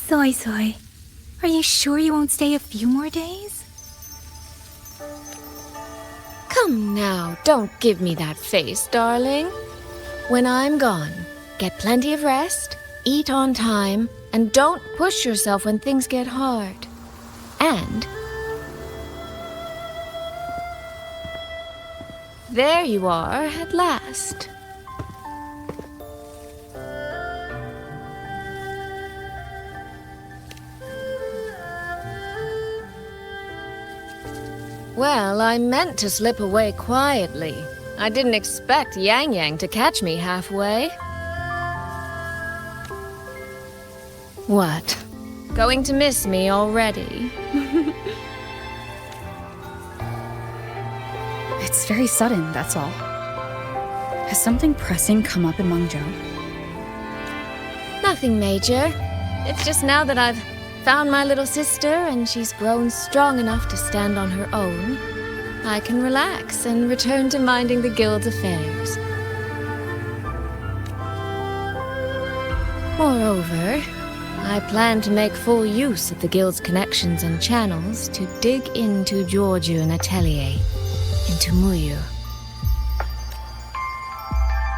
Soy Soy, are you sure you won't stay a few more days? Come now, don't give me that face, darling. When I'm gone, get plenty of rest, eat on time, and don't push yourself when things get hard. And there you are at last. Well, I meant to slip away quietly. I didn't expect Yang Yang to catch me halfway. What? Going to miss me already? It's very sudden, that's all. Has something pressing come up in Mengzhou? Nothing major. It's just now that I've found my little sister and she's grown strong enough to stand on her own, I can relax and return to minding the guild's affairs. Moreover, I plan to make full use of the guild's connections and channels to dig into Jiuzhun Atelier, into Muyu.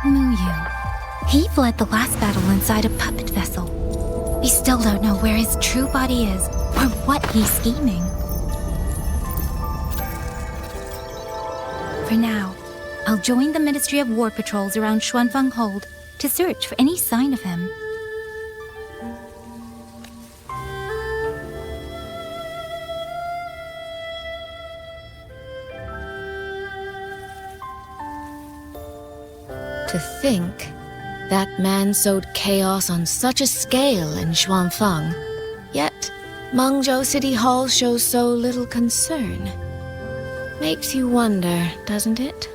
Muyu. He fled the last battle inside a puppet vessel. We still don't know where his true body is, or what he's scheming. For now, I'll join the Ministry of War patrols around Xuanfeng Hold to search for any sign of him. To think that man sowed chaos on such a scale in Xuanfeng, yet Mengzhou City Hall shows so little concern. Makes you wonder, doesn't it?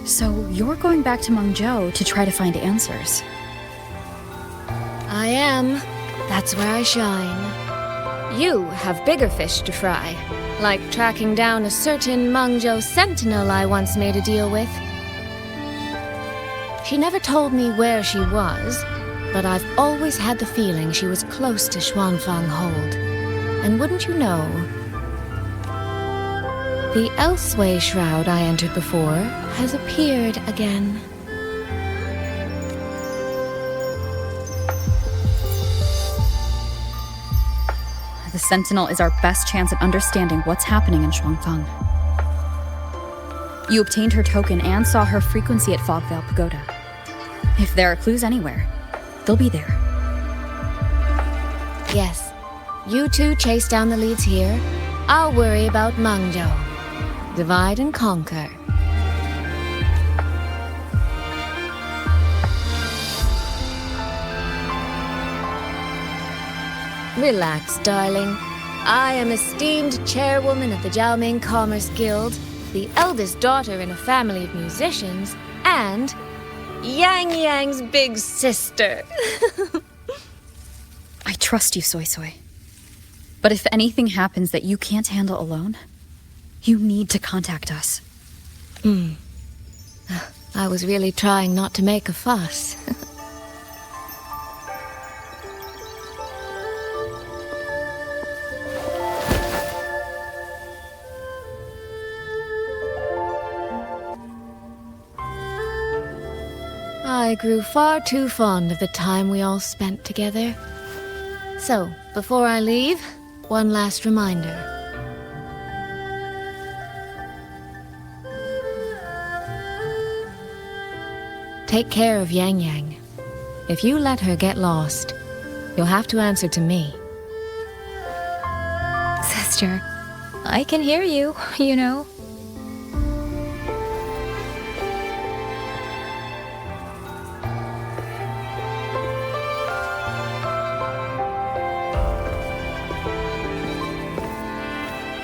So you're going back to Mengzhou to try to find answers? I am. That's where I shine. You have bigger fish to fry. Like tracking down a certain Mengzhou sentinel I once made a deal with. She never told me where she was, but I've always had the feeling she was close to Xuanfeng Hold. And wouldn't you know, the Elseway shroud I entered before has appeared again. The Sentinel is our best chance at understanding what's happening in Xuanfeng. You obtained her token and saw her frequency at Fogvale Pagoda. If there are clues anywhere, they'll be there. Yes, you two chase down the leads here. I'll worry about Mengzhou. Divide and conquer. Relax, darling. I am esteemed chairwoman of the Jiaoming Commerce Guild, the eldest daughter in a family of musicians, and Yang Yang's big sister. I trust you, Soy Soy. But if anything happens that you can't handle alone, you need to contact us. I was really trying not to make a fuss. I grew far too fond of the time we all spent together. So, before I leave, one last reminder. Take care of Yang Yang. If you let her get lost, you'll have to answer to me. Sister, I can hear you, you know.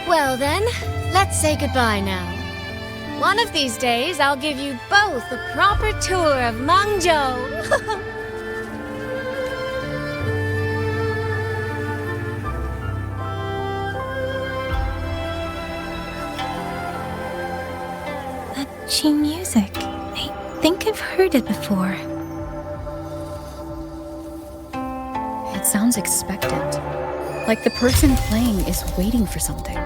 Well then, let's say goodbye now. One of these days, I'll give you both a proper tour of Mengzhou. That Qing music. think I've heard it before. It sounds expectant. Like the person playing is waiting for something.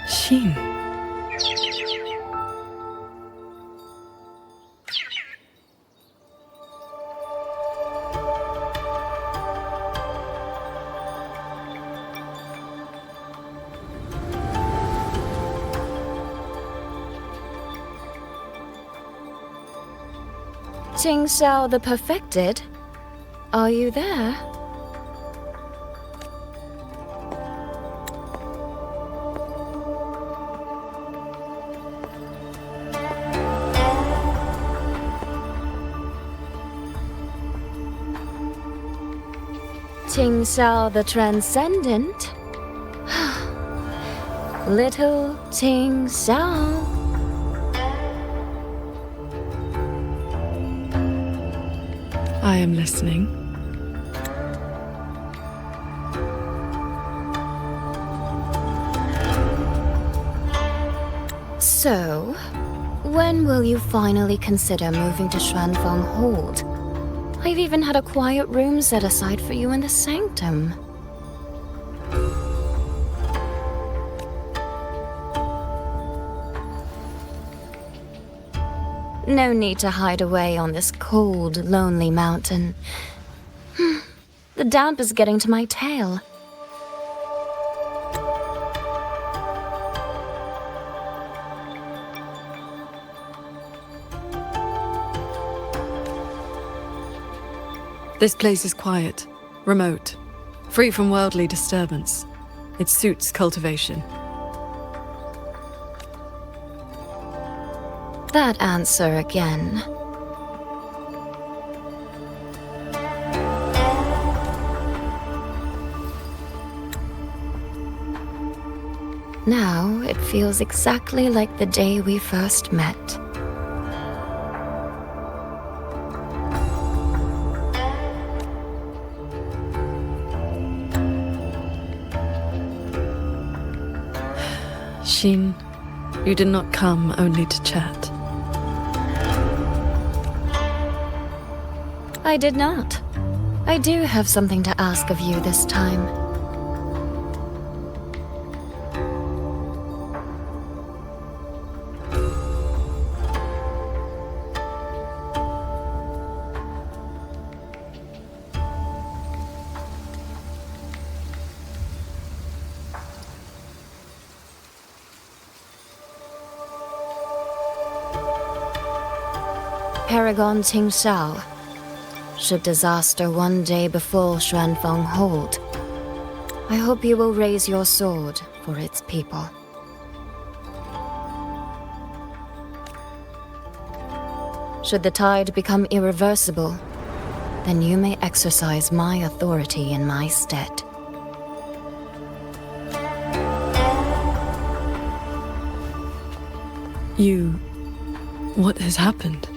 Xin. Qingxiao the Perfected? Are you there? Qingxiao the Transcendent? Little Qingxiao. I am listening. So, when will you finally consider moving to Xuanfeng Hold? I've even had a quiet room set aside for you in the sanctum. No need to hide away on this cold, lonely mountain. The damp is getting to my tail. This place is quiet, remote, free from worldly disturbance. It suits cultivation. That answer again. Now it feels exactly like the day we first met. Xin, you did not come only to chat. I did not. I do have something to ask of you this time. Paragon Qingxiao. Should disaster one day befall Xuanfeng Hold, I hope you will raise your sword for its people. Should the tide become irreversible, then you may exercise my authority in my stead. What has happened?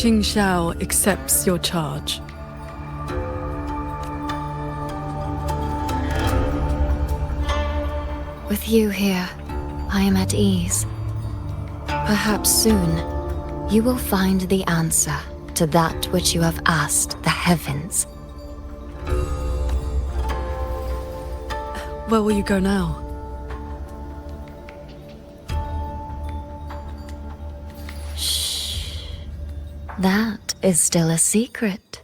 Qingxiao accepts your charge. With you here, I am at ease. Perhaps soon, you will find the answer to that which you have asked the heavens. Where will you go now? Shh. That is still a secret.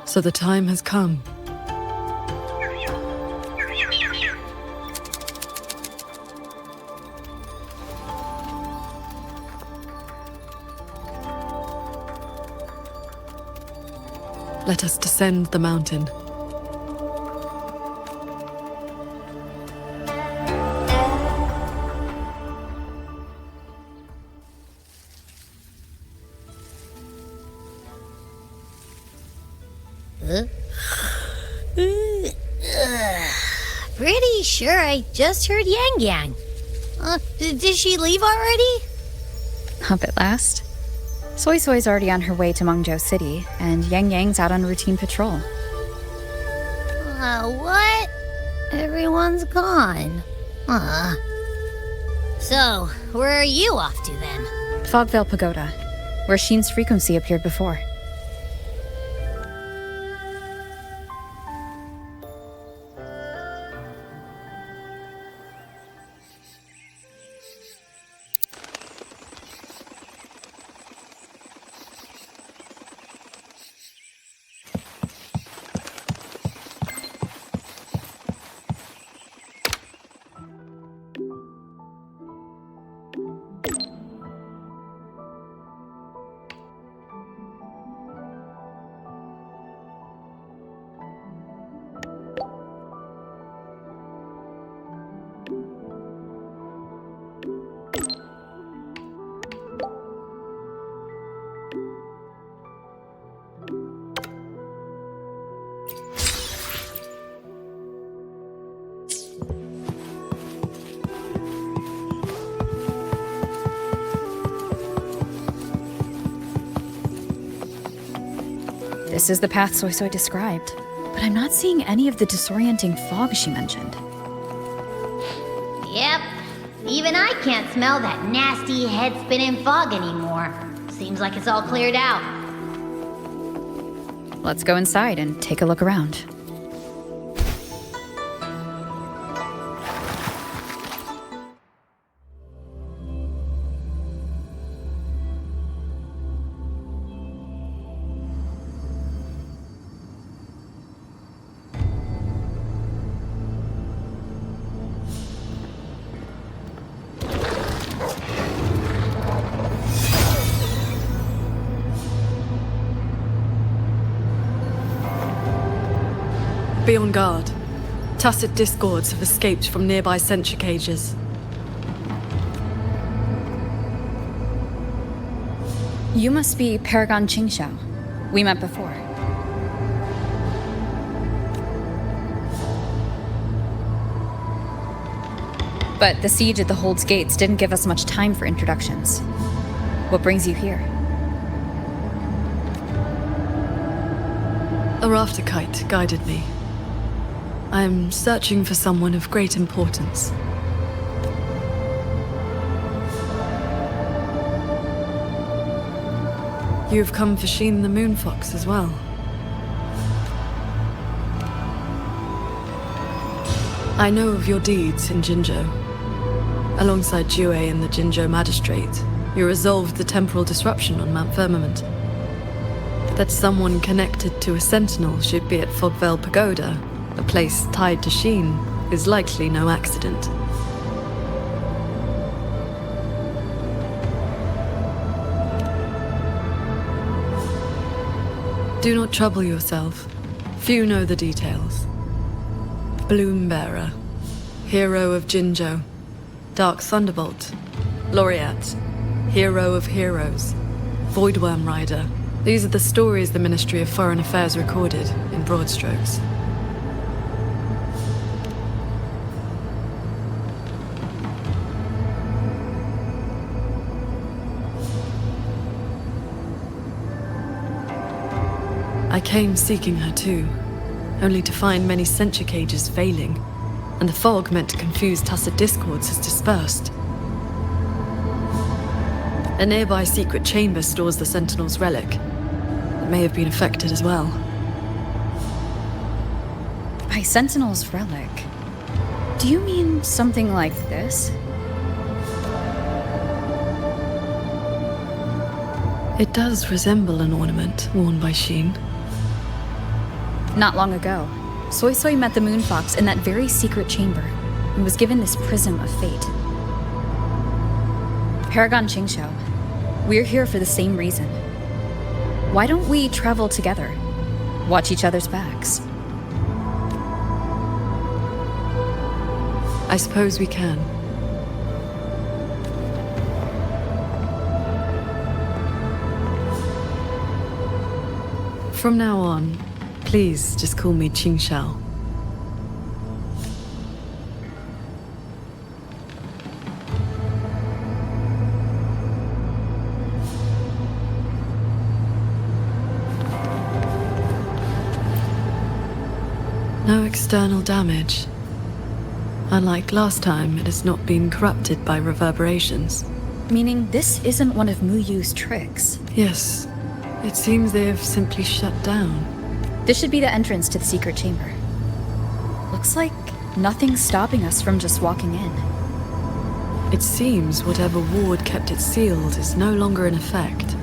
So the time has come. Let us descend the mountain. Pretty sure I just heard Yang Yang. Did she leave already? Up at last. Soy Soy's already on her way to Mengzhou City, and Yang Yang's out on routine patrol. What? Everyone's gone. So, where are you off to then? Fogvale Pagoda, where Sheen's frequency appeared before. This is the path Soy Soy described, but I'm not seeing any of the disorienting fog she mentioned. Yep. Even I can't smell that nasty head-spinning fog anymore. Seems like it's all cleared out. Let's go inside and take a look around. Be on guard. Tacit discords have escaped from nearby sentry cages. You must be Paragon Qingxiao. We met before. But the siege at the Hold's gates didn't give us much time for introductions. What brings you here? A rafter kite guided me. I am searching for someone of great importance. You have come for Sheen the Moonfox as well. I know of your deeds in Jinzhou. Alongside Jue and the Jinzhou Magistrate, you resolved the temporal disruption on Mount Firmament. That someone connected to a sentinel should be at Fogvale Pagoda, a place tied to Sheen, is likely no accident. Do not trouble yourself. Few know the details. Bloombearer, hero of Jinzhou, Dark Thunderbolt, Laureate, hero of heroes, Voidworm Rider. These are the stories the Ministry of Foreign Affairs recorded in broad strokes. I came seeking her too, only to find many censure cages failing, and the fog meant to confuse tacit discords has dispersed. A nearby secret chamber stores the Sentinel's relic. It may have been affected as well. By Sentinel's relic, do you mean something like this? It does resemble an ornament worn by Sheen. Not long ago, Soy Soy met the Moon Fox in that very secret chamber and was given this prism of fate. Paragon Qingxiao, we're here for the same reason. Why don't we travel together? Watch each other's backs. I suppose we can. From now on, please just call me Qingxiao. No external damage. Unlike last time, it has not been corrupted by reverberations. Meaning this isn't one of Muyu's tricks. Yes, it seems they have simply shut down. This should be the entrance to the secret chamber. Looks like nothing's stopping us from just walking in. It seems whatever ward kept it sealed is no longer in effect.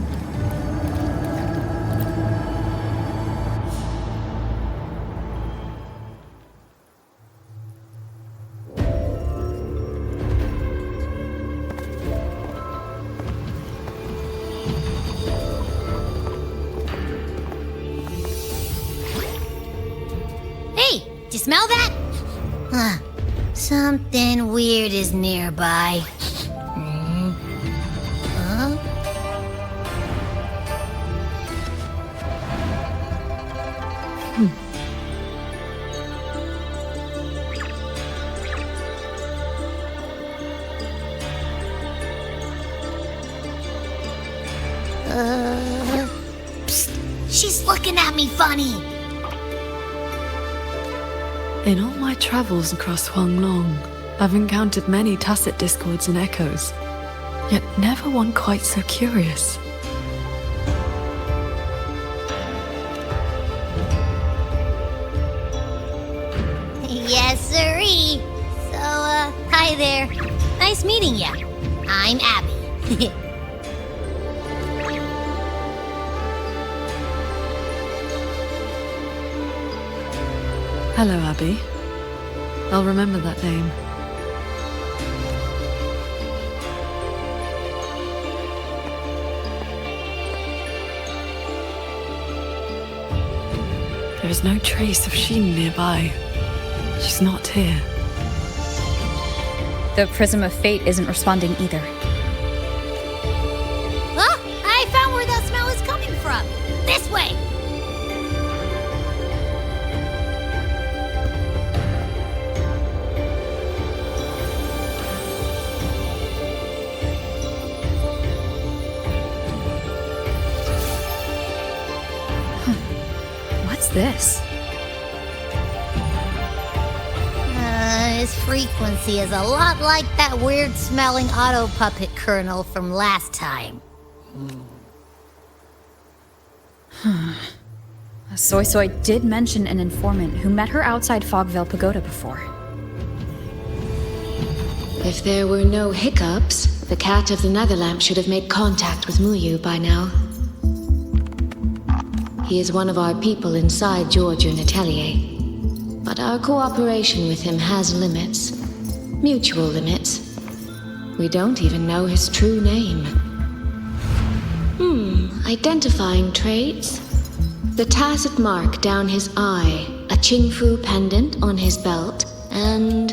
You smell that? Huh. Something weird is nearby. Huh? Psst. She's looking at me funny. In all my travels across Huanglong, I've encountered many tacit discords and echoes, yet never one quite so curious. Yes, sirree. So, hi there. Nice meeting ya. I'm Abby. Hello, Abby. I'll remember that name. There is no trace of Sheen nearby. She's not here. The Prism of Fate isn't responding either. Oh, I found where that smell is coming from. This way. What's this? His frequency is a lot like that weird-smelling auto puppet kernel from last time. Soy Soy did mention an informant who met her outside Fogvale Pagoda before. If there were no hiccups, the Cat of the Netherlamp should have made contact with Muyu by now. He is one of our people inside Georgian Atelier. But our cooperation with him has limits. Mutual limits. We don't even know his true name. Identifying traits. The tacit mark down his eye, a Qingfu pendant on his belt, and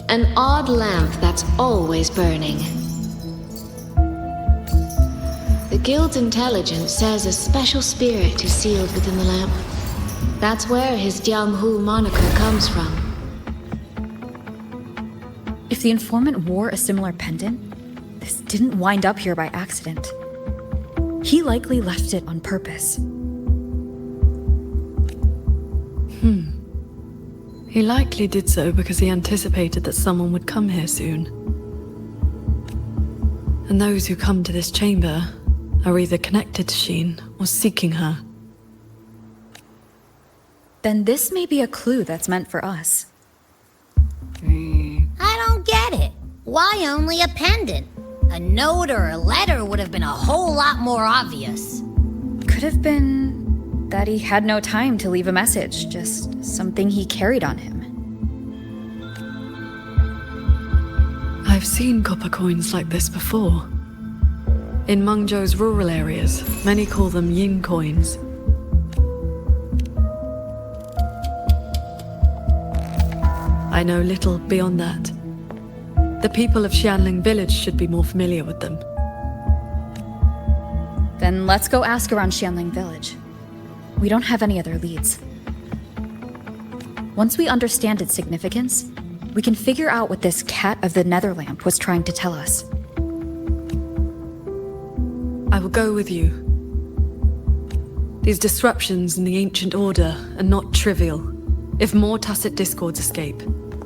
an odd lamp that's always burning. The Guild's intelligence says a special spirit is sealed within the lamp. That's where his Jianghu moniker comes from. If the informant wore a similar pendant, this didn't wind up here by accident. He likely left it on purpose. He likely did so because he anticipated that someone would come here soon. And those who come to this chamber are either connected to Sheen or seeking her. Then this may be a clue that's meant for us. I don't get it. Why only a pendant? A note or a letter would have been a whole lot more obvious. Could have been that he had no time to leave a message, just something he carried on him. I've seen copper coins like this before. In Mengzhou's rural areas, many call them yin coins. I know little beyond that. The people of Xianling village should be more familiar with them. Then let's go ask around Xianling village. We don't have any other leads. Once we understand its significance, we can figure out what this cat of the Netherlamp was trying to tell us. I will go with you. These disruptions in the ancient order are not trivial. If more tacit discords escape,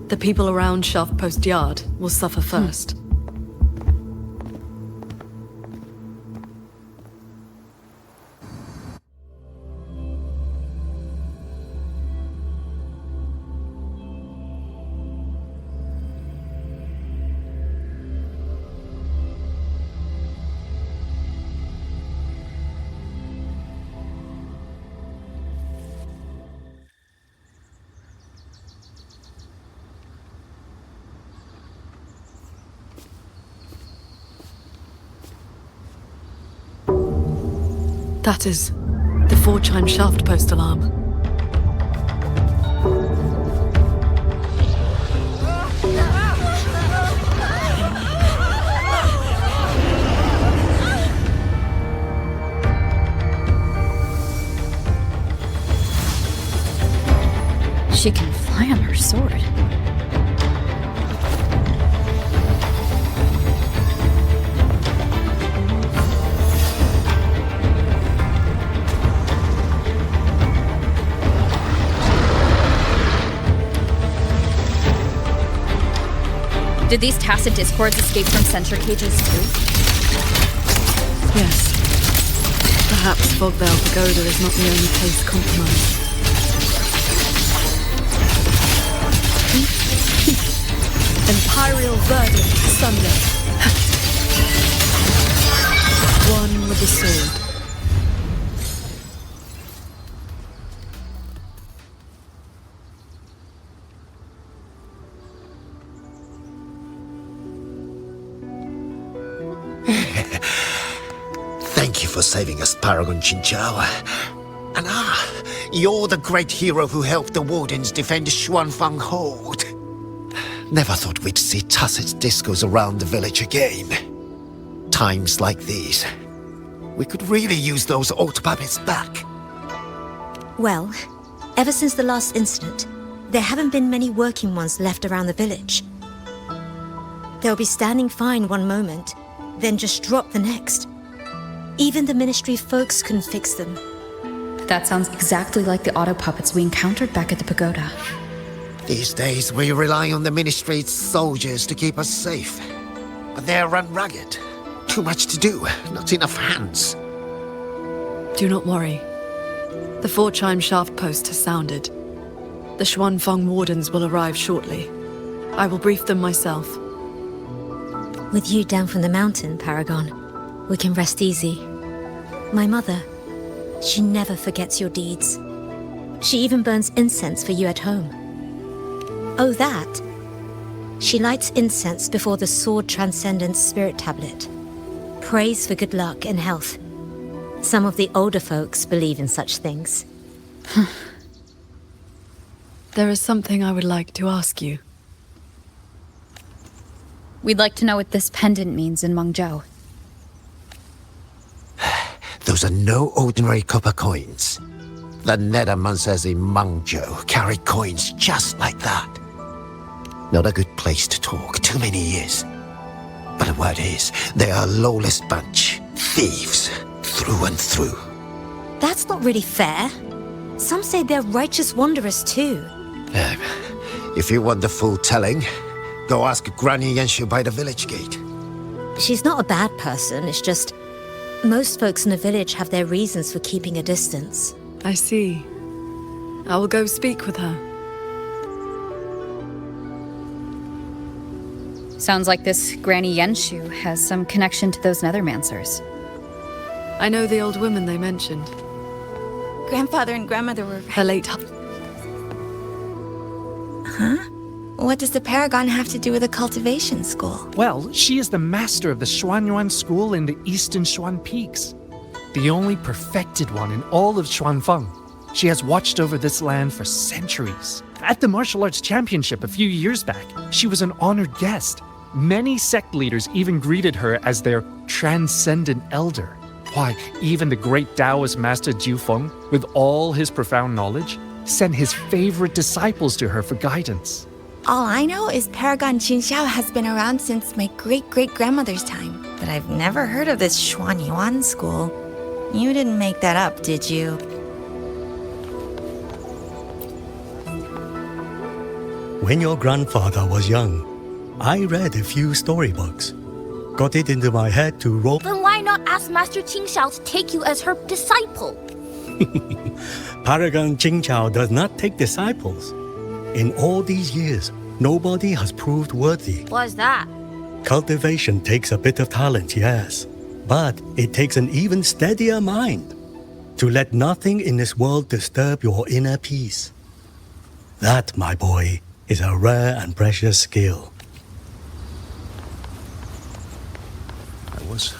the people around Shaft Post Yard will suffer first. That is the 4-chime shaft post alarm. She can fly on her sword. Did these tacit discords escape from sensor cages too? Yes. Perhaps Fogvale Pagoda is not the only place compromised. Imperial verdict, Sunday. One with the sword. Thank you for saving us, Paragon Qingxiao. And you're the great hero who helped the Wardens defend Xuanfang Hold. Never thought we'd see tacit discos around the village again. Times like these, we could really use those old puppets back. Well, ever since the last incident, there haven't been many working ones left around the village. They'll be standing fine one moment, then just drop the next. Even the Ministry folks couldn't fix them. That sounds exactly like the auto puppets we encountered back at the pagoda. These days, we rely on the Ministry's soldiers to keep us safe. But they're run ragged. Too much to do, not enough hands. Do not worry. The 4-chime shaft post has sounded. The Xuanfang Wardens will arrive shortly. I will brief them myself. With you down from the mountain, Paragon, we can rest easy. My mother, she never forgets your deeds. She even burns incense for you at home. Oh, that? She lights incense before the Sword Transcendence Spirit Tablet. Prays for good luck and health. Some of the older folks believe in such things. There is something I would like to ask you. We'd like to know what this pendant means in Mengzhou. Those are no ordinary copper coins. The Nethermancers in Mengzhou carry coins just like that. Not a good place to talk, too many years. But the word is, they are a lawless bunch. Thieves, through and through. That's not really fair. some say they're righteous wanderers too. If you want the full telling, go ask Granny Yenshu by the village gate. She's not a bad person, it's just most folks in the village have their reasons for keeping a distance. I see. I will go speak with her. Sounds like this Granny Yenshu has some connection to those Nethermancers. I know the old woman they mentioned. Grandfather and grandmother were... Her late... What does the Paragon have to do with a cultivation school? Well, she is the master of the Xuanyuan school in the eastern Xuan Peaks. The only perfected one in all of Xuanfeng. She has watched over this land for centuries. At the martial arts championship a few years back, she was an honored guest. Many sect leaders even greeted her as their transcendent elder. Why, even the great Taoist master Jiufeng, with all his profound knowledge, sent his favorite disciples to her for guidance. All I know is Paragon Qingxiao has been around since my great-great-grandmother's time. But I've never heard of this Xuanyuan school. You didn't make that up, did you? When your grandfather was young, I read a few storybooks. Got it into my head to roll. Then why not ask Master Qingxiao to take you as her disciple? Paragon Qingxiao does not take disciples. In all these years, nobody has proved worthy. Why's that? Cultivation takes a bit of talent, yes. But it takes an even steadier mind. To let nothing in this world disturb your inner peace. That, my boy, is a rare and precious skill.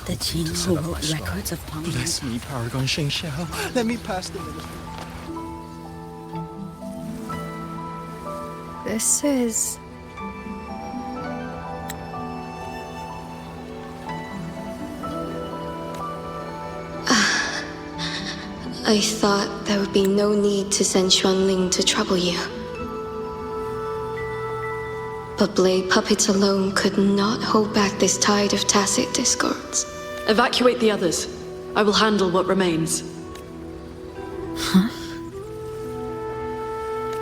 The Qing who wrote records of Peng. Bless me, Paragon Qingxiao. Let me pass the minute. This is... I thought there would be no need to send Xuanling to trouble you. But blade puppets alone could not hold back this tide of tacit discords. Evacuate the others. I will handle what remains. Huh?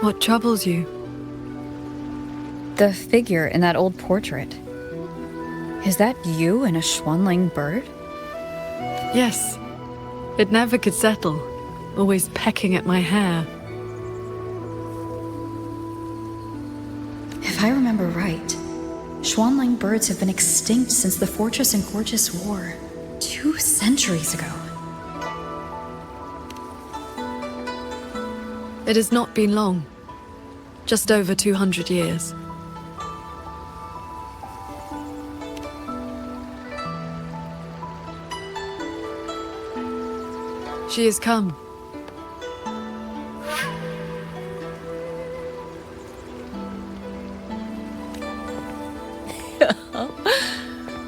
What troubles you? The figure in that old portrait. Is that you in a Xuanling bird? Yes. It never could settle. Always pecking at my hair. If I remember right, Xuanling birds have been extinct since the Fortress and Gorgeous War, 2 centuries ago. It has not been long. Just over 200 years. She has come.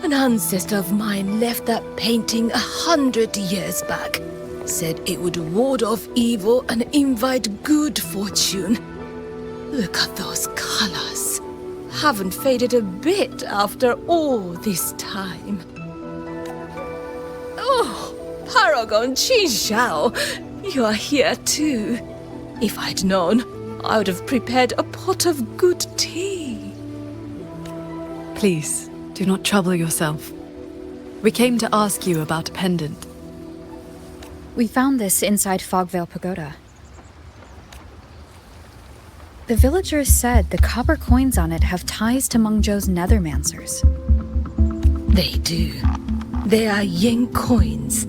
An ancestor of mine left that painting 100 years back. Said it would ward off evil and invite good fortune. Look at those colors. Haven't faded a bit after all this time. Oh, Paragon Qingxiao, you are here too. If I'd known, I would have prepared a pot of good tea. Please, do not trouble yourself. We came to ask you about a pendant. We found this inside Fogvale Pagoda. The villagers said the copper coins on it have ties to Mengzhou's Nethermancers. They do. They are yin coins,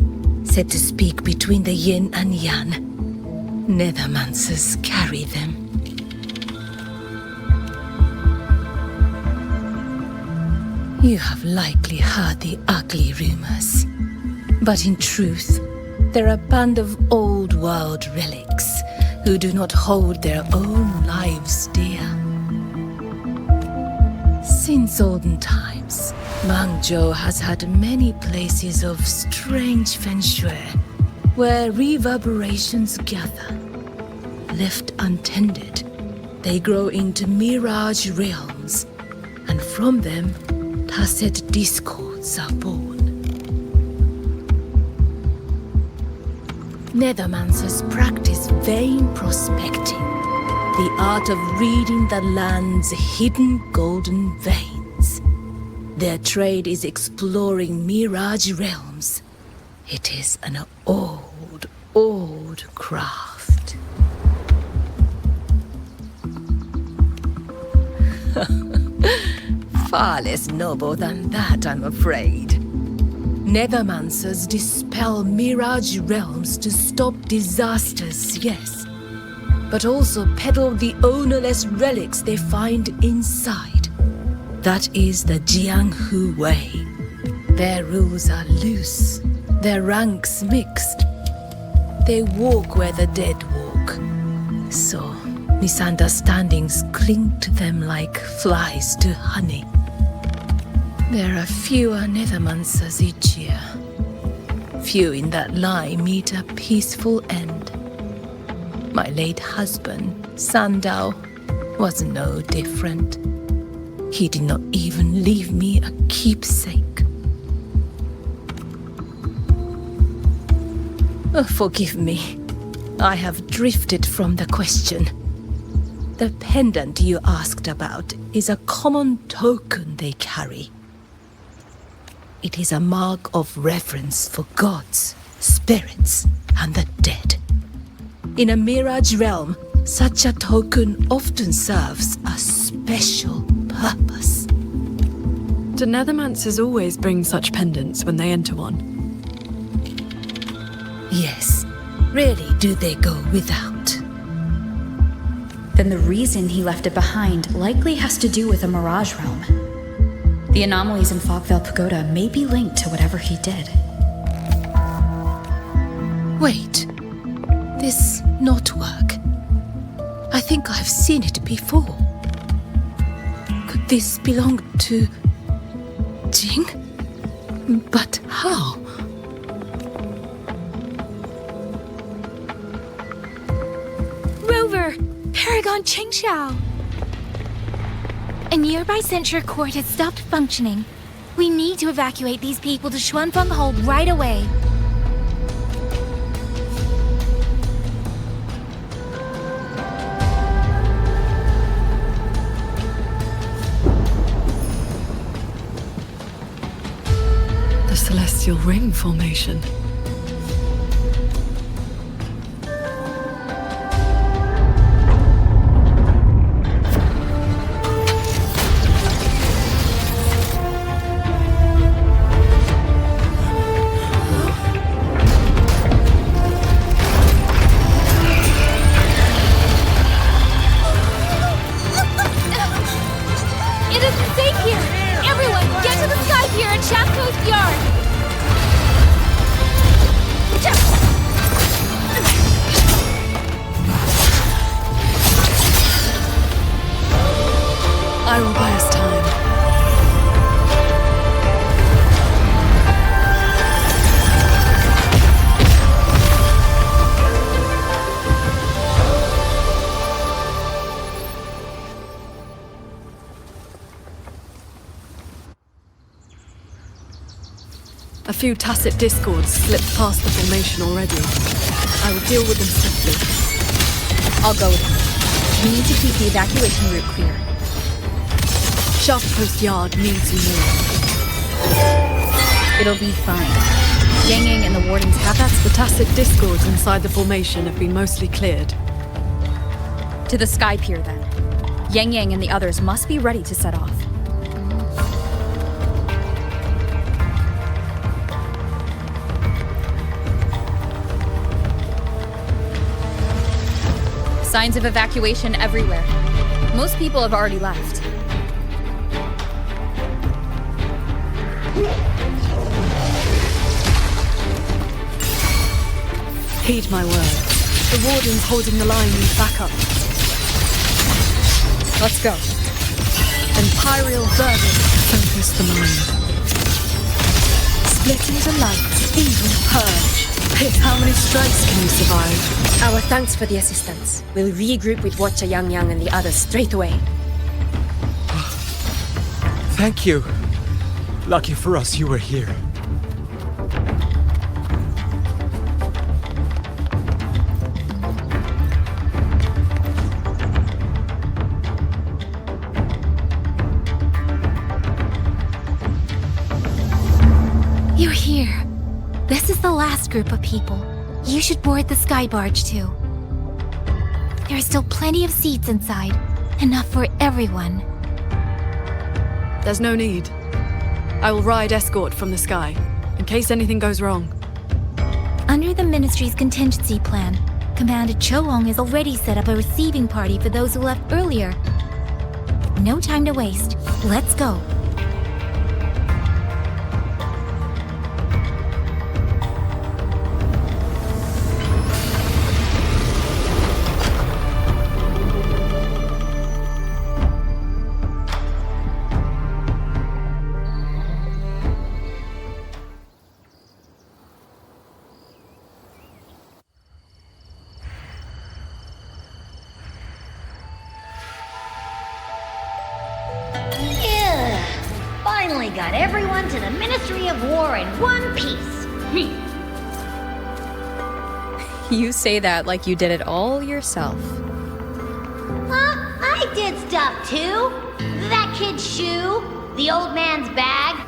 said to speak between the yin and yang. Nethermancers carry them. You have likely heard the ugly rumors. But in truth, they're a band of old world relics who do not hold their own lives dear. Since olden times, Mengzhou has had many places of strange feng shui, where reverberations gather. Left untended, they grow into mirage realms, and from them, tacit discords are born. Nethermancers practice vein prospecting, the art of reading the land's hidden golden veins. Their trade is exploring mirage realms. It is an old, old craft. Far less noble than that, I'm afraid. Nethermancers dispel mirage realms to stop disasters, yes, but also peddle the ownerless relics they find inside. That is the Jianghu way. Their rules are loose, their ranks mixed. They walk where the dead walk. So, misunderstandings cling to them like flies to honey. There are fewer Nethermancers each year. Few in that line meet a peaceful end. My late husband, Sandao, was no different. He did not even leave me a keepsake. Oh, forgive me. I have drifted from the question. The pendant you asked about is a common token they carry. It is a mark of reverence for gods, spirits, and the dead. In a mirage realm, such a token often serves a special purpose. Do Nethermancers always bring such pendants when they enter one? Yes. Rarely do they go without. Then the reason he left it behind likely has to do with a mirage realm. The anomalies in Fogvale Pagoda may be linked to whatever he did. Wait. This knotwork. I think I've seen it before. Could this belong to Jing? But how? Rover! Paragon Qingxiao! A nearby censure court has stopped functioning. We need to evacuate these people to Xuanfeng Hold right away. The Celestial Ring formation. I will buy us time. A few tacit discords slipped past the formation already. I will deal with them swiftly. I'll go with you. We need to keep the evacuation route clear. Shaft Post Yard needs you more. It'll be fine. Yang Yang and the Wardens have that. The tacit discords inside the formation have been mostly cleared. To the Sky Pier, then. Yang Yang and the others must be ready to set off. Signs of evacuation everywhere. Most people have already left. Heed my word. The Wardens holding the line need backup. Let's go. Imperial verdict. Focus the mind. Split into light, evil purge. How many strikes can you survive? Our thanks for the assistance. We'll regroup with Watcher Yang Yang and the others straight away. Thank you. Lucky for us you were here. You're here. This is the last group of people. You should board the sky barge too. There are still plenty of seats inside. Enough for everyone. There's no need. I will ride escort from the sky, in case anything goes wrong. Under the Ministry's contingency plan, Commander Choong has already set up a receiving party for those who left earlier. No time to waste. Let's go. Finally got everyone to the Ministry of War in one piece. You say that like you did it all yourself. I did stuff too. That kid's shoe, the old man's bag.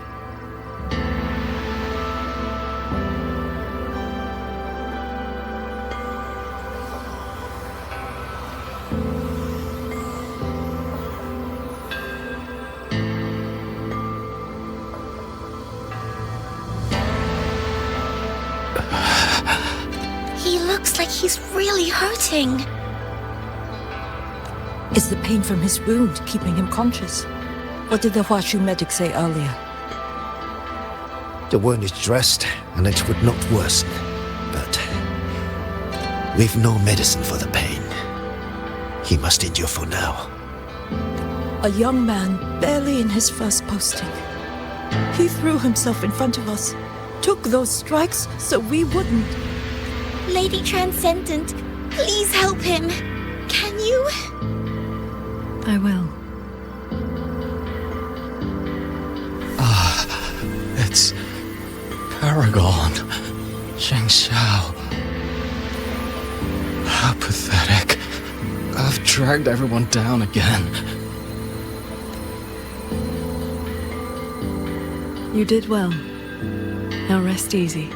He looks like he's really hurting. Is the pain from his wound keeping him conscious? What did the Huashu medic say earlier? The wound is dressed, and it would not worsen. But we've no medicine for the pain. He must endure for now. A young man, barely in his first posting. He threw himself in front of us, took those strikes so we wouldn't. Lady Transcendent, please help him. Can you? I will. It's Paragon. Qingxiao. How pathetic. I've dragged everyone down again. You did well. Now rest easy.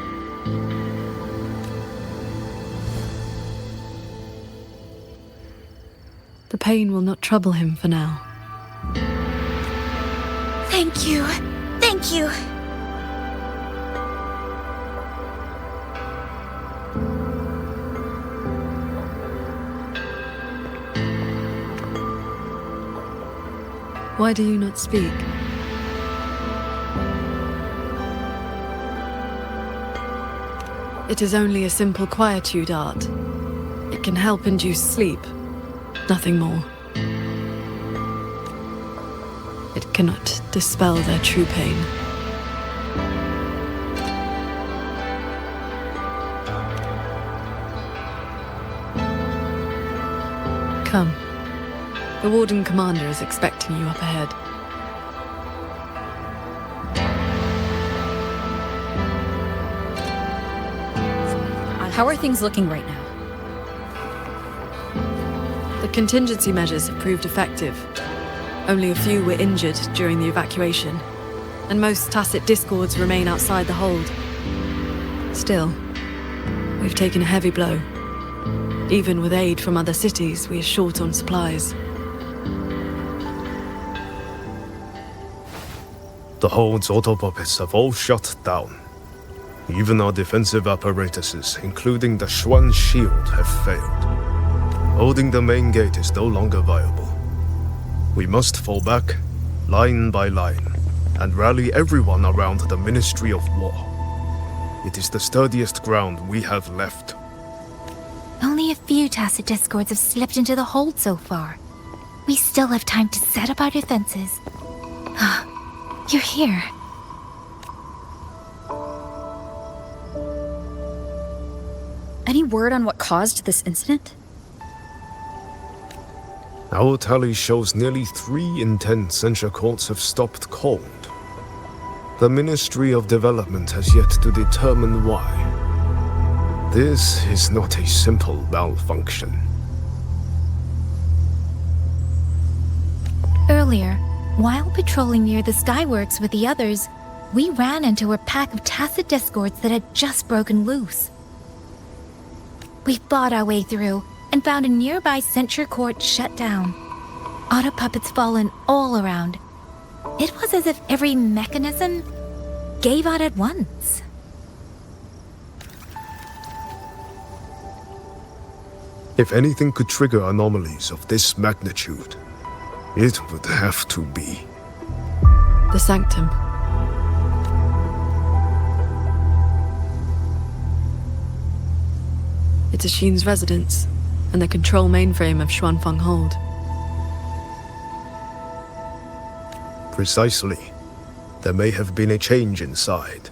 The pain will not trouble him for now. Thank you. Thank you. Why do you not speak? It is only a simple quietude art. It can help induce sleep. Nothing more. It cannot dispel their true pain. Come. The Warden Commander is expecting you up ahead. How are things looking right now? The contingency measures have proved effective. Only a few were injured during the evacuation, and most tacit discords remain outside the hold. Still, we've taken a heavy blow. Even with aid from other cities, we are short on supplies. The hold's autopuppets have all shut down. Even our defensive apparatuses, including the Xuan shield, have failed. Holding the main gate is no longer viable. We must fall back, line by line, and rally everyone around the Ministry of War. It is the sturdiest ground we have left. Only a few tacit discords have slipped into the hold so far. We still have time to set up our defenses. You're here. Any word on what caused this incident? Our tally shows nearly 3 in 10 censure courts have stopped cold. The Ministry of Development has yet to determine why. This is not a simple malfunction. Earlier, while patrolling near the Skyworks with the others, we ran into a pack of tacit discords that had just broken loose. We fought our way through and found a nearby censure court shut down. Auto puppets fallen all around. It was as if every mechanism gave out at once. If anything could trigger anomalies of this magnitude, it would have to be the Sanctum. It's Ashin's residence and the control mainframe of Xuanfeng Hold. Precisely. There may have been a change inside.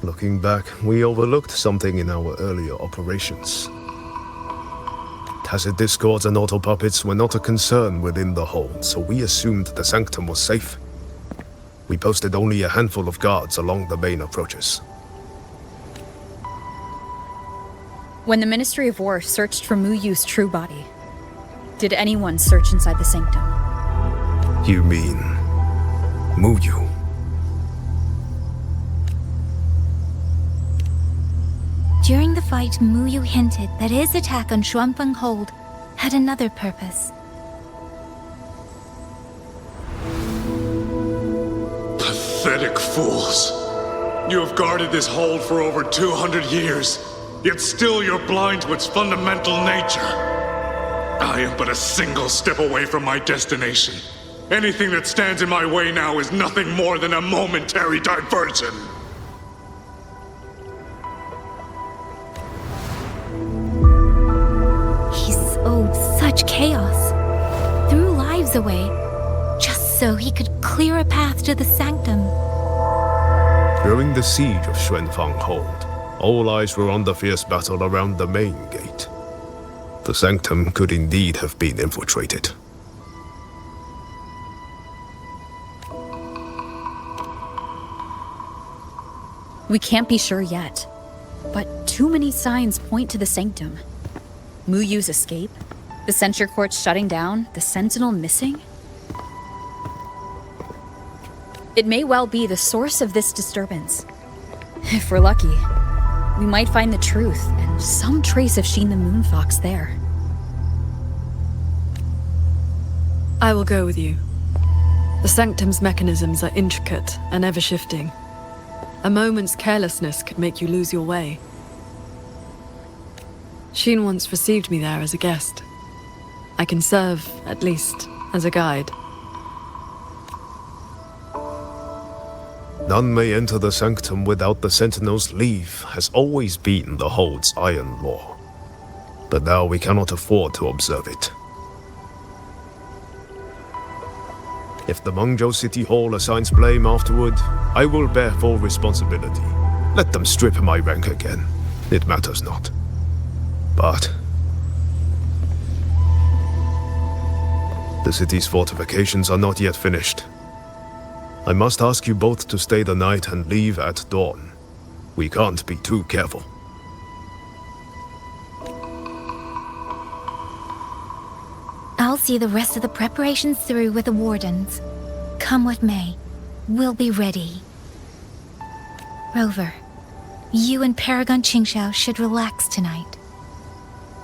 Looking back, we overlooked something in our earlier operations. Tacit discords and auto puppets were not a concern within the hold, so we assumed the Sanctum was safe. We posted only a handful of guards along the main approaches. When the Ministry of War searched for Mu Yu's true body, did anyone search inside the Sanctum? You mean Mu Yu? During the fight, Mu Yu hinted that his attack on Xuanfeng Hold had another purpose. Pathetic fools. You have guarded this hold for over 200 years, yet still you're blind to its fundamental nature. I am but a single step away from my destination. Anything that stands in my way now is nothing more than a momentary diversion. He sowed such chaos, threw lives away, just so he could clear a path to the Sanctum. During the siege of Xuanfeng Hold, all eyes were on the fierce battle around the main gate. The Sanctum could indeed have been infiltrated. We can't be sure yet, but too many signs point to the Sanctum. Mu Yu's escape, the censure court shutting down, the Sentinel missing. It may well be the source of this disturbance. If we're lucky, we might find the truth and some trace of Sheen the Moonfox there. I will go with you. The Sanctum's mechanisms are intricate and ever-shifting. A moment's carelessness could make you lose your way. Sheen once received me there as a guest. I can serve, at least, as a guide. None may enter the Sanctum without the Sentinel's leave has always been the Hold's iron law. But now we cannot afford to observe it. If the Mengzhou City Hall assigns blame afterward, I will bear full responsibility. Let them strip my rank again. It matters not. But the city's fortifications are not yet finished. I must ask you both to stay the night and leave at dawn. We can't be too careful. I'll see the rest of the preparations through with the wardens. Come what may, we'll be ready. Rover, you and Paragon Qingxiao should relax tonight.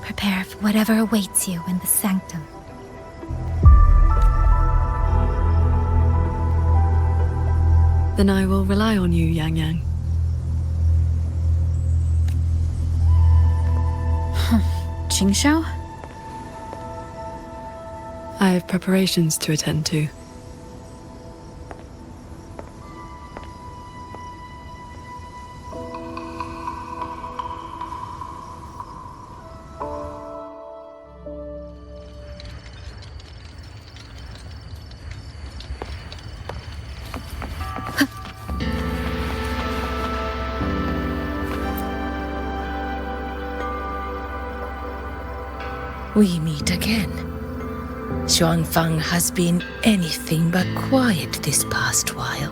Prepare for whatever awaits you in the Sanctum. Then I will rely on you, Yang Yang. Qingxiao? I have preparations to attend to. We meet again. Xuanfeng has been anything but quiet this past while.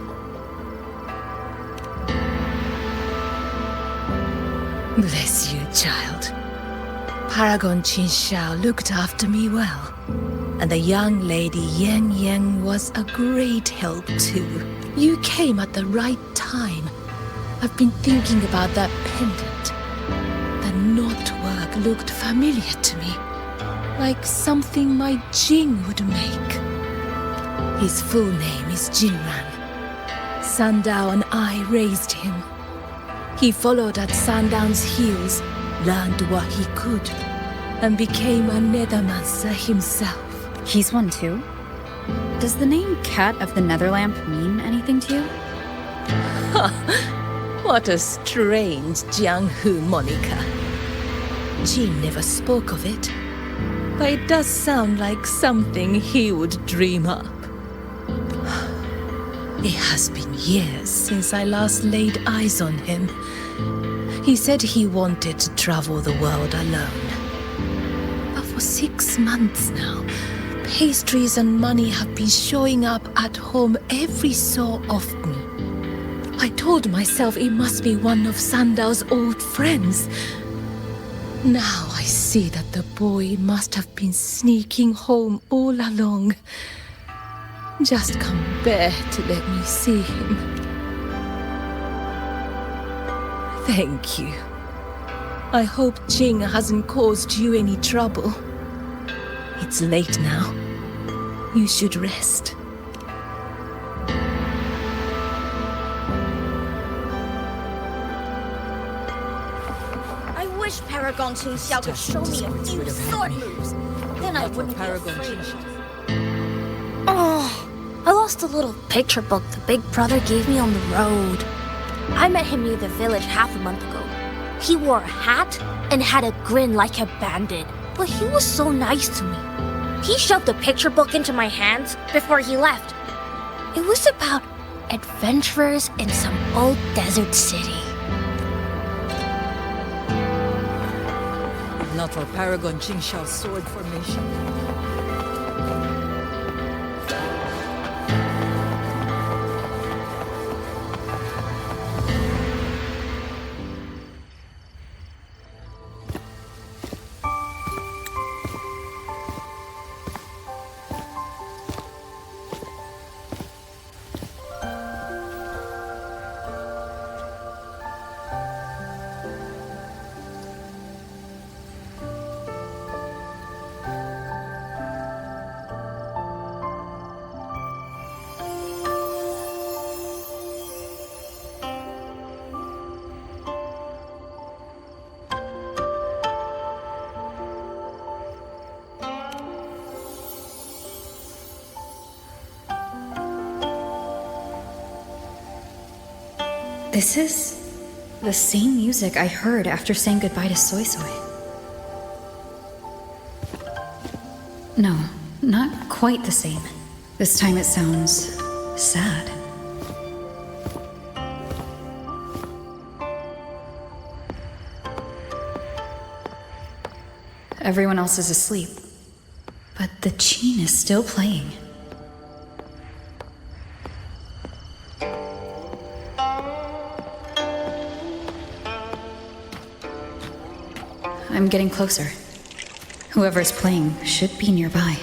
Bless you, child. Paragon Qingxiao looked after me well, and the young lady Yan Yang was a great help too. You came at the right time. I've been thinking about that pendant. The knotwork looked familiar to me, like something my Jing would make. His full name is Jingran. Sandao and I raised him. He followed at Sandown's heels, learned what he could, and became a nethermancer himself. He's one too? Does the name Cat of the Netherlamp mean anything to you? What a strange Jianghu moniker. Jin never spoke of it, but it does sound like something he would dream up. It has been years since I last laid eyes on him. He said he wanted to travel the world alone. But for 6 months now, pastries and money have been showing up at home every so often. I told myself it must be one of Sandao's old friends. Now I see that the boy must have been sneaking home all along. Just can't bear to let me see him. Thank you. I hope Jing hasn't caused you any trouble. It's late now. You should rest. I wish Paragon Qingxiao could show me a few sword moves. Then I wouldn't be afraid of him. Oh, I lost a little picture book the big brother gave me on the road. I met him near the village half a month ago. He wore a hat and had a grin like a bandit, but he was so nice to me. He shoved the picture book into my hands before he left. It was about adventurers in some old desert city. If not for Paragon Qingxiao's sword formation. This is the same music I heard after saying goodbye to Soy Soy. No, not quite the same. This time it sounds sad. Everyone else is asleep, but the Qin is still playing. I'm getting closer. Whoever's playing should be nearby.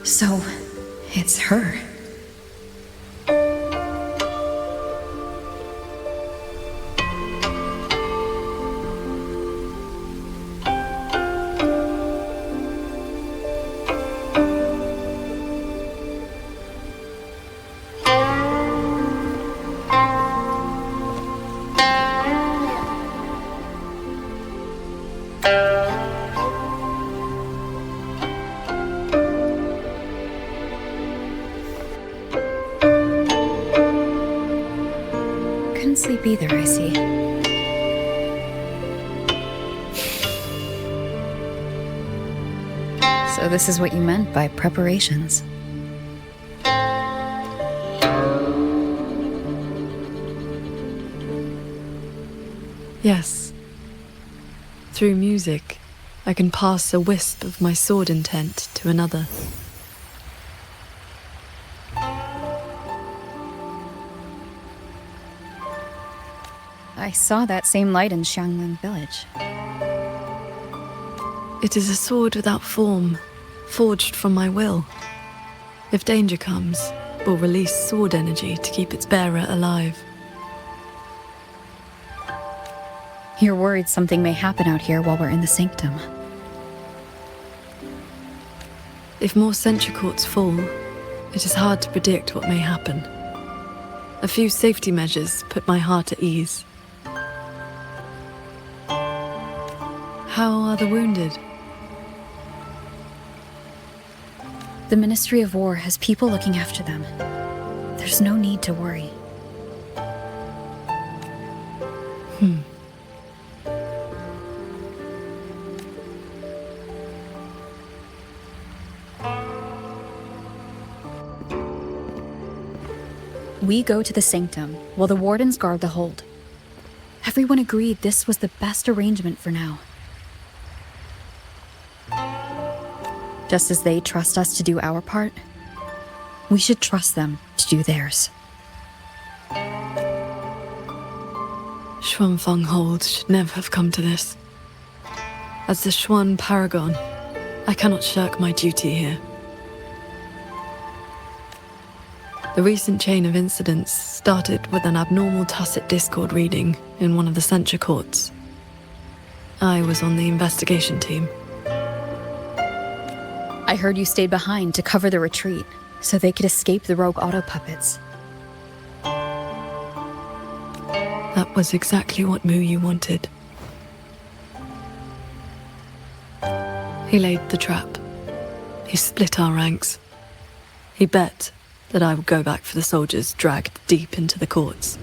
So, it's her. Sleep either, I see. So this is what you meant by preparations. Yes. Through music, I can pass a wisp of my sword intent to another. I saw that same light in Xiangling village. It is a sword without form, forged from my will. If danger comes, we'll release sword energy to keep its bearer alive. You're worried something may happen out here while we're in the sanctum. If more sentry courts fall, it is hard to predict what may happen. A few safety measures put my heart at ease. How are the wounded? The Ministry of War has people looking after them. There's no need to worry. We go to the sanctum, while the wardens guard the hold. Everyone agreed this was the best arrangement for now. Just as they trust us to do our part, we should trust them to do theirs. Xuanfeng Hold should never have come to this. As the Xuan Paragon, I cannot shirk my duty here. The recent chain of incidents started with an abnormal tacit discord reading in one of the censure courts. I was on the investigation team. I heard you stayed behind to cover the retreat, so they could escape the rogue auto puppets. That was exactly what Mu Yu wanted. He laid the trap. He split our ranks. He bet that I would go back for the soldiers dragged deep into the courts.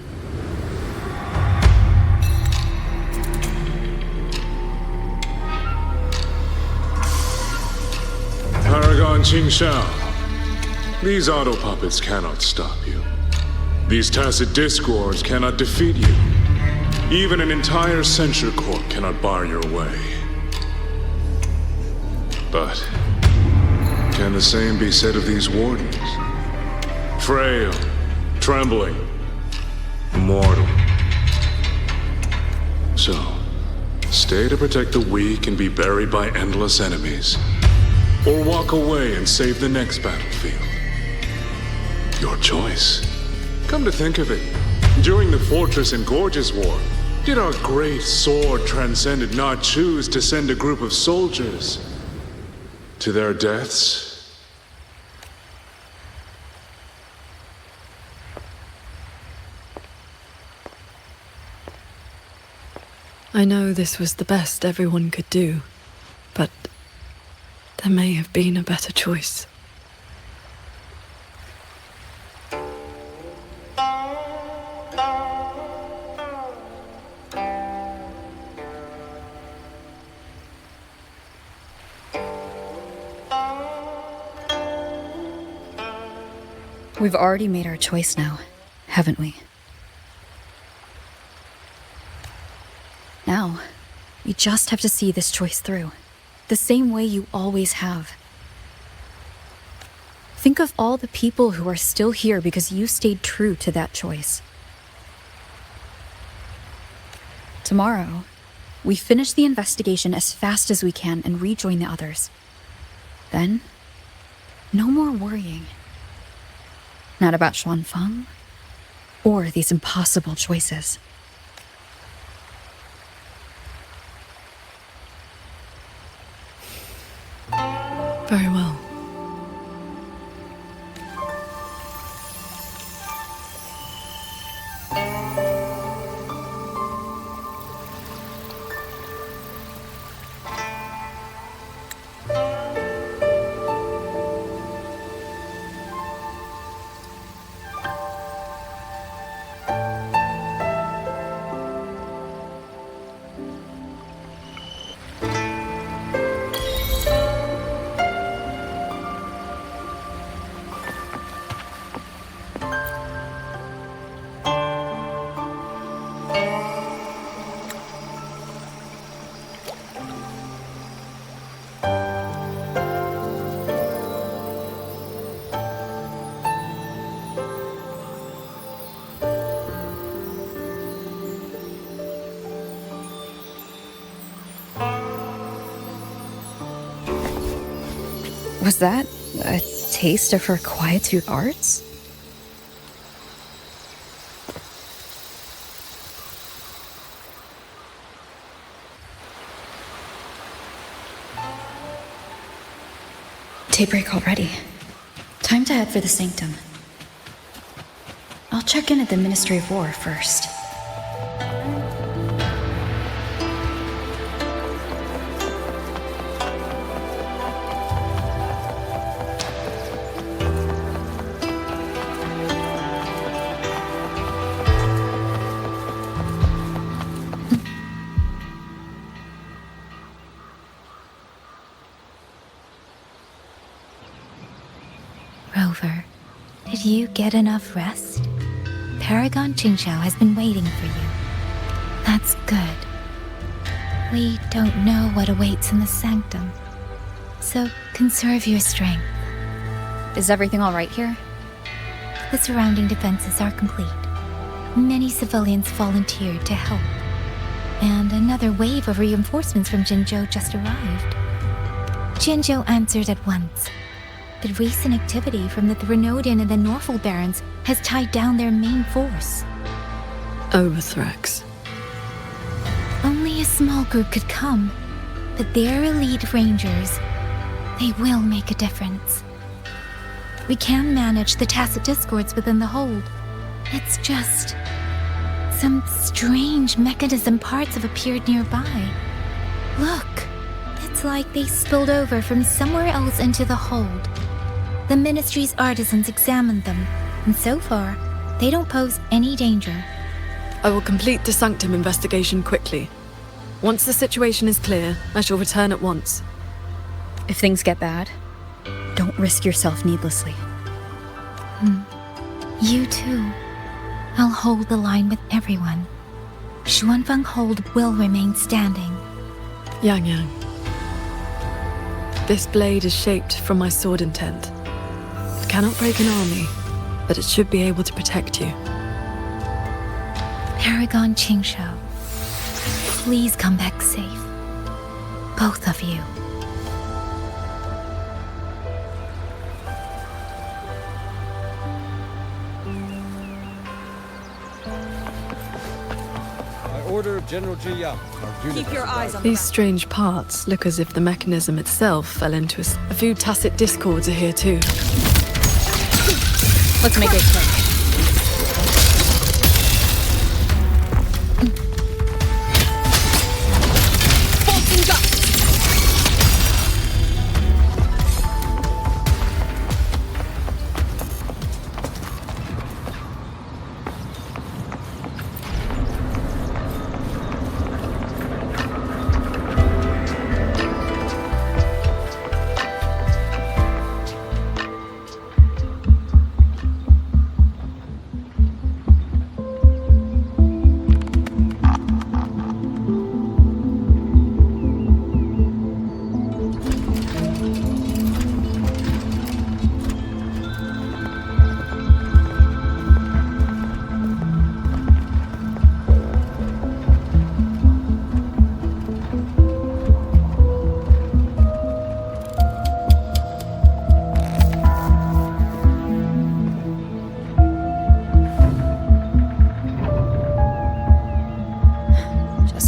Paragon Qingxiao, these auto puppets cannot stop you. These tacit discords cannot defeat you. Even an entire censure court cannot bar your way. But can the same be said of these wardens? Frail, trembling, mortal. So, stay to protect the weak and be buried by endless enemies. Or walk away and save the next battlefield. Your choice. Come to think of it, during the Fortress and Gorges War, did our great sword transcendent not choose to send a group of soldiers to their deaths? I know this was the best everyone could do, but there may have been a better choice. We've already made our choice now, haven't we? Now, we just have to see this choice through, the same way you always have. Think of all the people who are still here because you stayed true to that choice. Tomorrow, we finish the investigation as fast as we can and rejoin the others. Then, no more worrying. Not about Xuanfeng, or these impossible choices. Very well. Was that a taste of her quietude arts? Daybreak already. Time to head for the sanctum. I'll check in at the Ministry of War first. Rover, did you get enough rest? Paragon Qingxiao has been waiting for you. That's good. We don't know what awaits in the sanctum, so conserve your strength. Is everything all right here? The surrounding defenses are complete. Many civilians volunteered to help, and another wave of reinforcements from Jinzhou just arrived. Jinzhou answered at once. The recent activity from the Threnodian and the Norful Barons has tied down their main force. Overthrex. Only a small group could come, but their elite rangers, they will make a difference. We can manage the tacit discords within the hold. It's just some strange mechanism parts have appeared nearby. Look, it's like they spilled over from somewhere else into the hold. The Ministry's artisans examined them, and so far, they don't pose any danger. I will complete the sanctum investigation quickly. Once the situation is clear, I shall return at once. If things get bad, don't risk yourself needlessly. You too. I'll hold the line with everyone. Xuanfeng Hold will remain standing. Yang Yang. This blade is shaped from my sword intent. It cannot break an army, but it should be able to protect you. Paragon Qingxiao, please come back safe. Both of you. By order of General Jiyang, Keep your eyes on These strange parts look as if the mechanism itself fell into a few tacit discords are here too. Let's make it quick.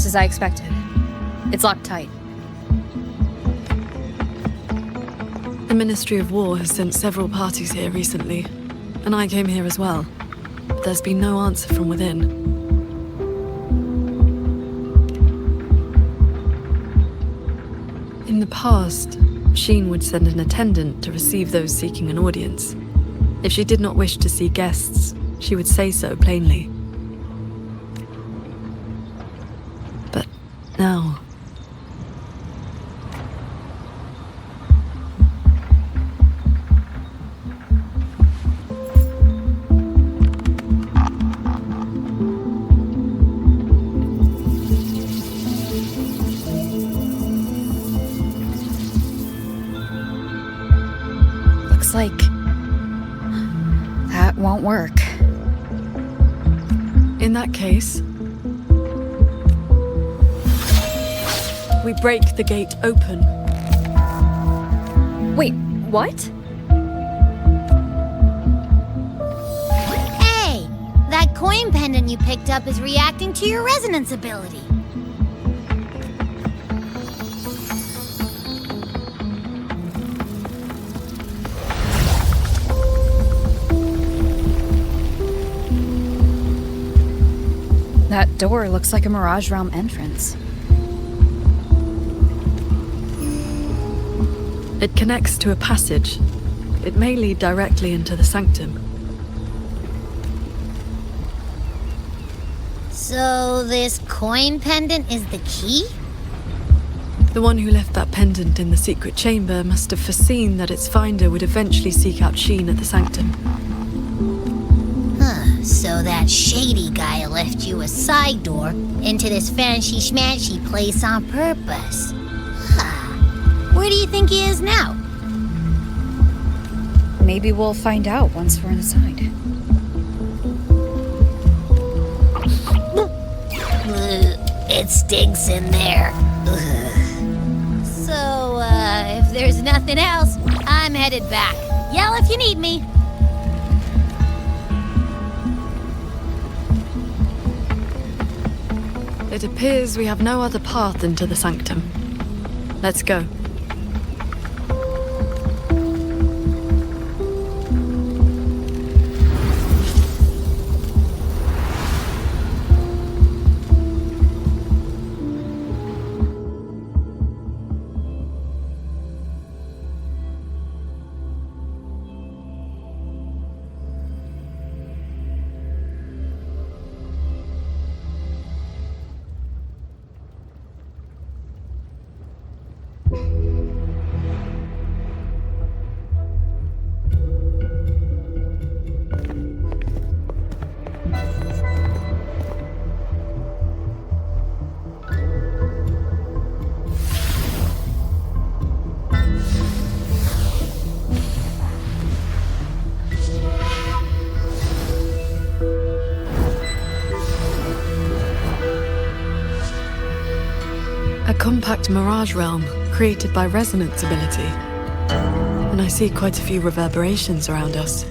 As I expected. It's locked tight. The Ministry of War has sent several parties here recently, and I came here as well. But there's been no answer from within. In the past, Sheen would send an attendant to receive those seeking an audience. If she did not wish to see guests, she would say so plainly. Now, looks like that won't work. in that case, we break the gate open. Wait, What? Hey! That coin pendant you picked up is reacting to your resonance ability. That door looks like a Mirage Realm entrance. It connects to a passage. It may lead directly into the sanctum. So this coin pendant is the key? The one who left that pendant in the secret chamber must have foreseen that its finder would eventually seek out Sheen at the sanctum. Huh, so that shady guy left you a side door into this fancy-schmancy place on purpose. Where do you think he is now? Maybe we'll find out once we're inside. It stinks in there. So, if there's nothing else, I'm headed back. Yell if you need me. It appears we have no other path into the sanctum. Let's go. A compact mirage realm created by resonance ability. And I see quite a few reverberations around us.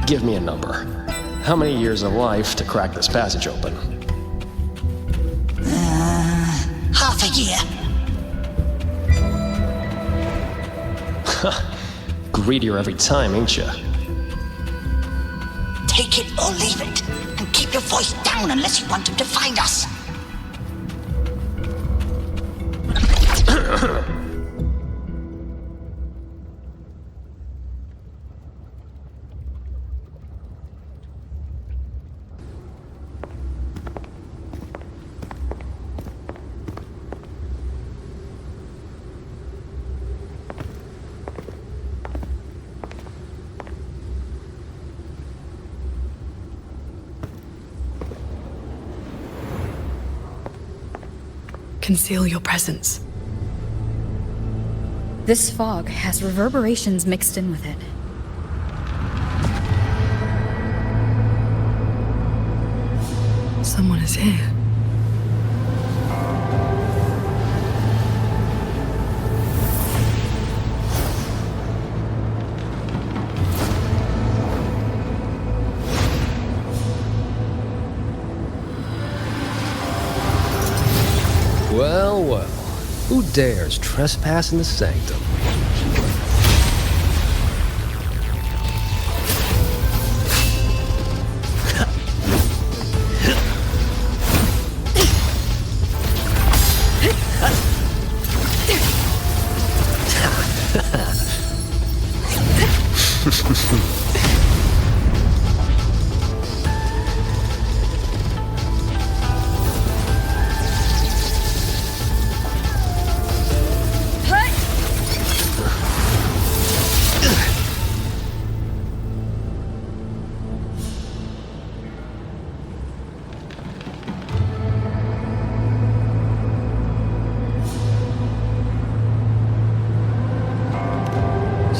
Give me a number. How many years of life to crack this passage open? Half a year. Greedier every time, ain't ya? Take it or leave it. And keep your voice down unless you want him to find us. Conceal your presence. This fog has reverberations mixed in with it. Someone is here. Well, well. Who dares trespass in the sanctum?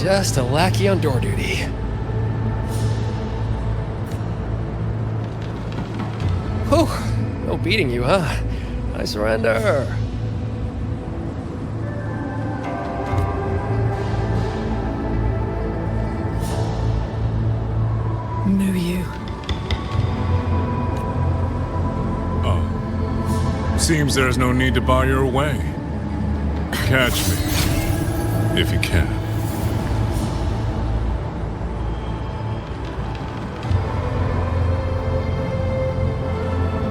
Just a lackey on door duty. Whew, no beating you, huh? I surrender. Mu. Oh. Seems there's no need to bar your way. Catch me, if you can.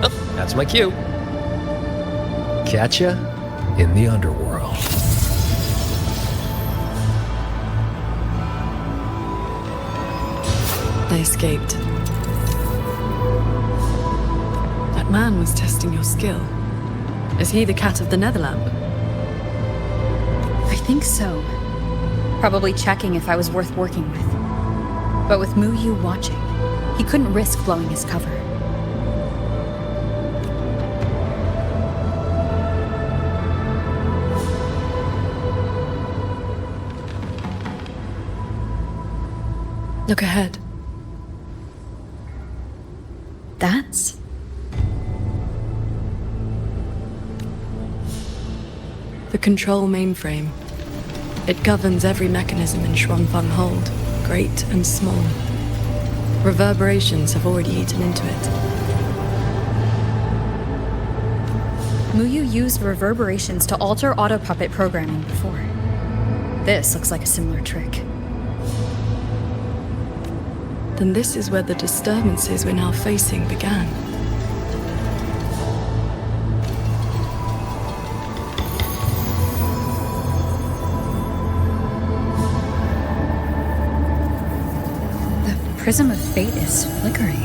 Oh, that's my cue. Catch ya in the underworld. They escaped. That man was testing your skill. Is he the cat of the Netherlamp? I think so. Probably checking if I was worth working with. But with Mu watching, he couldn't risk blowing his cover. Look ahead. That's... the control mainframe. It governs every mechanism in Xuanfeng Hold, great and small. Reverberations have already eaten into it. Mu used reverberations to alter auto-puppet programming before. This looks like a similar trick. Then this is where the disturbances we're now facing began. The prism of fate is flickering.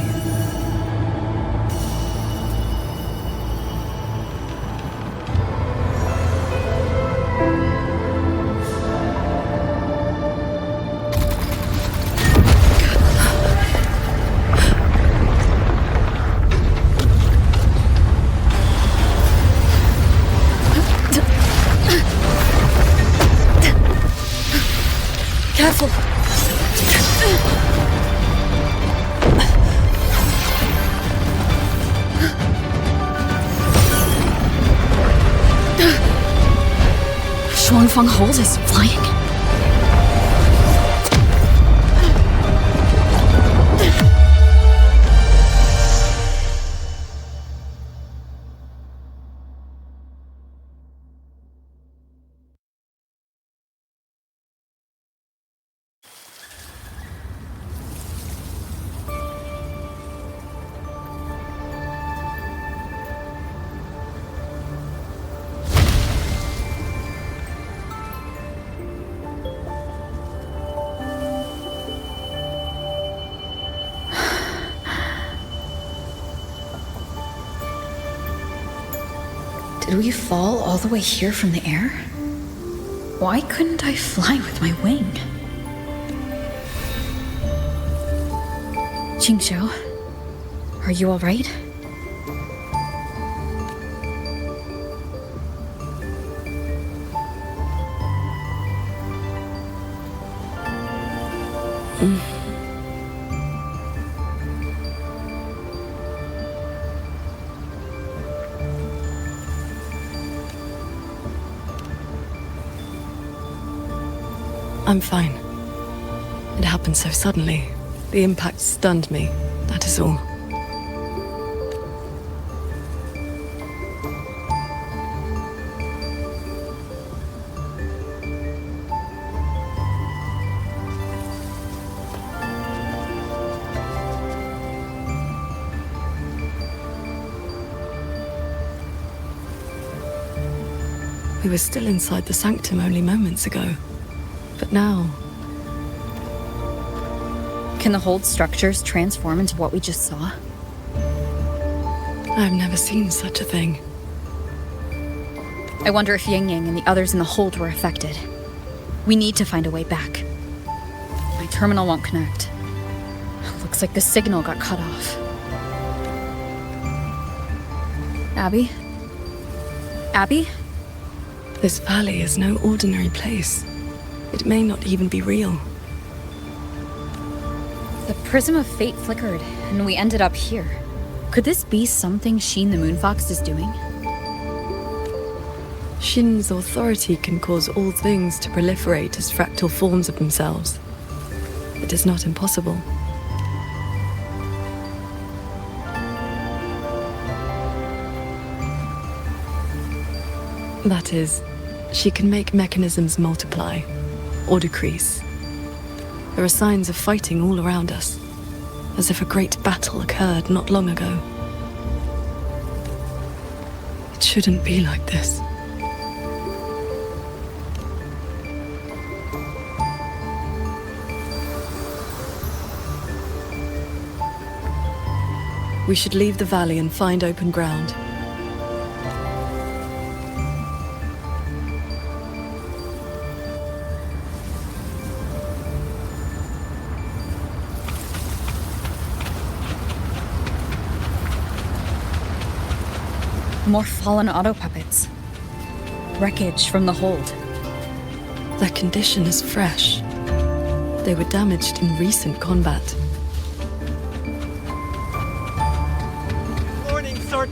Careful! Xuanfeng Hold is flying. Did we fall all the way here from the air? Why couldn't I fly with my wing? Qingxiao, are you all right? I'm fine. It happened so suddenly. The impact stunned me, that is all. We were still inside the sanctum only moments ago. But now... Can the hold structures transform into what we just saw? I've never seen such a thing. I wonder if Yang Yang and the others in the hold were affected. We need to find a way back. My terminal won't connect. Looks like the signal got cut off. Abby? Abby? This valley is no ordinary place. It may not even be real. The prism of fate flickered, and we ended up here. Could this be something Sheen the Moonfox is doing? Shin's authority can cause all things to proliferate as fractal forms of themselves. It is not impossible. That is, she can make mechanisms multiply or decrease. There are signs of fighting all around us, as if a great battle occurred not long ago. It shouldn't be like this. We should leave the valley and find open ground. More fallen auto puppets. Wreckage from the hold. Their condition is fresh. They were damaged in recent combat. Morning, Sword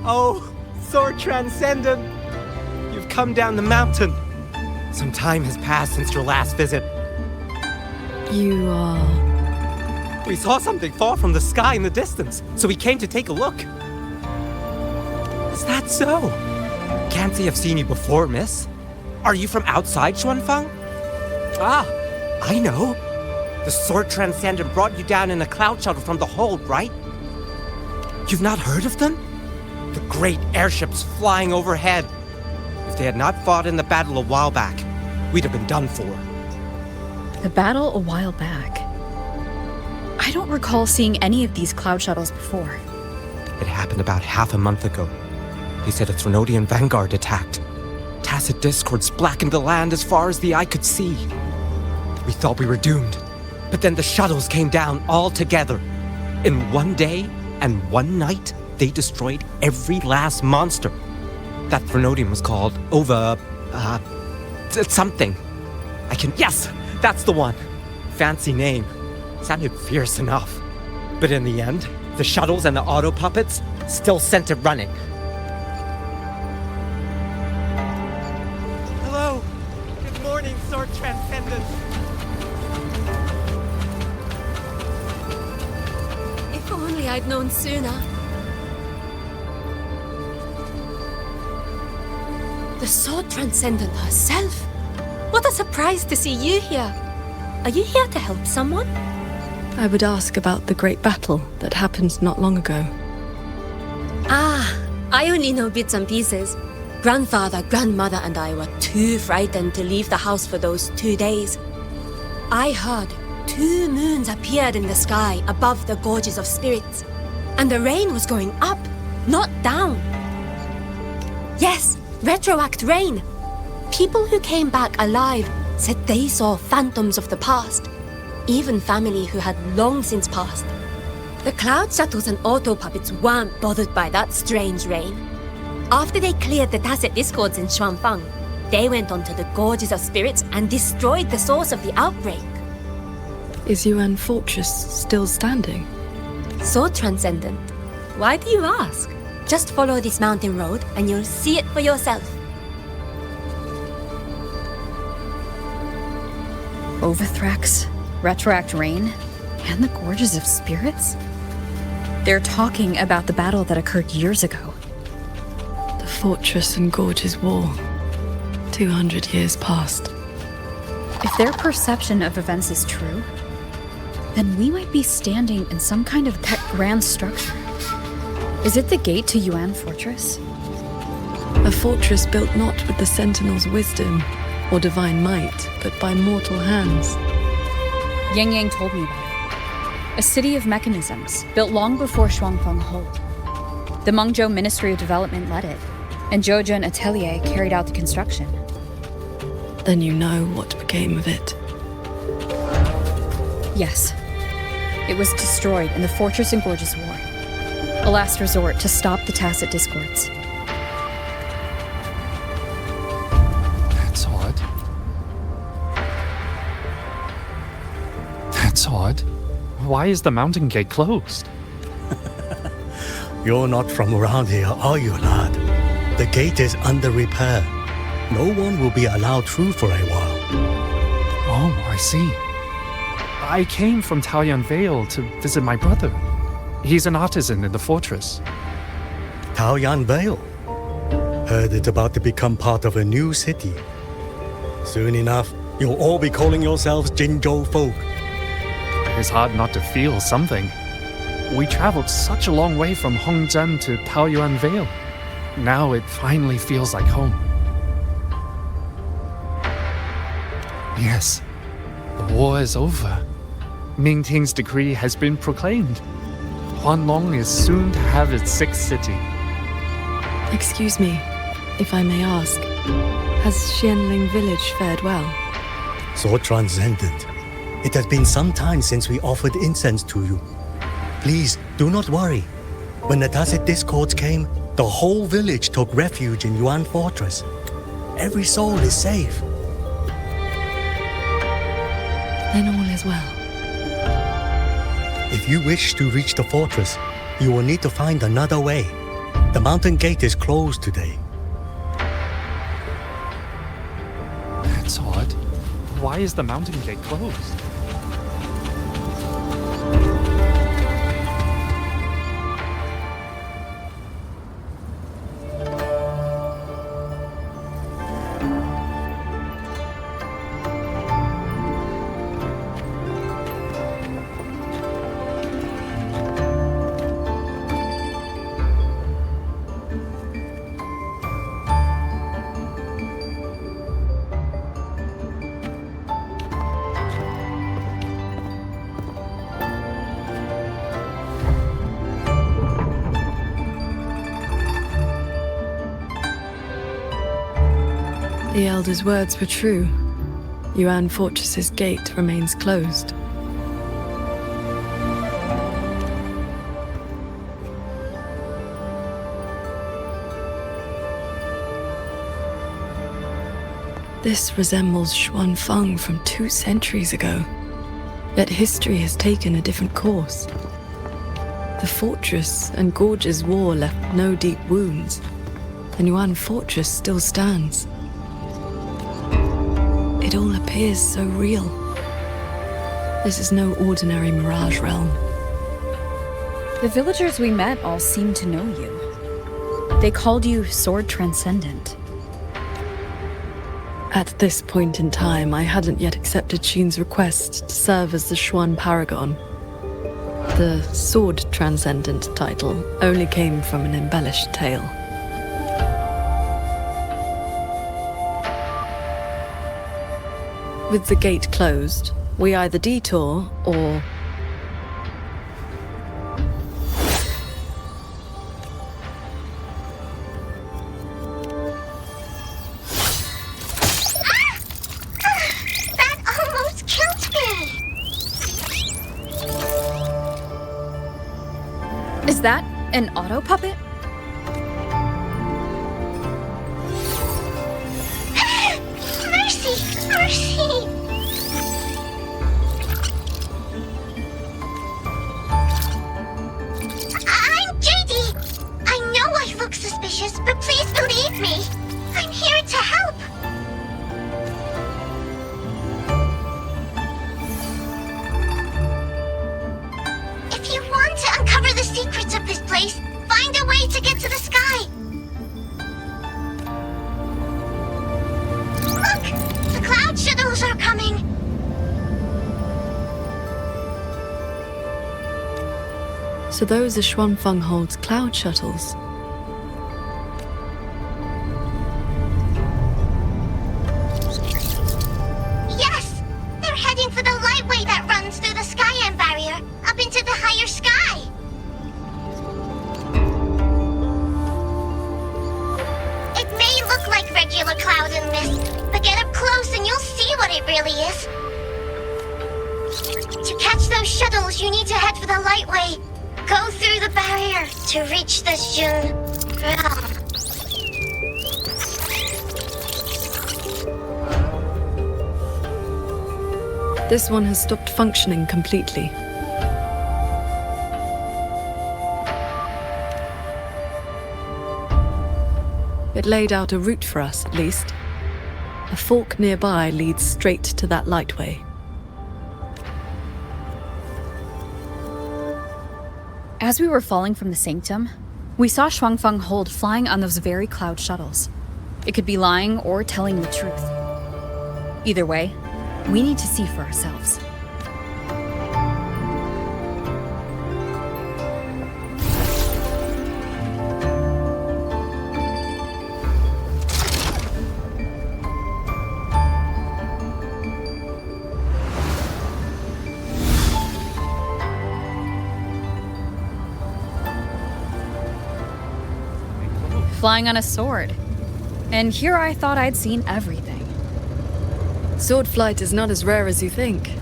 Oh, Sword Transcendent! You've come down the mountain. Some time has passed since your last visit. You are... We saw something fall from the sky in the distance, so we came to take a look. Is that so? Can't say I've seen you before, miss. Are you from outside Xuanfang? Ah, I know. The Sword Transcendent brought you down in a cloud shuttle from the hold, right? You've not heard of them? The great airships flying overhead. If they had not fought in the battle a while back, we'd have been done for. The battle a while back? I don't recall seeing any of these cloud shuttles before. It happened about half a month ago. They said a Threnodian vanguard attacked. Tacit discords blackened the land as far as the eye could see. We thought we were doomed, but then the shuttles came down all together. In one day and one night, they destroyed every last monster. That Threnodian was called something. Yes, that's the one. Fancy name. Sounded fierce enough. But in the end, the shuttles and the auto puppets still sent it running. Hello. Good morning, Sword Transcendent. If only I'd known sooner. The Sword Transcendent herself? What a surprise to see you here. Are you here to help someone? I would ask about the great battle that happened not long ago. I only know bits and pieces. Grandfather, grandmother, and I were too frightened to leave the house for those 2 days. I heard 2 moons appeared in the sky above the gorges of spirits, and the rain was going up, not down. Yes, retroact rain. People who came back alive said they saw phantoms of the past, even family who had long since passed. The cloud shuttles and auto puppets weren't bothered by that strange rain. After they cleared the tacit discords in Xuanfang, they went onto the gorges of spirits and destroyed the source of the outbreak. Is Yuan Fortress still standing? So transcendent. Why do you ask? Just follow this mountain road and you'll see it for yourself. Overthrax, Retroact Rain, and the Gorges of Spirits? They're talking about the battle that occurred years ago. The Fortress and Gorges War. 200 years past. If their perception of events is true, then we might be standing in some kind of grand structure. Is it the gate to Yuan Fortress? A fortress built not with the Sentinel's wisdom or divine might, but by mortal hands. Yang Yang told me about it. A city of mechanisms, built long before Xuanfang Hold. The Mengzhou Ministry of Development led it, and Zheozhen Atelier carried out the construction. Then you know what became of it. Yes. It was destroyed in the Fortress and Gorges War. A last resort to stop the tacit discords. That's odd. That's odd. Why is the mountain gate closed? You're not from around here, are you, lad? The gate is under repair. No one will be allowed through for a while. Oh, I see. I came from Taoyuan Vale to visit my brother. He's an artisan in the fortress. Taoyuan Vale. Heard it's about to become part of a new city. Soon enough, you'll all be calling yourselves Jingzhou folk. It's hard not to feel something. We traveled such a long way from Hongzhen to Taoyuan Vale. Now it finally feels like home. Yes, the war is over. Ming Ting's decree has been proclaimed. Huanlong is soon to have its sixth city. Excuse me, if I may ask, has Xianling village fared well? So transcendent. It has been some time since we offered incense to you. Please, do not worry. When the Tacit Discords came, the whole village took refuge in Yuan Fortress. Every soul is safe. Then all is well. If you wish to reach the fortress, you will need to find another way. The mountain gate is closed today. That's odd. Why is the mountain gate closed? The Elder's words were true. Yuan Fortress's gate remains closed. This resembles Xuanfeng from 2 centuries ago. Yet history has taken a different course. The fortress and Gorge's war left no deep wounds, and Yuan Fortress still stands. It all appears so real. This is no ordinary mirage realm. The villagers we met all seemed to know you. They called you Sword Transcendent. At this point in time, I hadn't yet accepted Xin's request to serve as the Xuan Paragon. The Sword Transcendent title only came from an embellished tale. With the gate closed, we either detour or... That almost killed me! Is that an auto puppet? Mercy! Mercy! I'm JD! I know I look suspicious, but please believe me! I'm here to help! If you want to uncover the secrets of this place, find a way to get to the sky! Look! The cloud shuttles are coming! So those are Xuanfeng Hold's cloud shuttles. Yes! They're heading for the lightway that runs through the Skyend barrier, up into the higher sky! It may look like regular cloud and mist, but get up close and you'll see what it really is. To catch those shuttles, you need to head for the lightway. Go through the barrier to reach the Jun realm. This one has stopped functioning completely. It laid out a route for us, at least. A fork nearby leads straight to that lightway. As we were falling from the sanctum, we saw Shuangfeng Hold flying on those very cloud shuttles. It could be lying or telling the truth. Either way, we need to see for ourselves. Flying on a sword. And here I thought I'd seen everything. Sword flight is not as rare as you think.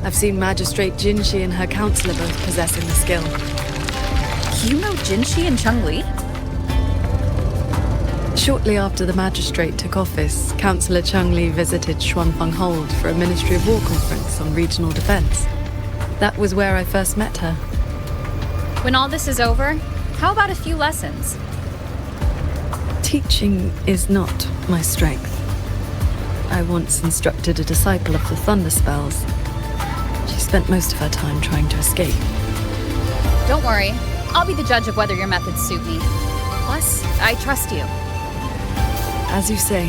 I've seen Magistrate Jinxi and her counselor both possessing the skill. You know Jinxi and Changli? Shortly after the magistrate took office, Councillor Changli visited Xuanfeng Hold for a Ministry of War conference on regional defense. That was where I first met her. When all this is over, how about a few lessons? Teaching is not my strength. I once instructed a disciple of the Thunder Spells. She spent most of her time trying to escape. Don't worry, I'll be the judge of whether your methods suit me. Plus, I trust you. As you say.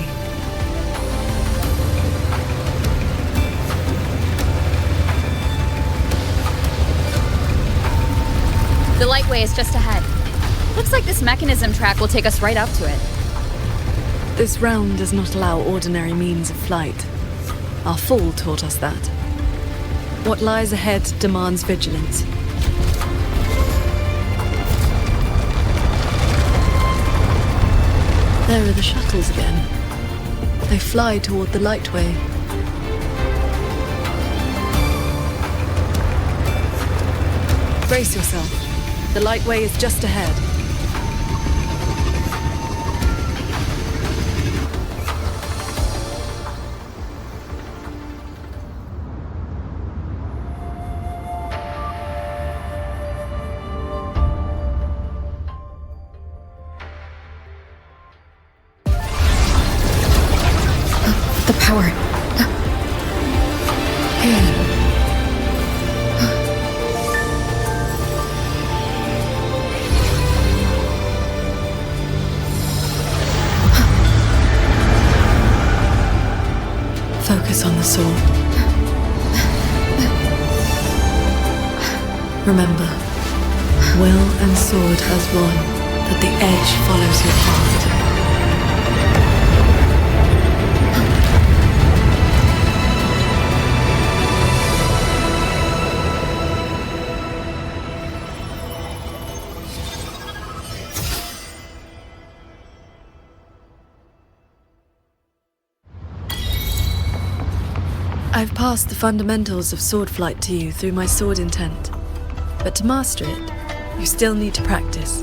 The lightway is just ahead. Looks like this mechanism track will take us right up to it. This realm does not allow ordinary means of flight. Our fall taught us that. What lies ahead demands vigilance. There are the shuttles again. They fly toward the lightway. Brace yourself. The lightway is just ahead. The power. Focus on the sword. Remember, will and sword as one, that the edge follows your heart. I've passed the fundamentals of sword flight to you through my sword intent, but to master it, you still need to practice.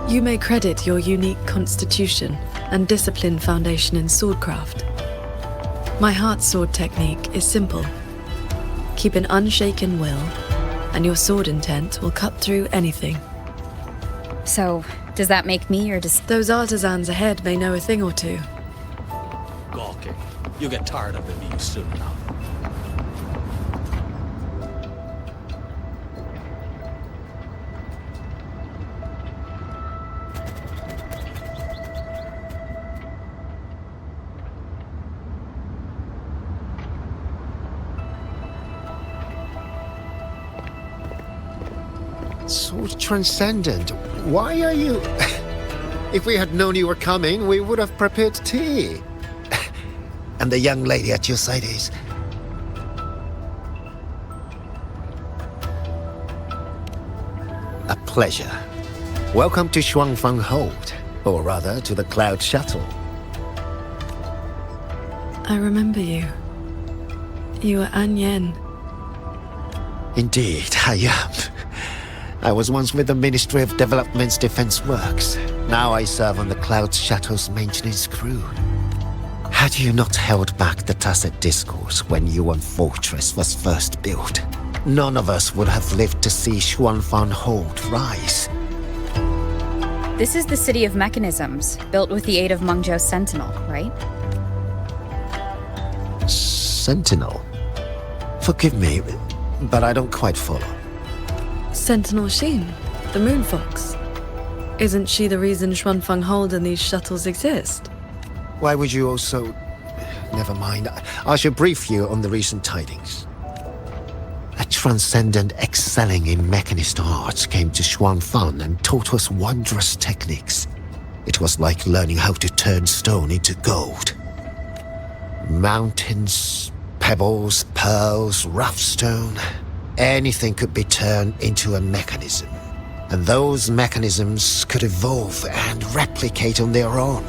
You may credit your unique constitution and disciplined foundation in swordcraft. My heart sword technique is simple. Keep an unshaken will, and your sword intent will cut through anything. So, does that make me or does... Those artisans ahead may know a thing or two. Gawking. You'll get tired of it soon enough. So transcendent. Why are you... If we had known you were coming, we would have prepared tea. And the young lady at your side is... A pleasure. Welcome to Xuanfeng Hold, or rather, to the Cloud Shuttle. I remember you. You were An Yen. Indeed, I am. I was once with the Ministry of Development's Defense Works. Now I serve on the Cloud Shuttle's maintenance crew. Had you not held back the tacit discourse when Yuan Fortress was first built, none of us would have lived to see Xuanfeng Hold rise. This is the City of Mechanisms, built with the aid of Mengzhou's Sentinel, right? Sentinel? Forgive me, but I don't quite follow. Sentinel Sheen, the moon fox. Isn't she the reason Xuanfeng Hold and these shuttles exist? Why would you also... Never mind. I should brief you on the recent tidings. A transcendent excelling in mechanist arts came to Xuanfeng and taught us wondrous techniques. It was like learning how to turn stone into gold. Mountains, pebbles, pearls, rough stone. Anything could be turned into a mechanism. And those mechanisms could evolve and replicate on their own.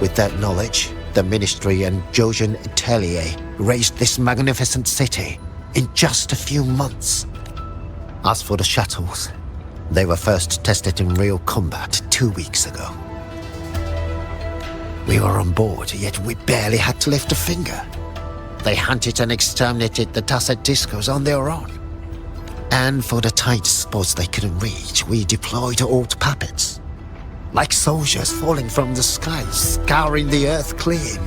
With that knowledge, the Ministry and Zhoujin Atelier raised this magnificent city in just a few months. As for the shuttles, they were first tested in real combat 2 weeks ago. We were on board, yet we barely had to lift a finger. They hunted and exterminated the Tacet Discos on their own. And for the tight spots they couldn't reach, we deployed old puppets. Like soldiers falling from the sky, scouring the earth clean.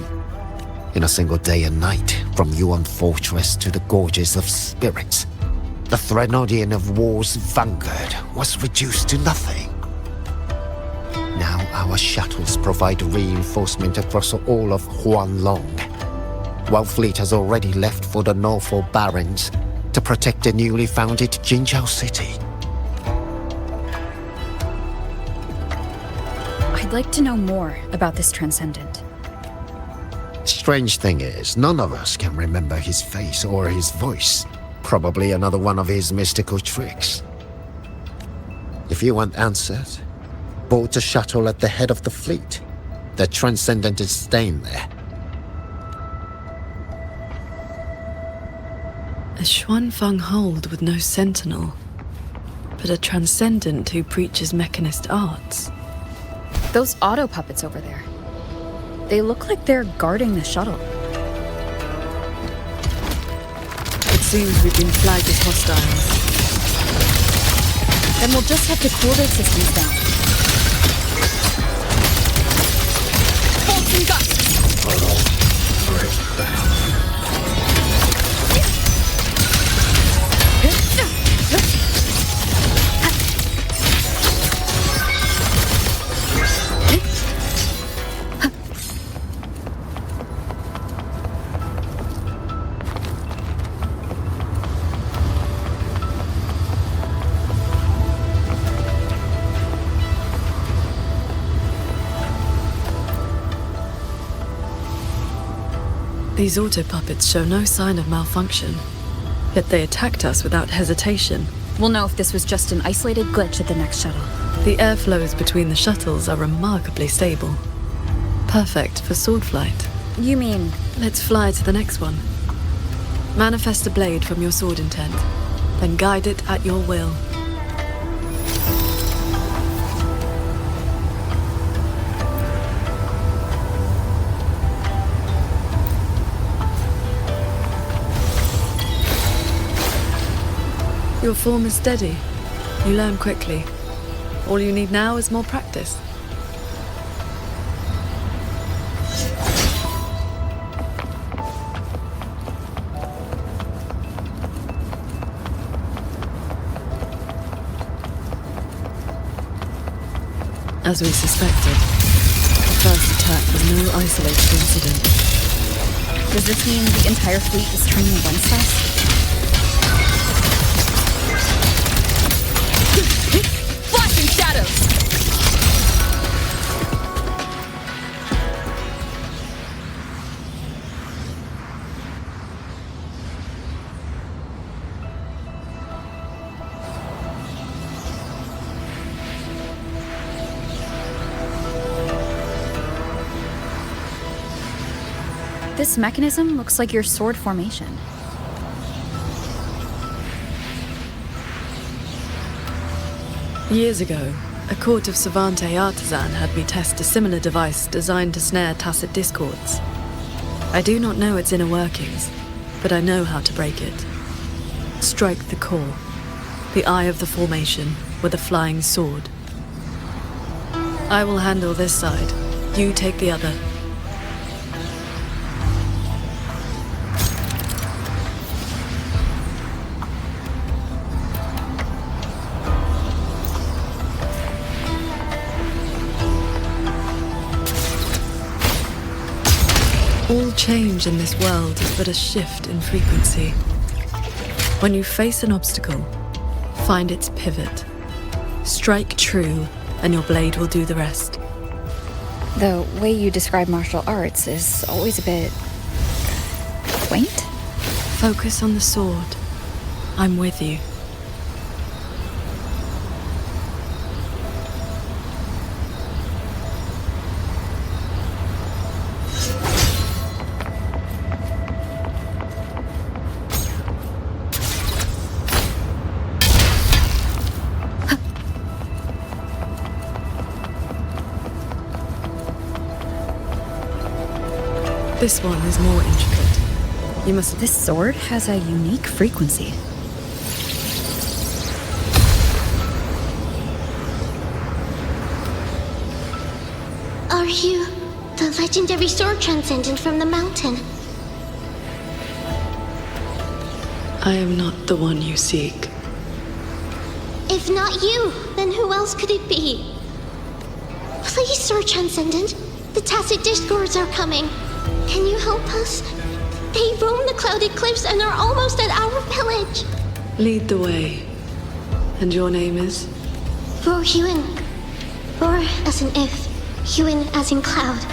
In a single day and night, from Yuan Fortress to the Gorges of Spirits, the Threnodian of War's vanguard was reduced to nothing. Now our shuttles provide reinforcement across all of Huanlong, while fleet has already left for the Northall Barrens to protect the newly founded Qingxiao city. I'd like to know more about this Transcendent. Strange thing is, none of us can remember his face or his voice. Probably another one of his mystical tricks. If you want answers, board a shuttle at the head of the fleet. The Transcendent is staying there. A Xuanfeng Hold with no sentinel, but a Transcendent who preaches mechanist arts. Those auto puppets over there. They look like they're guarding the shuttle. It seems we've been flagged as hostiles. Then we'll just have to cool their systems down. Bolts and guts! These auto puppets show no sign of malfunction, yet they attacked us without hesitation. We'll know if this was just an isolated glitch at the next shuttle. The airflows between the shuttles are remarkably stable. Perfect for sword flight. You mean... Let's fly to the next one. Manifest a blade from your sword intent, then guide it at your will. Your form is steady. You learn quickly. All you need now is more practice. As we suspected, the first attack was no isolated incident. Does this mean the entire fleet is turning against us? Flashing shadows! This mechanism looks like your sword formation. Years ago, a court of Savante artisan had me test a similar device designed to snare tacet discords. I do not know its inner workings, but I know how to break it. Strike the core, the eye of the formation, with a flying sword. I will handle this side. You take the other. All change in this world is but a shift in frequency. When you face an obstacle, find its pivot. Strike true, and your blade will do the rest. The way you describe martial arts is always a bit quaint. Focus on the sword. I'm with you. This one is more intricate. You must... This sword has a unique frequency. Are you the legendary sword transcendent from the mountain? I am not the one you seek. If not you, then who else could it be? Please, Sword Transcendent. The Tacit Discords are coming. Can you help us? They roam the clouded cliffs and are almost at our village. Lead the way. And your name is? Roar Huin. Roar as in if, Huin as in cloud.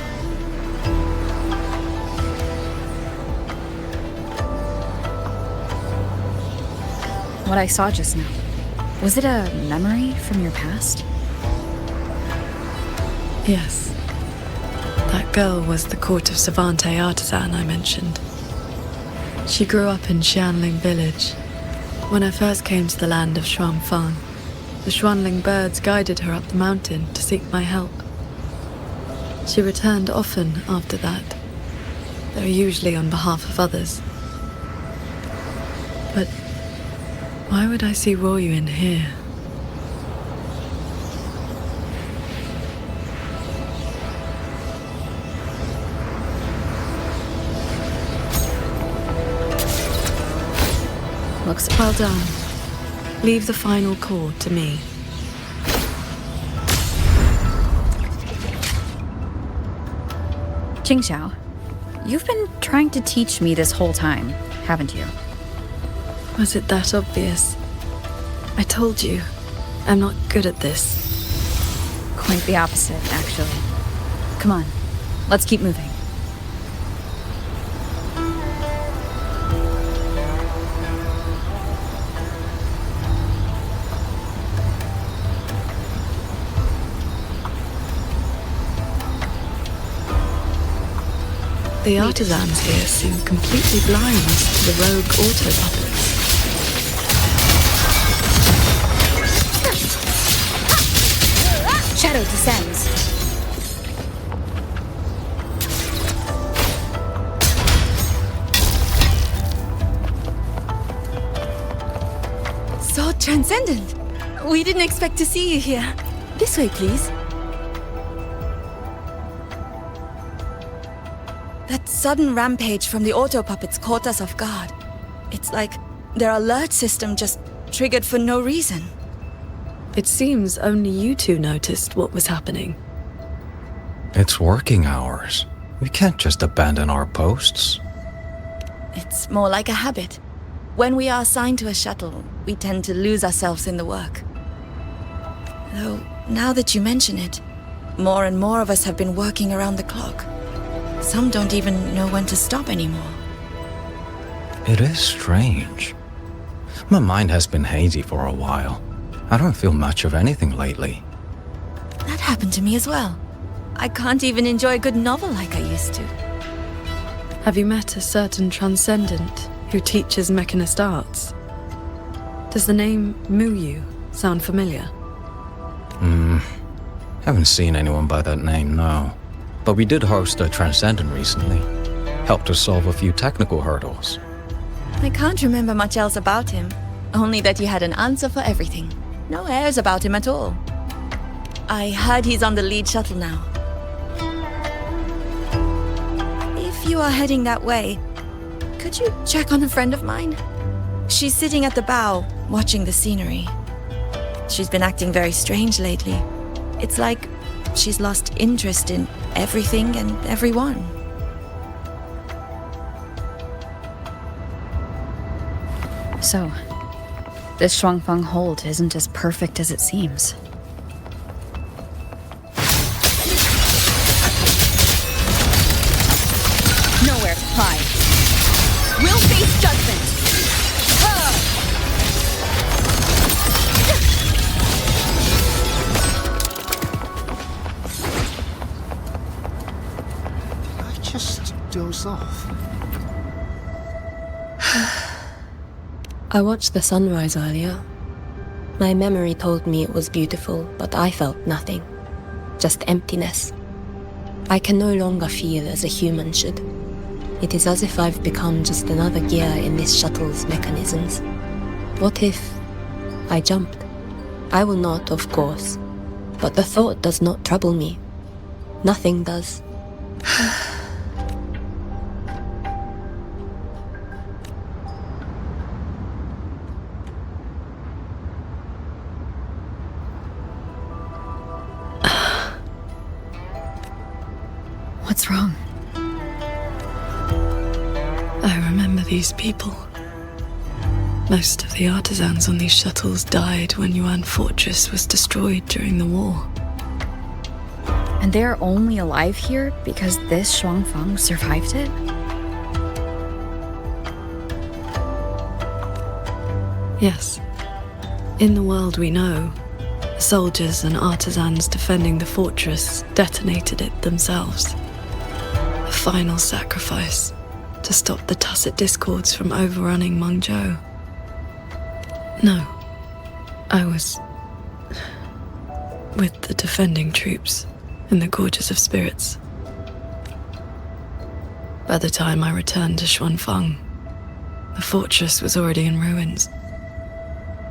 What I saw just now, was it a memory from your past? Yes. That girl was the court of Savante artisan I mentioned. She grew up in Xianling village. When I first came to the land of Xuanfang, the Xuanling birds guided her up the mountain to seek my help. She returned often after that, though usually on behalf of others. But why would I see Royuin here? Looks well done. Leave the final chord to me. Qingxiao, you've been trying to teach me this whole time, haven't you? Was it that obvious? I told you, I'm not good at this. Quite the opposite, actually. Come on, let's keep moving. The artisans here seem completely blind to the rogue auto puppets. Shadow descends. Sword Transcendent! We didn't expect to see you here. This way, please. That sudden rampage from the auto puppets caught us off guard. It's like their alert system just triggered for no reason. It seems only you two noticed what was happening. It's working hours. We can't just abandon our posts. It's more like a habit. When we are assigned to a shuttle, we tend to lose ourselves in the work. Though, now that you mention it, more and more of us have been working around the clock. Some don't even know when to stop anymore. It is strange. My mind has been hazy for a while. I don't feel much of anything lately. That happened to me as well. I can't even enjoy a good novel like I used to. Have you met a certain transcendent who teaches mechanist arts? Does the name Muyu sound familiar? Haven't seen anyone by that name, no. But we did host a Transcendent recently. Helped us solve a few technical hurdles. I can't remember much else about him. Only that he had an answer for everything. No airs about him at all. I heard he's on the lead shuttle now. If you are heading that way, could you check on a friend of mine? She's sitting at the bow, watching the scenery. She's been acting very strange lately. It's like she's lost interest in everything and everyone. So, this Shuangfang hold isn't as perfect as it seems. Nowhere to hide. We'll face judgment! I just doze off. I watched the sunrise earlier. My memory told me it was beautiful, but I felt nothing. Just emptiness. I can no longer feel as a human should. It is as if I've become just another gear in this shuttle's mechanisms. What if I jumped? I will not, of course. But the thought does not trouble me. Nothing does. What's wrong? I remember these people. Most of the artisans on these shuttles died when Yuan Fortress was destroyed during the war. And they're only alive here because this Shuangfang survived it? Yes. In the world we know, soldiers and artisans defending the fortress detonated it themselves. A final sacrifice to stop the Tacit Discords from overrunning Mengzhou. No, I was with the defending troops in the Gorges of Spirits. By the time I returned to Xuanfang, the fortress was already in ruins.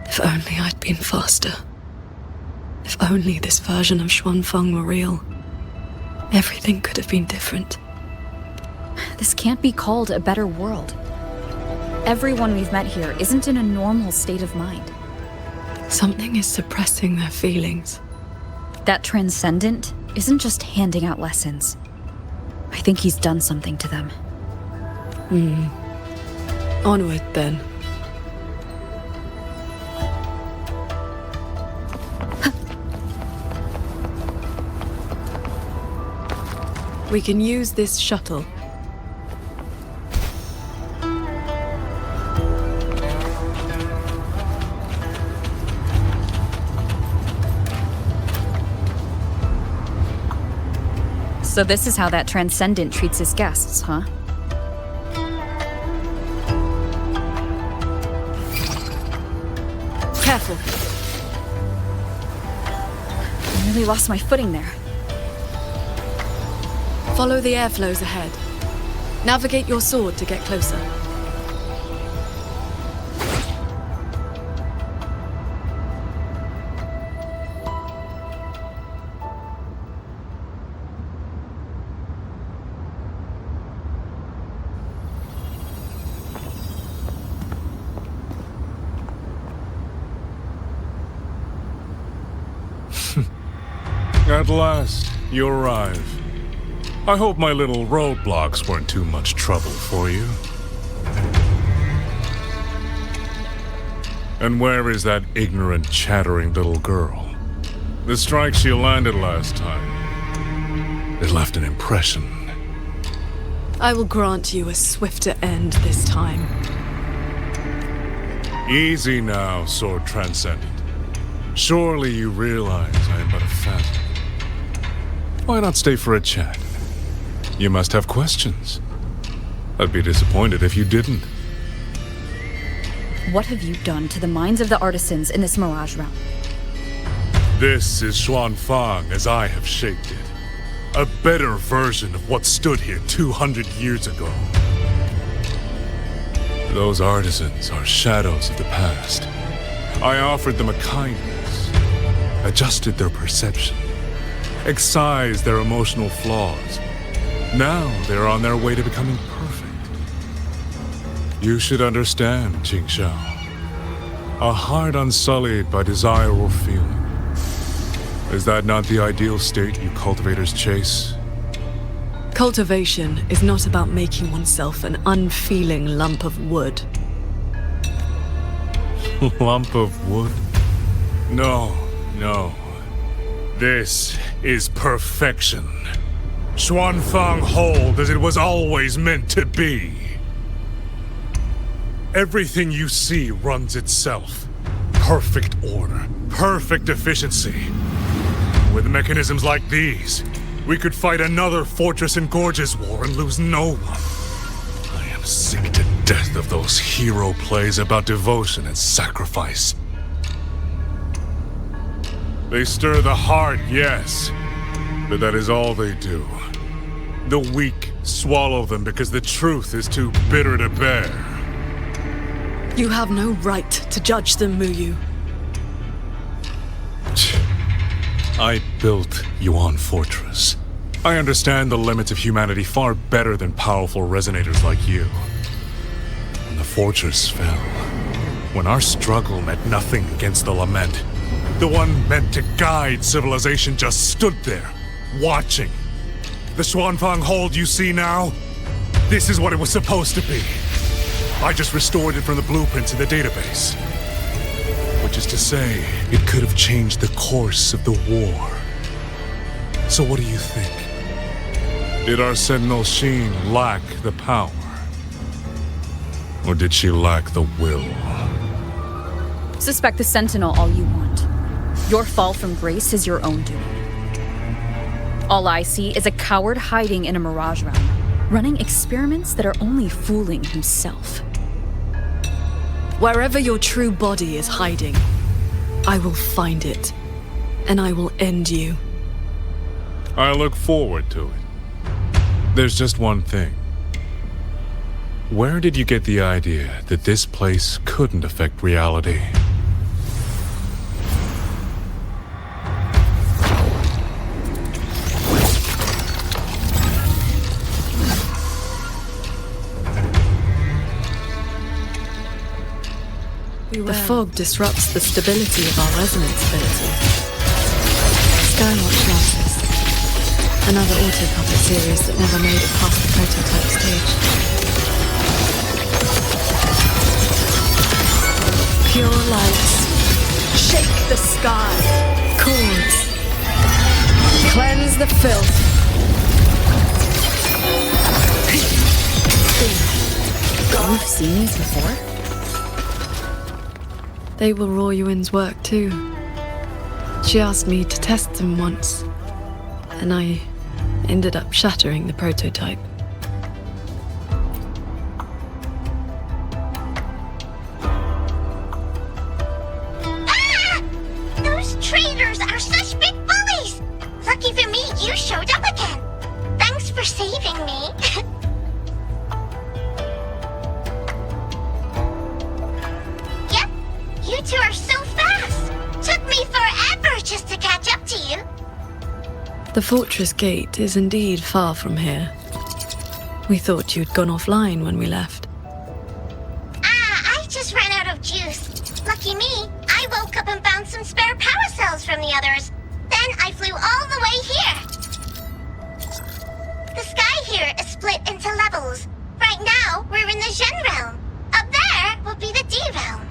If only I'd been faster. If only this version of Xuanfang were real. Everything could have been different. This can't be called a better world. Everyone we've met here isn't in a normal state of mind. Something is suppressing their feelings. That Transcendent isn't just handing out lessons. I think he's done something to them. Onward, then. We can use this shuttle. So this is how that Transcendent treats his guests, huh? Careful. I really lost my footing there. Follow the airflows ahead. Navigate your sword to get closer. At last, you arrive. I hope my little roadblocks weren't too much trouble for you. And where is that ignorant, chattering little girl? The strike she landed last time, it left an impression. I will grant you a swifter end this time. Easy now, Sword Transcendent. Surely you realize I am but a phantom. Why not stay for a chat? You must have questions. I'd be disappointed if you didn't. What have you done to the minds of the artisans in this Mirage realm? This is Xuanfang as I have shaped it. A better version of what stood here 200 years ago. Those artisans are shadows of the past. I offered them a kindness, adjusted their perception, excised their emotional flaws. Now they're on their way to becoming perfect. You should understand, Qingxiao. A heart unsullied by desire or feeling. Is that not the ideal state you cultivators chase? Cultivation is not about making oneself an unfeeling lump of wood. lump of wood? No, no. This is perfection. Xuanfang hold as it was always meant to be. Everything you see runs itself. Perfect order, perfect efficiency. With mechanisms like these, we could fight another Fortress and Gorges war and lose no one. I am sick to death of those hero plays about devotion and sacrifice. They stir the heart, yes, but that is all they do. The weak swallow them because the truth is too bitter to bear. You have no right to judge them, Muyu. I built Yuan Fortress. I understand the limits of humanity far better than powerful resonators like you. When the fortress fell, when our struggle meant nothing against the lament, the one meant to guide civilization just stood there, watching. The Xuanfang hold you see now? This is what it was supposed to be. I just restored it from the blueprints in the database. Which is to say, it could have changed the course of the war. So what do you think? Did our Sentinel Sheen lack the power? Or did she lack the will? Suspect the Sentinel all you want. Your fall from grace is your own doing. All I see is a coward hiding in a mirage realm, running experiments that are only fooling himself. Wherever your true body is hiding, I will find it, and I will end you. I look forward to it. There's just one thing. Where did you get the idea that this place couldn't affect reality? The fog disrupts the stability of our resonance ability. Skywatch Losses. Another auto-puppet series that never made it past the prototype stage. Pure lights. Shake the sky. Chords. Cleanse the filth. You've seen these before? They were Royuin's work too. She asked me to test them once, and I ended up shattering the prototype. Ah! Those traitors are such big bullies! Lucky for me, you showed up again. Thanks for saving me. Yep, you two are so fast. Took me forever just to catch up to you. The fortress gate is indeed far from here. We thought you'd gone offline when we left. I just ran out of juice. Lucky me, I woke up and found some spare power cells from the others. Then I flew all the way here. The sky here is split into levels. Right now, we're in the Zhen realm. Up there will be the D realm.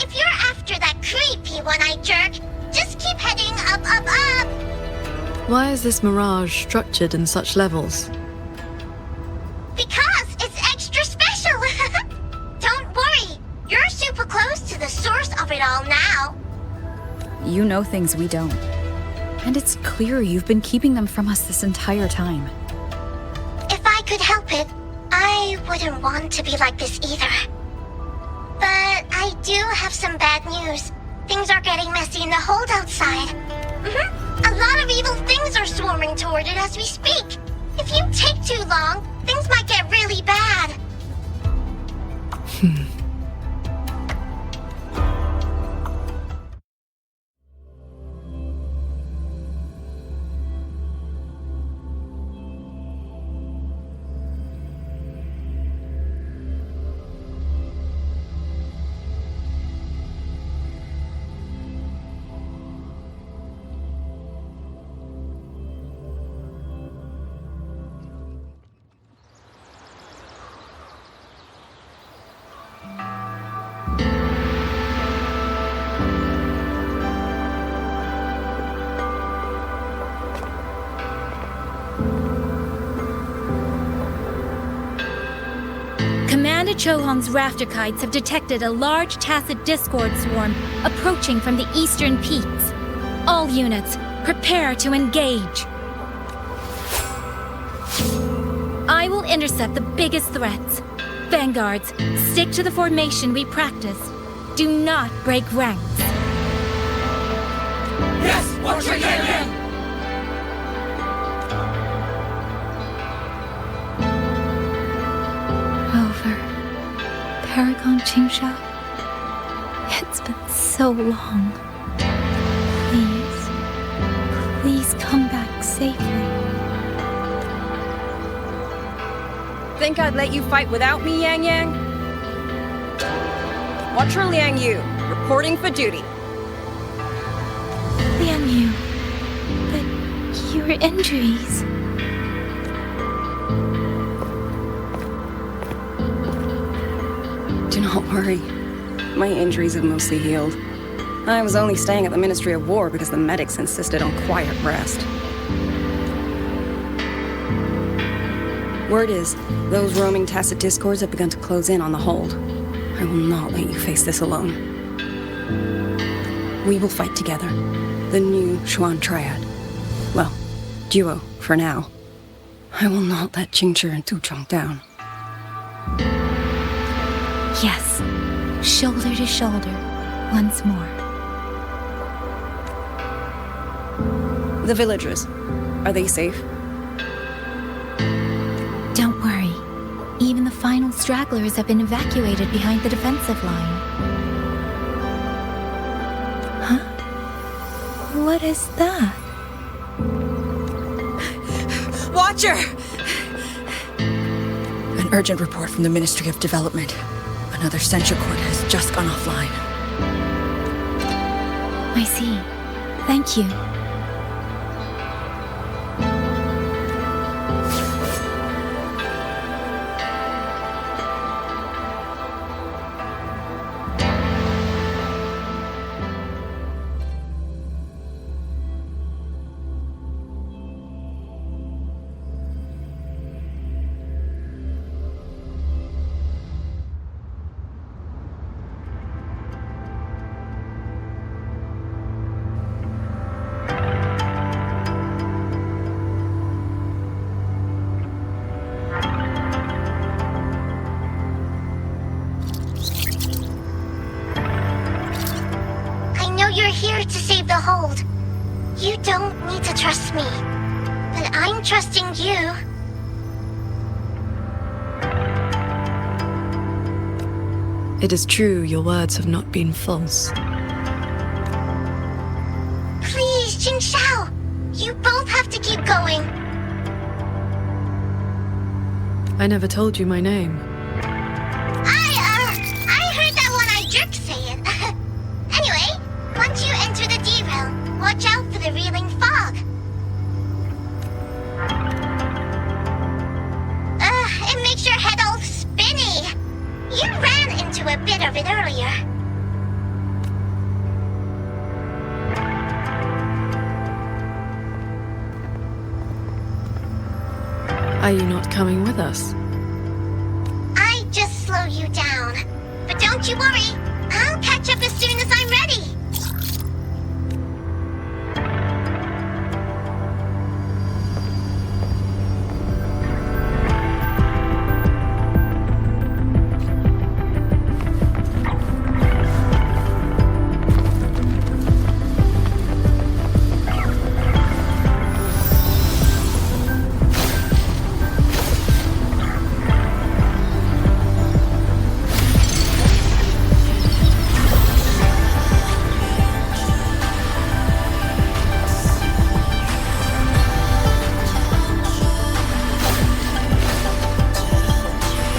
If you're after that creepy one-eyed jerk, just keep heading up, up, up. Why is this mirage structured in such levels? Because it's extra special. Don't worry, you're super close to the source of it all now. You know things we don't. And it's clear you've been keeping them from us this entire time. If I could help it, I wouldn't want to be like this either. But I do have some bad news. Things are getting messy in the hold outside. A lot of evil things are swarming toward it as we speak. If you take too long, things might get really bad. Commander Chohong's rafter kites have detected a large tacit discord swarm approaching from the eastern peaks. All units, prepare to engage. I will intercept the biggest threats. Vanguards, stick to the formation we practiced. Do not break ranks. Yes, Watcher Yang Yang! Rover, Paragon Qingxiao. It's been so long. Please come back safely. Think I'd let you fight without me, Yang Yang? Watcher Liang Yu, reporting for duty. Liang Yu, but your injuries... Do not worry. My injuries have mostly healed. I was only staying at the Ministry of War because the medics insisted on quiet rest. Word is, those roaming tacit discords have begun to close in on the hold. I will not let you face this alone. We will fight together. The new Xuan Triad. Well, duo, for now. I will not let Qingchi and Tuchong down. Yes, shoulder to shoulder, once more. The villagers, are they safe? Don't worry. Even the final stragglers have been evacuated behind the defensive line. Huh? What is that? Watcher! An urgent report from the Ministry of Development. Another censure court has just gone offline. I see. Thank you. Here to save the hold. You don't need to trust me, but I'm trusting you. It is true, your words have not been false. Please, Qingxiao, you both have to keep going. I never told you my name. I heard that one I jerked say it. Anyway, once you enter the derail, watch out for the reeling fog. It makes your head all spinny. You ran into a bit of it earlier. Are you not coming with us? I just slow you down. But don't you worry, I'll catch up as soon as I'm ready.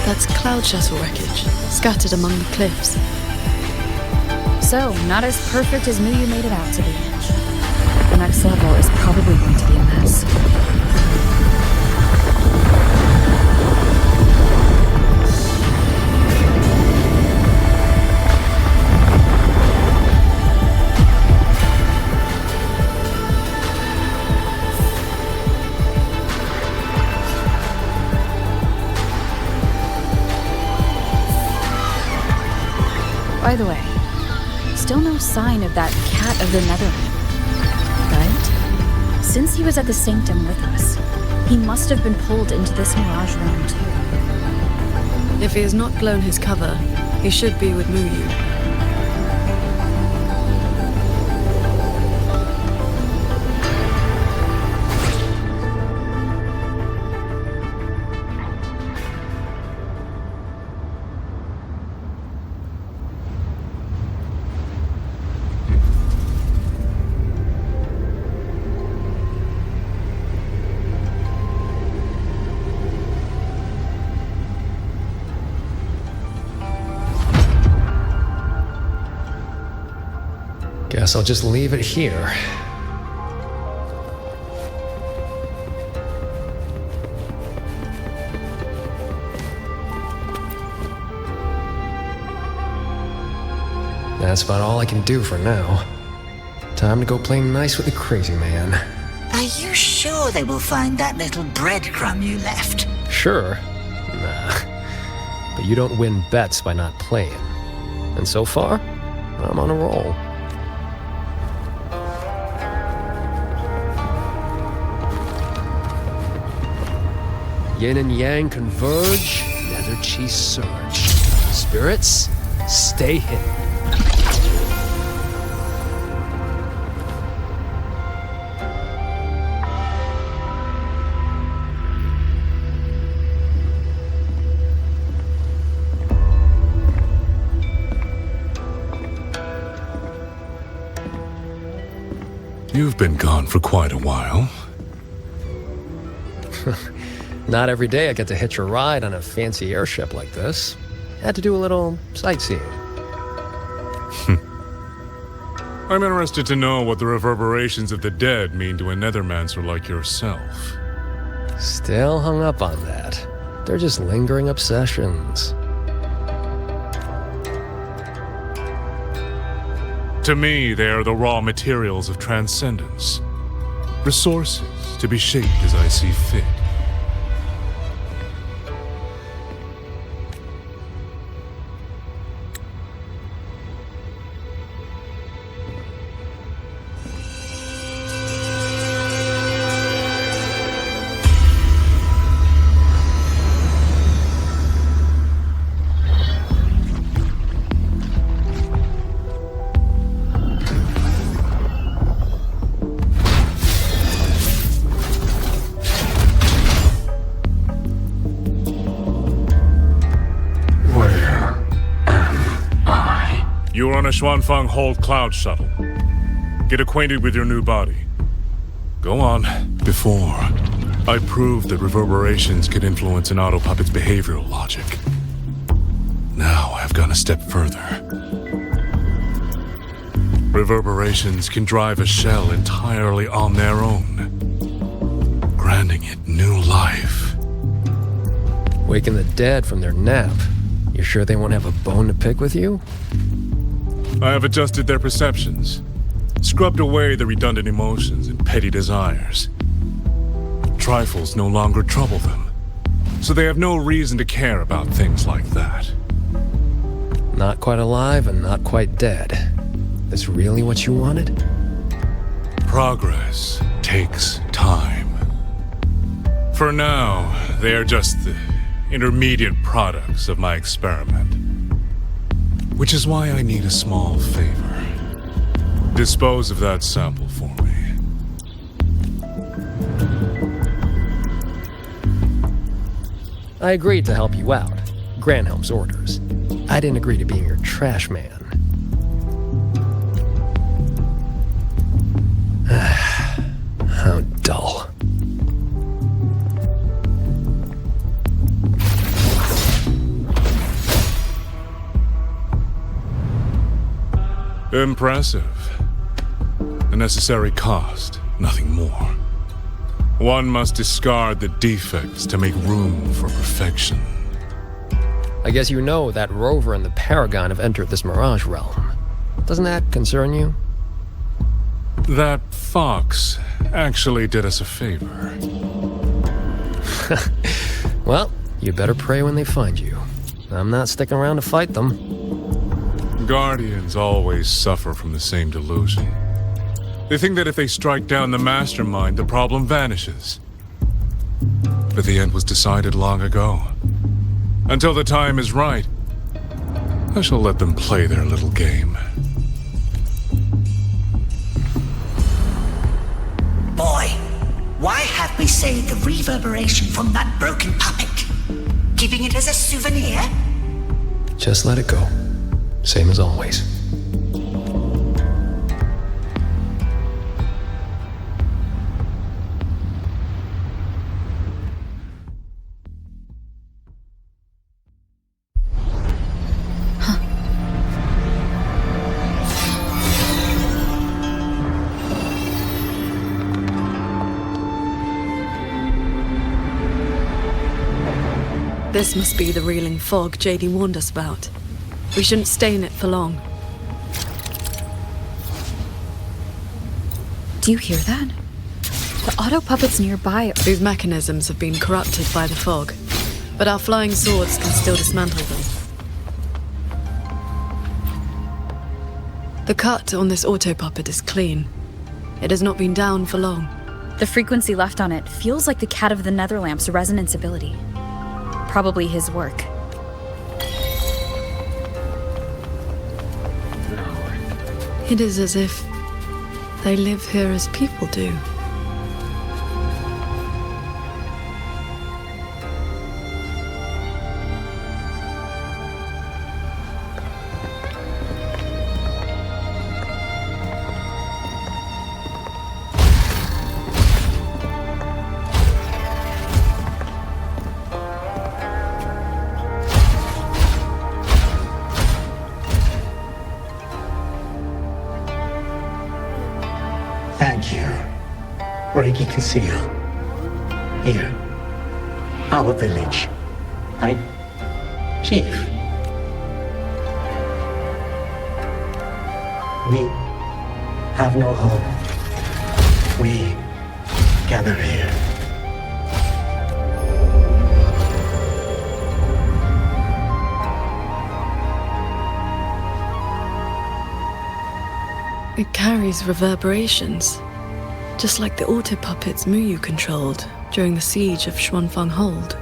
That's cloud shuttle wreckage, scattered among the cliffs. So, not as perfect as Muyu made it out to be. The next level is probably going to be a mess. By the way, still no sign of that cat of the Netherland. But since he was at the Sanctum with us, he must have been pulled into this Mirage realm too. If he has not blown his cover, he should be with Muyu. Guess I'll just leave it here. That's about all I can do for now. Time to go play nice with the crazy man. Are you sure they will find that little breadcrumb you left? Sure. Nah. But you don't win bets by not playing. And so far, I'm on a roll. Yin and yang converge, nether chi surge. Spirits, stay hidden. You've been gone for quite a while. Not every day I get to hitch a ride on a fancy airship like this. Had to do a little sightseeing. I'm interested to know what the reverberations of the dead mean to a nethermancer like yourself. Still hung up on that. They're just lingering obsessions. To me, they are the raw materials of transcendence. Resources to be shaped as I see fit. You're on a Xuanfeng Hold Cloud shuttle. Get acquainted with your new body. Go on. Before, I proved that reverberations can influence an autopuppet's behavioral logic. Now I've gone a step further. Reverberations can drive a shell entirely on their own, granting it new life. Waking the dead from their nap. You sure they won't have a bone to pick with you? I have adjusted their perceptions, scrubbed away the redundant emotions and petty desires. Trifles no longer trouble them, so they have no reason to care about things like that. Not quite alive and not quite dead. That's really what you wanted? Progress takes time. For now, they are just the intermediate products of my experiment. Which is why I need a small favor. Dispose of that sample for me. I agreed to help you out. Granhelm's orders. I didn't agree to being your trash man. How dull. Impressive. A necessary cost, nothing more. One must discard the defects to make room for perfection. I guess you know that Rover and the Paragon have entered this Mirage realm. Doesn't that concern you? That fox actually did us a favor. Well, you better pray when they find you. I'm not sticking around to fight them. Guardians always suffer from the same delusion. They think that if they strike down the mastermind, the problem vanishes. But the end was decided long ago. Until the time is right, I shall let them play their little game. Boy, why have we saved the reverberation from that broken puppet? Keeping it as a souvenir? Just let it go. Same as always. This must be the reeling fog JD warned us about. We shouldn't stay in it for long. Do you hear that? The auto puppets nearby. These mechanisms have been corrupted by the fog, but our flying swords can still dismantle them. The cut on this auto puppet is clean. It has not been down for long. The frequency left on it feels like the Cat of the Netherlamp's resonance ability. Probably his work. It is as if they live here as people do. Thank you, Reiki Qingxiao. Here, our village, right, Chief? We have no home. We gather here. It carries reverberations, just like the auto puppets Muyu controlled during the siege of Xuanfang Hold.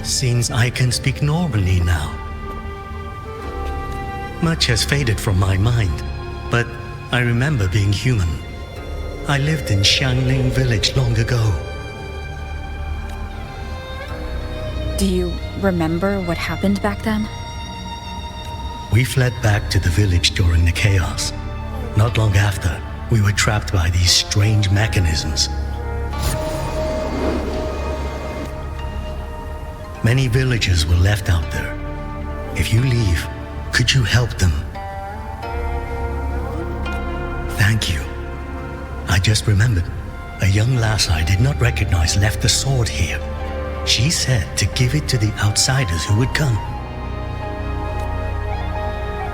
Seems I can speak normally now. Much has faded from my mind, but I remember being human. I lived in Xiangling village long ago. Do you remember what happened back then? We fled back to the village during the chaos. Not long after, we were trapped by these strange mechanisms. Many villagers were left out there. If you leave, could you help them? Thank you. I just remembered. A young lass I did not recognize left the sword here. She said to give it to the outsiders who would come.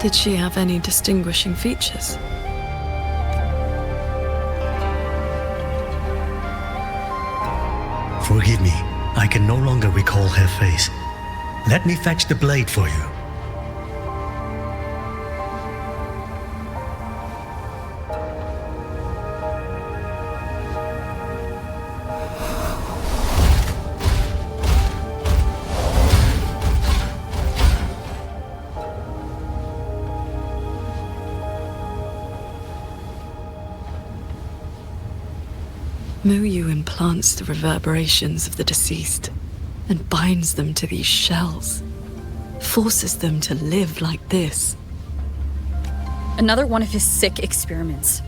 Did she have any distinguishing features? Forgive me. I can no longer recall her face. Let me fetch the blade for you. Muyu implants the reverberations of the deceased and binds them to these shells, forces them to live like this. Another one of his sick experiments.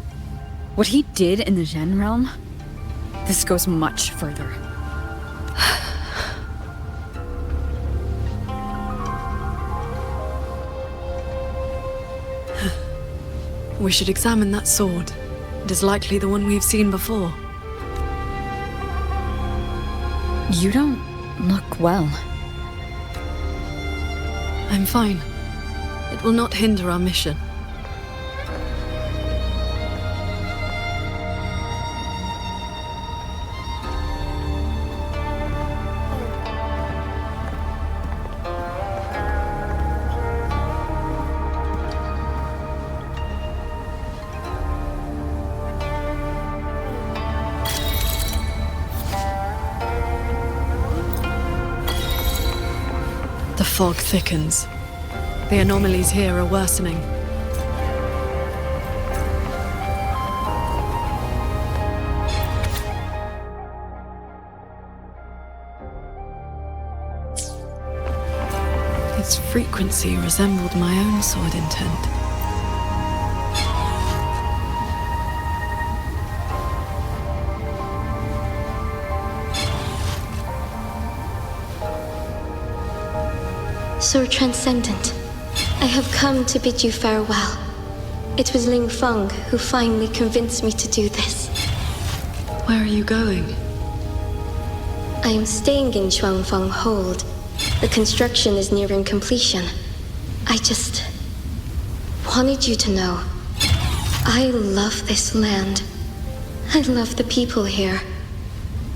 What he did in the Zhen realm, this goes much further. We should examine that sword. It is likely the one we've seen before. You don't look well. I'm fine. It will not hinder our mission. The fog thickens. The anomalies here are worsening. Its frequency resembled my own sword intent. Sir Transcendent, I have come to bid you farewell. It was Ling Feng who finally convinced me to do this. Where are you going? I am staying in Shuangfeng Hold. The construction is nearing completion. I just wanted you to know. I love this land. I love the people here.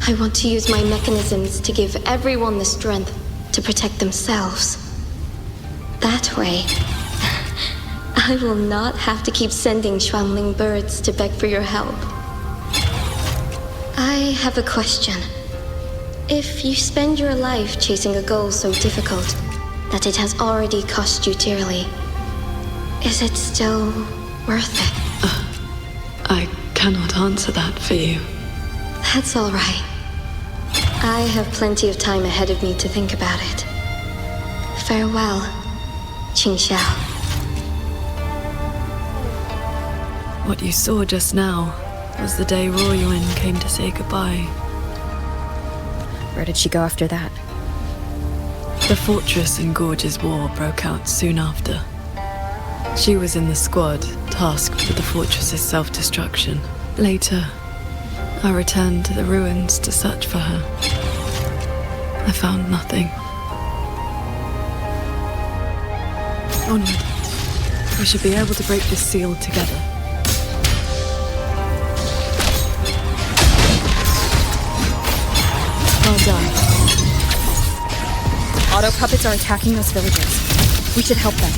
I want to use my mechanisms to give everyone the strength to protect themselves. That way, I will not have to keep sending Xuanling birds to beg for your help. I have a question. If you spend your life chasing a goal so difficult that it has already cost you dearly, is it still worth it? I cannot answer that for you. That's all right. I have plenty of time ahead of me to think about it. Farewell, Qingxiao. What you saw just now was the day Royuan came to say goodbye. Where did she go after that? The Fortress and Gorge's War broke out soon after. She was in the squad tasked with the fortress's self-destruction. Later, I returned to the ruins to search for her. I found nothing. Onward. We should be able to break this seal together. Well done. Auto puppets are attacking those villagers. We should help them.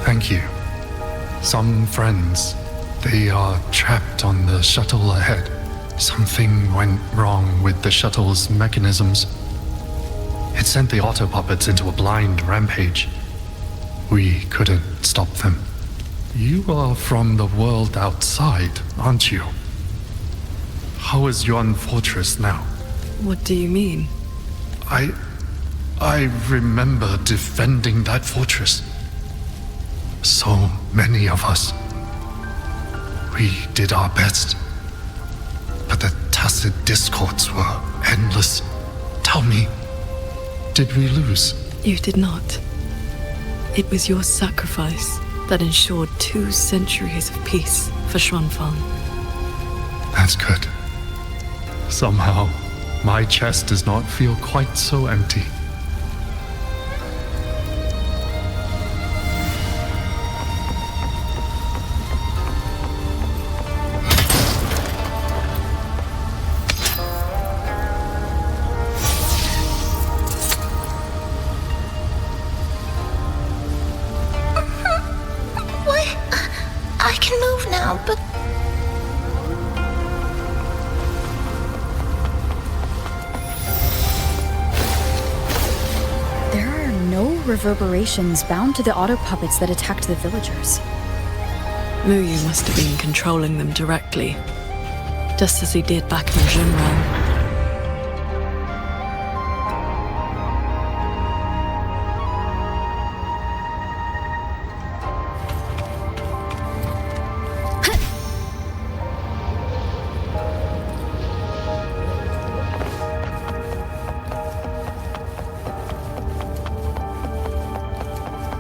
Thank you. Some friends, they are trapped on the shuttle ahead. Something went wrong with the shuttle's mechanisms. It sent the auto puppets into a blind rampage. We couldn't stop them. You are from the world outside, aren't you? How is Yuan Fortress now? What do you mean? I remember defending that fortress. So many of us. We did our best. But the tacit discords were endless. Tell me, did we lose? You did not. It was your sacrifice that ensured 2 centuries of peace for Xuanfang. That's good. Somehow, my chest does not feel quite so empty. I can move now, but... There are no reverberations bound to the auto puppets that attacked the villagers. Muyu must have been controlling them directly, just as he did back in Jingran.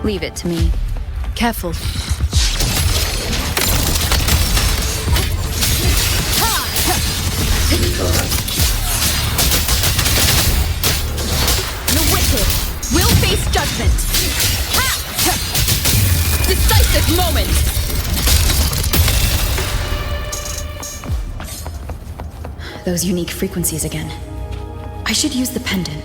Leave it to me. Careful. The wicked will face judgment. Decisive moment. Those unique frequencies again. I should use the pendant.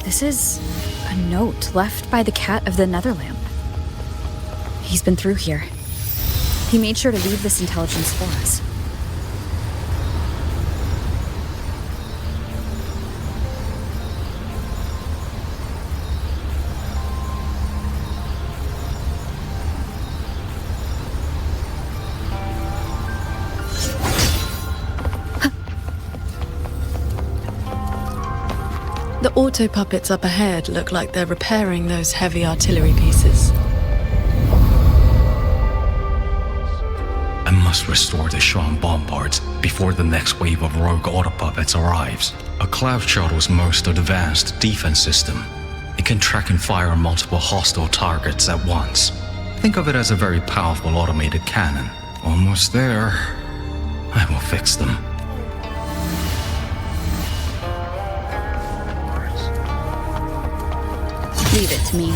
This is a note left by the cat of the Netherlamp. He's been through here. He made sure to leave this intelligence for us. The auto puppets up ahead look like they're repairing those heavy artillery pieces. I must restore the Shuan bombards before the next wave of rogue auto puppets arrives. A cloud shuttle's most advanced defense system. It can track and fire multiple hostile targets at once. Think of it as a very powerful automated cannon. Almost there. I will fix them. Leave it to me.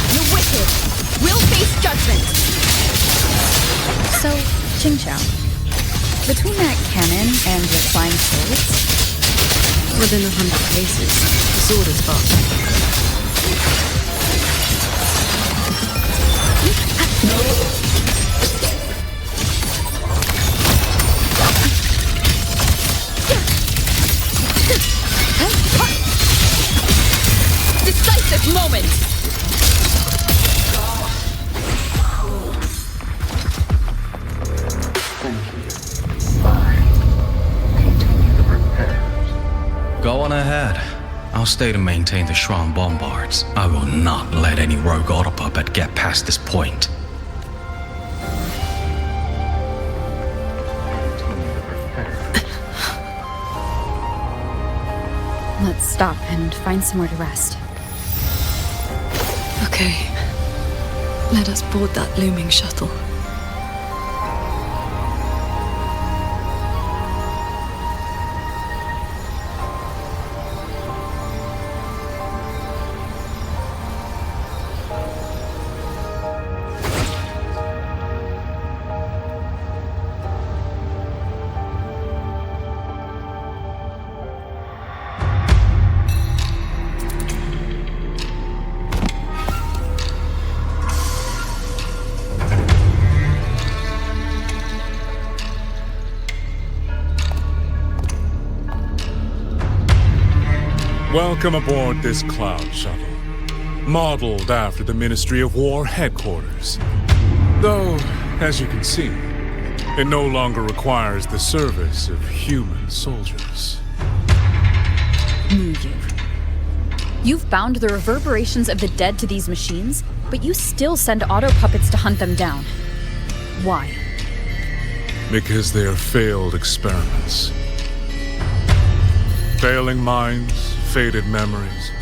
The wicked will face judgment. So, Qingxiao, between that cannon and your flying swords, within 100 paces, the sword is fast. Decisive moment! Go on ahead. I'll stay to maintain the Shuan bombards. I will not let any rogue auto puppet get past this point. Let's stop and find somewhere to rest. Okay. Let us board that looming shuttle. Welcome aboard this cloud shuttle, modeled after the Ministry of War headquarters. Though, as you can see, it no longer requires the service of human soldiers. You've bound the reverberations of the dead to these machines, but you still send auto puppets to hunt them down. Why? Because they are failed experiments. Failing minds, faded memories,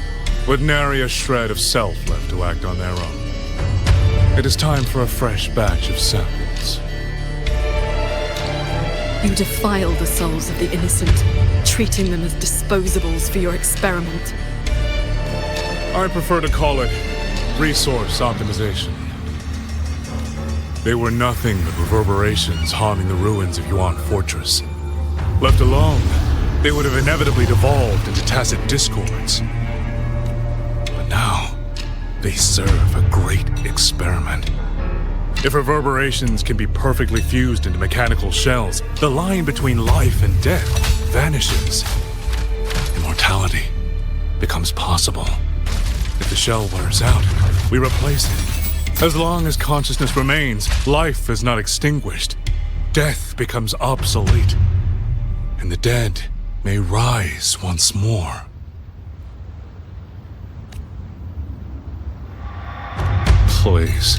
with nary a shred of self left to act on their own. It is time for a fresh batch of samples. You defile the souls of the innocent, treating them as disposables for your experiment. I prefer to call it resource optimization. They were nothing but reverberations haunting the ruins of Yuan Fortress. Left alone, they would have inevitably devolved into tacit discords. But now, they serve a great experiment. If reverberations can be perfectly fused into mechanical shells, the line between life and death vanishes. Immortality becomes possible. If the shell wears out, we replace it. As long as consciousness remains, life is not extinguished. Death becomes obsolete, and the dead may rise once more. Please.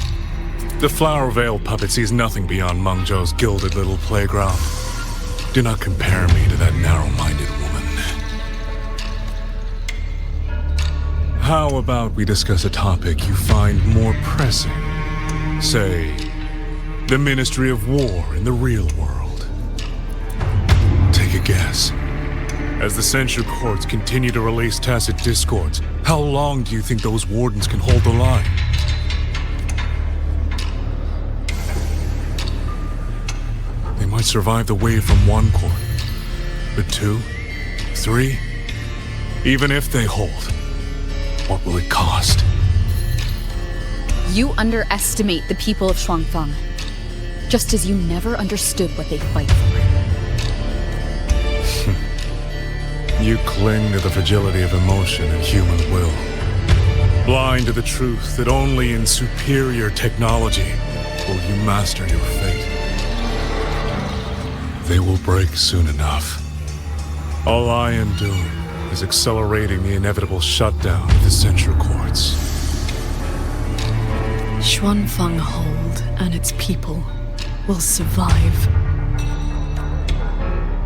The Flower Veil puppet sees nothing beyond Mengzhou's gilded little playground. Do not compare me to that narrow-minded woman. How about we discuss a topic you find more pressing? Say, the Ministry of War in the real world. Take a guess. As the censure courts continue to release tacit discords, how long do you think those wardens can hold the line? They might survive the wave from one court, but 2, 3, even if they hold, what will it cost? You underestimate the people of Shuangfeng, just as you never understood what they fight for. You cling to the fragility of emotion and human will, blind to the truth that only in superior technology will you master your fate. They will break soon enough. All I am doing is accelerating the inevitable shutdown of the censure courts. Xuanfeng Hold and its people will survive.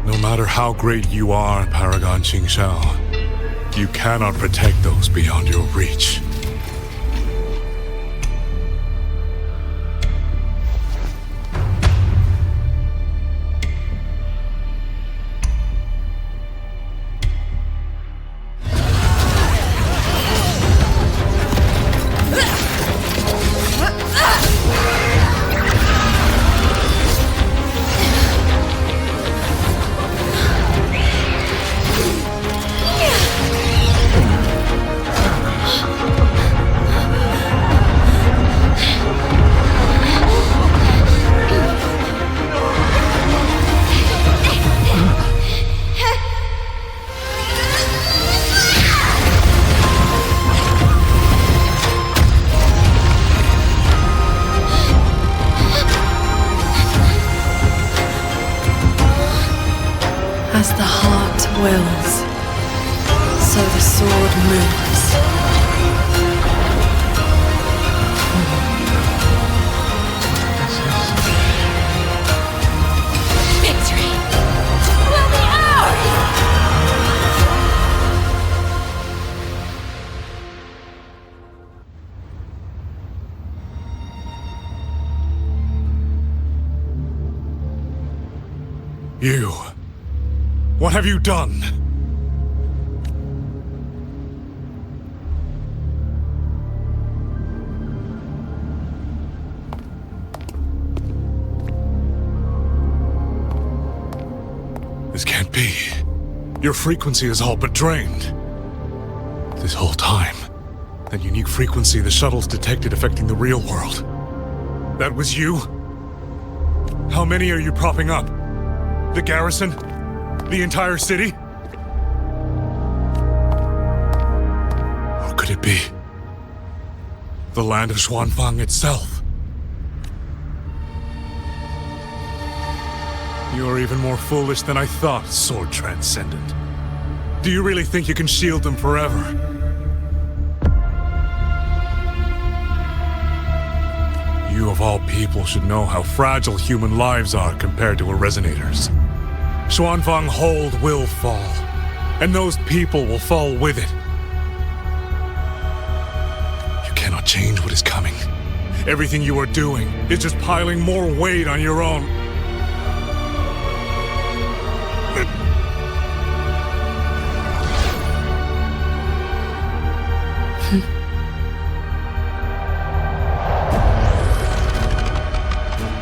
No matter how great you are, Paragon Qingxiao, you cannot protect those beyond your reach. As the heart wills, so the sword moves. Victory will be ours! You. What have you done? This can't be. Your frequency is all but drained. This whole time, that unique frequency the shuttles detected affecting the real world. That was you? How many are you propping up? The garrison? The entire city? could it be? The land of Xuanfang itself. You're even more foolish than I thought, Sword Transcendent. Do you really think you can shield them forever? You of all people should know how fragile human lives are compared to a Resonator's. Xuanfang Hold will fall, and those people will fall with it. You cannot change what is coming. Everything you are doing is just piling more weight on your own.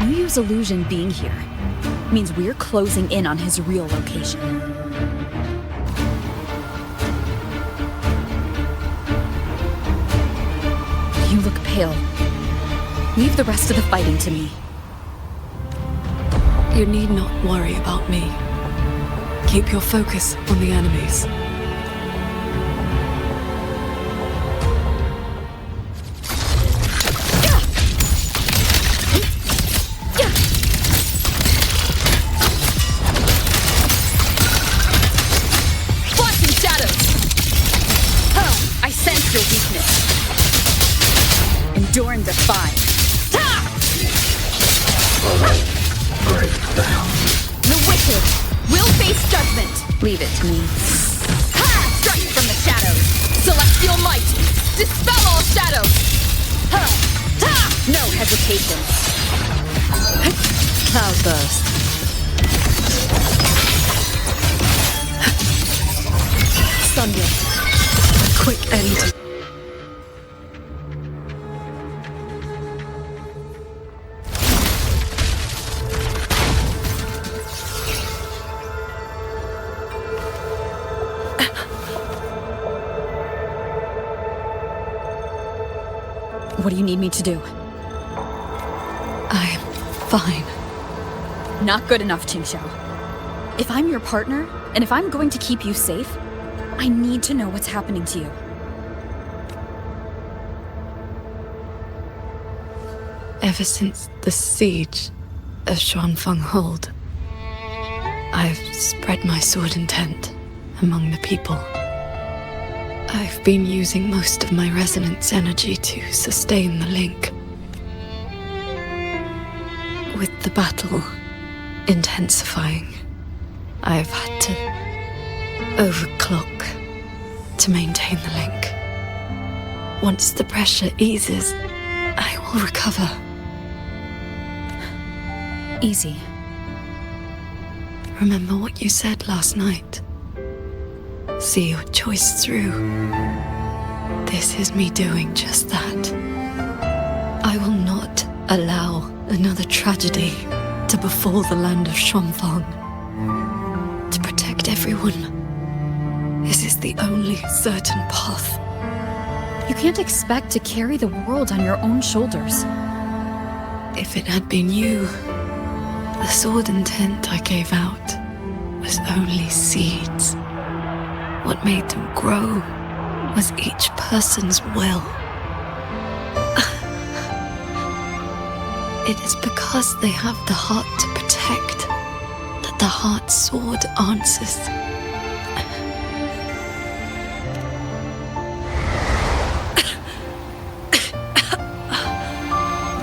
Yu Yu's illusion being here means we're closing in on his real location. You look pale. Leave the rest of the fighting to me. You need not worry about me. Keep your focus on the enemies. Endure and defy. The wicked will face judgment. Leave it to me. Strike from the shadows. Celestial might. Dispel all shadows. No hesitation. Cloudburst. Sunday. Quick end. What do you need me to do? I'm fine. Not good enough, Qingxiao. If I'm your partner, and if I'm going to keep you safe, I need to know what's happening to you. Ever since the siege of Xuanfang Hold, I've spread my sword intent among the people. I've been using most of my resonance energy to sustain the link. With the battle intensifying, I've had to overclock to maintain the link. Once the pressure eases, I will recover. Easy. Remember what you said last night. See your choice through. This is me doing just that. I will not allow another tragedy to befall the land of Xuanfang. To protect everyone, this is the only certain path. You can't expect to carry the world on your own shoulders. If it had been you, the sword intent I gave out was only seeds. What made them grow was each person's will. It is because they have the heart to protect that the heart sword answers.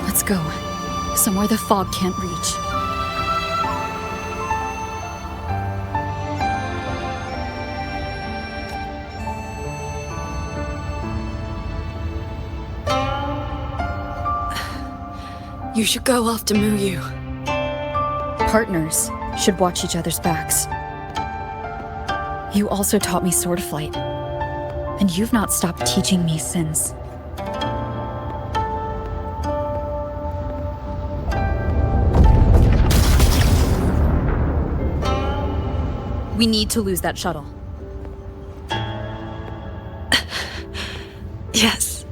Let's go. Somewhere the fog can't reach. You should go after Muyu. Partners should watch each other's backs. You also taught me sword flight, and you've not stopped teaching me since. We need to lose that shuttle. Yes.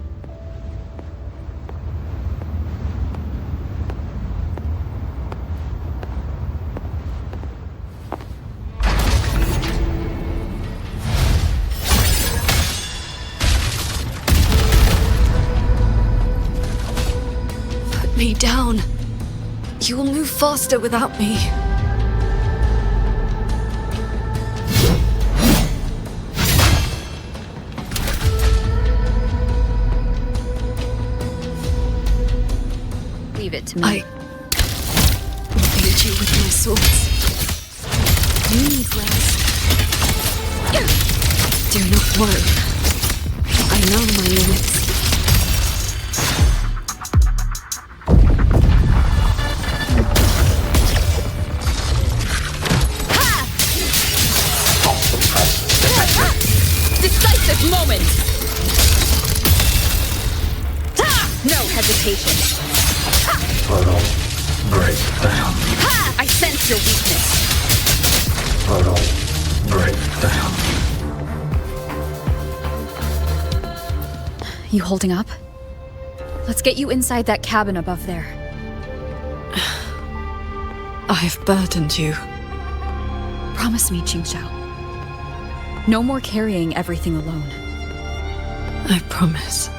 down. You will move faster without me. Leave it to me. I will aid you with my swords. You need rest. Do not worry. I know my limits. Decisive moment! No hesitation. Portal, break down. I sense your weakness. Portal, break down. You holding up? Let's get you inside that cabin above there. I've burdened you. Promise me, Qingxiao. No more carrying everything alone. I promise.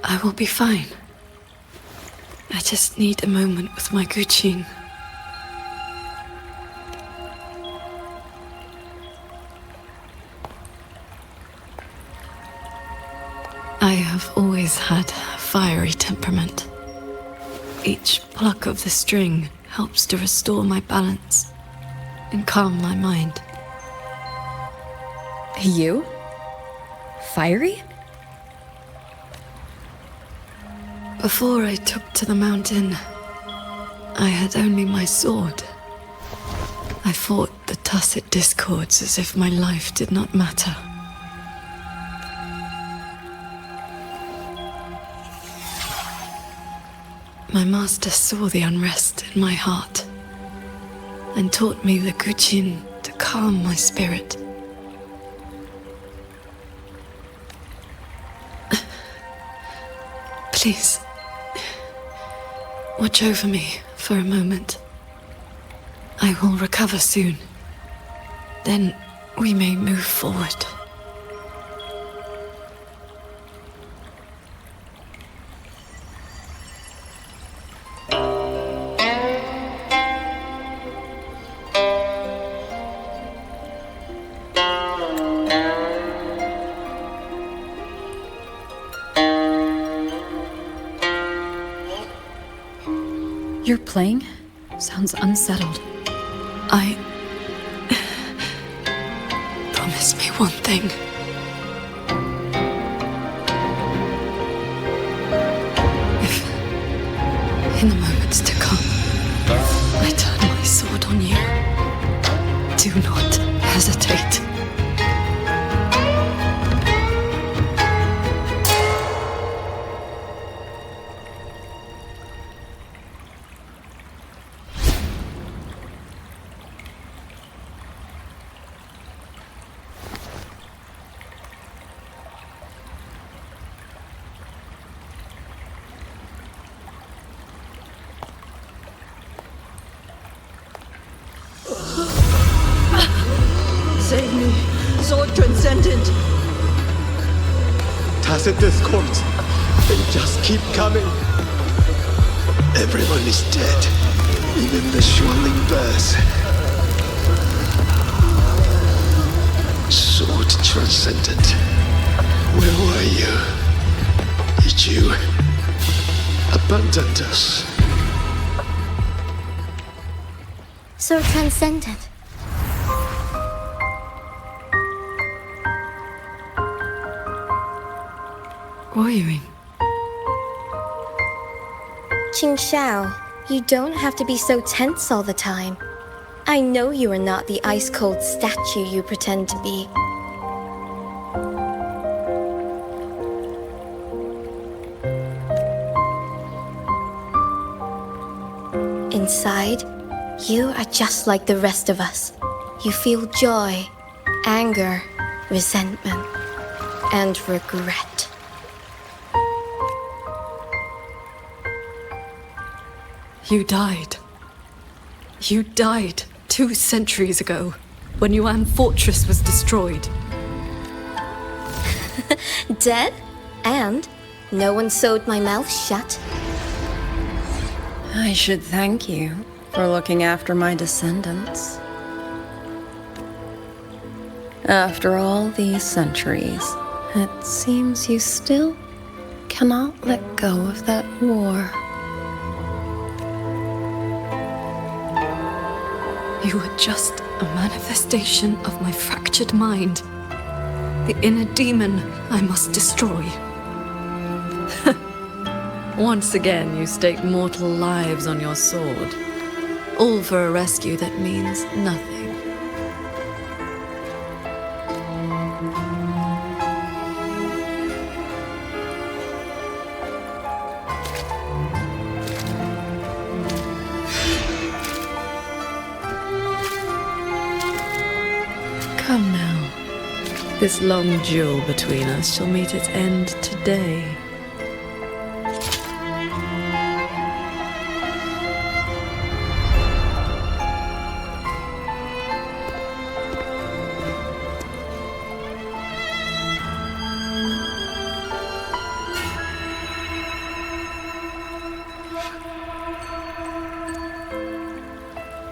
I will be fine. I just need a moment with my Guqin. I have always had a fiery temperament. Each pluck of the string helps to restore my balance and calm my mind. You? Fiery? Before I took to the mountain, I had only my sword. I fought the Tacet Discords as if my life did not matter. My master saw the unrest in my heart and taught me the Guqin to calm my spirit. Please, watch over me for a moment. I will recover soon. Then we may move forward. You're playing? Sounds unsettled. Promise me one thing. If, in the moments to come, I turn my sword on you, do not hesitate. Save me, Sword Transcendent! Tacet Discords, they just keep coming. Everyone is dead, even the Xuanling bears. Sword Transcendent, where were you? Did you abandon us? Sword Transcendent. Wuthering. Qingxiao, you don't have to be so tense all the time. I know you are not the ice-cold statue you pretend to be. Inside, you are just like the rest of us. You feel joy, anger, resentment, and regret. You died. You died 2 centuries ago, when Yuan Fortress was destroyed. Dead? And no one sewed my mouth shut. I should thank you for looking after my descendants. After all these centuries, it seems you still cannot let go of that war. You were just a manifestation of my fractured mind. The inner demon I must destroy. Once again, you stake mortal lives on your sword. All for a rescue that means nothing. Come now. This long duel between us shall meet its end today.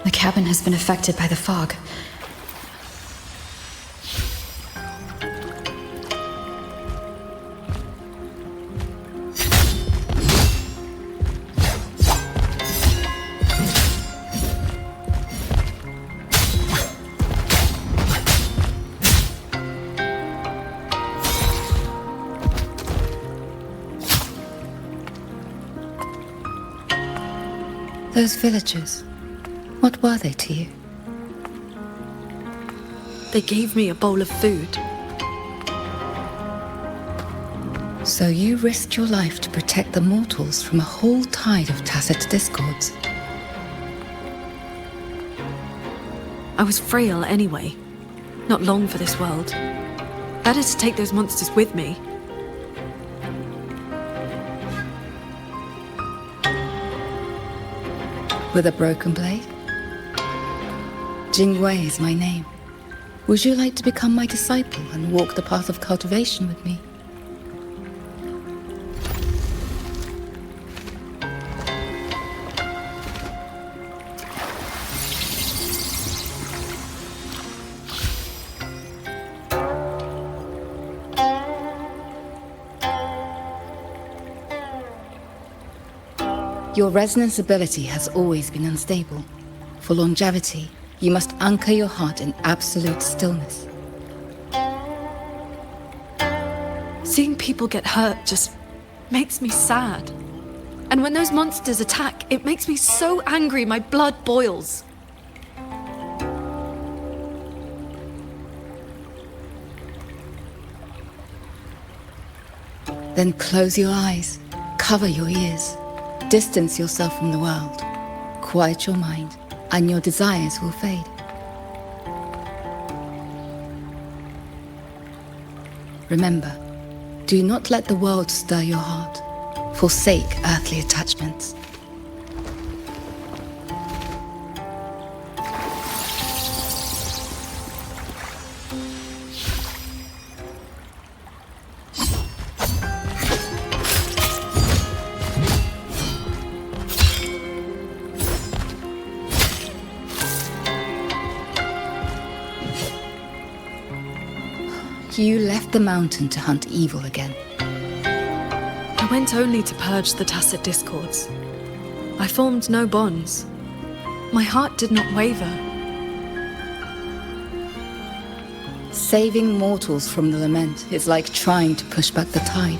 The cabin has been affected by the fog. Those villagers, what were they to you? They gave me a bowl of food. So you risked your life to protect the mortals from a whole tide of tacit discords. I was frail anyway. Not long for this world. Better to take those monsters with me. With a broken blade? Jingwei is my name. Would you like to become my disciple and walk the path of cultivation with me? Your resonance ability has always been unstable. For longevity, you must anchor your heart in absolute stillness. Seeing people get hurt just makes me sad. And when those monsters attack, it makes me so angry my blood boils. Then close your eyes, cover your ears, distance yourself from the world, quiet your mind, and your desires will fade. Remember, do not let the world stir your heart. Forsake earthly attachments. You left the mountain to hunt evil again. I went only to purge the tacit discords. I formed no bonds. My heart did not waver. Saving mortals from the lament is like trying to push back the tide.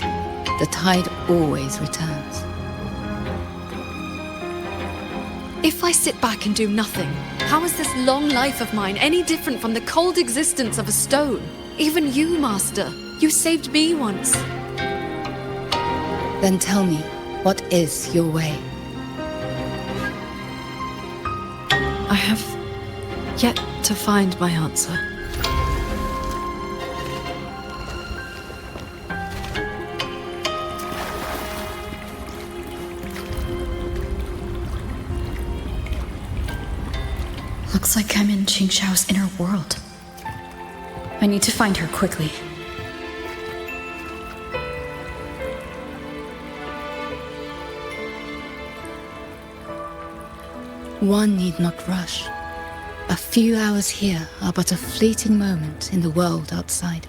The tide always returns. If I sit back and do nothing, how is this long life of mine any different from the cold existence of a stone? Even you, Master. You saved me once. Then tell me, what is your way? I have yet to find my answer. Looks like I'm in Qingxiao's inner world. I need to find her quickly. One need not rush. A few hours here are but a fleeting moment in the world outside.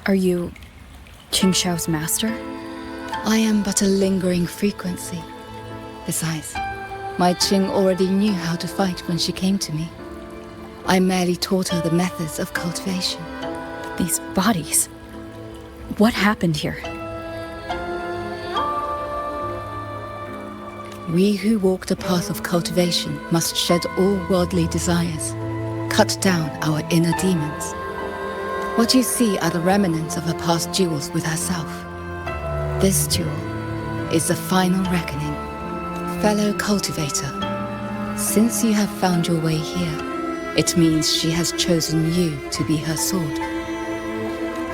Are you Qingxiao's master? I am but a lingering frequency. Besides, my Qing already knew how to fight when she came to me. I merely taught her the methods of cultivation. These bodies. What happened here? We who walk the path of cultivation must shed all worldly desires, cut down our inner demons. What you see are the remnants of her past duels with herself. This duel is the final reckoning. Fellow cultivator, since you have found your way here, it means she has chosen you to be her sword.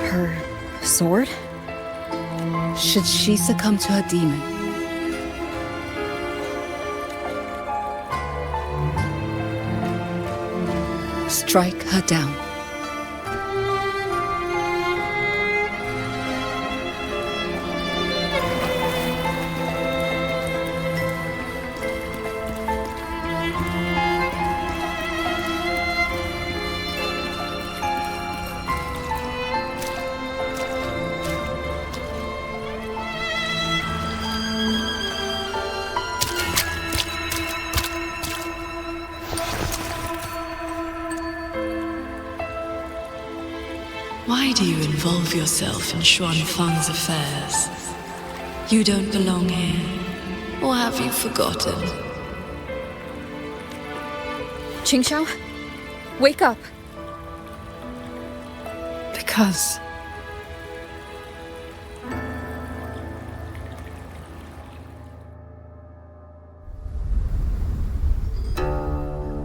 Her sword? Should she succumb to her demon, strike her down. Why do you involve yourself in Xuan Fang's affairs? You don't belong here. Or have you forgotten? Qingxiao, wake up. Because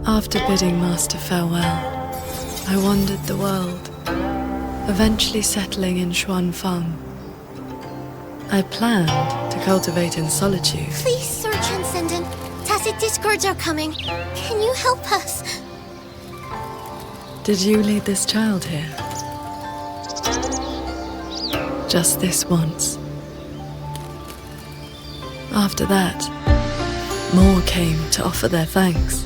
after bidding Master farewell, I wandered the world, eventually settling in Xuan Fang. I planned to cultivate in solitude. Please, Sir Transcendent. Tacit discords are coming. Can you help us? Did you lead this child here? Just this once. After that, more came to offer their thanks.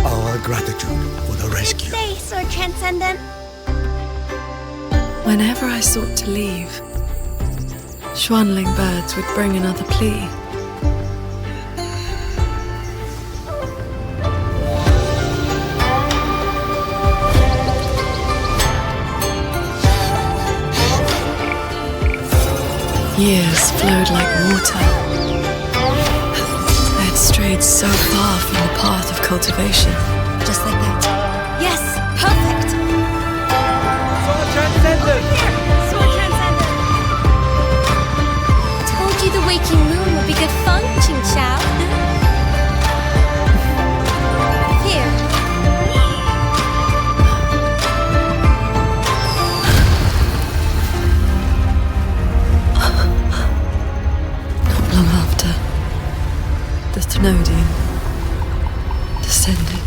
Our gratitude for the rescue. Stay, Sir Transcendent. Whenever I sought to leave, Xuanling birds would bring another plea. Years flowed like water. I had strayed so far from the path of cultivation. Just like that. Yes, perfect. Sword Transcendent. Told you the waking moon would be good fun, Qingxiao. Here. Not long after, the Thenodian descended.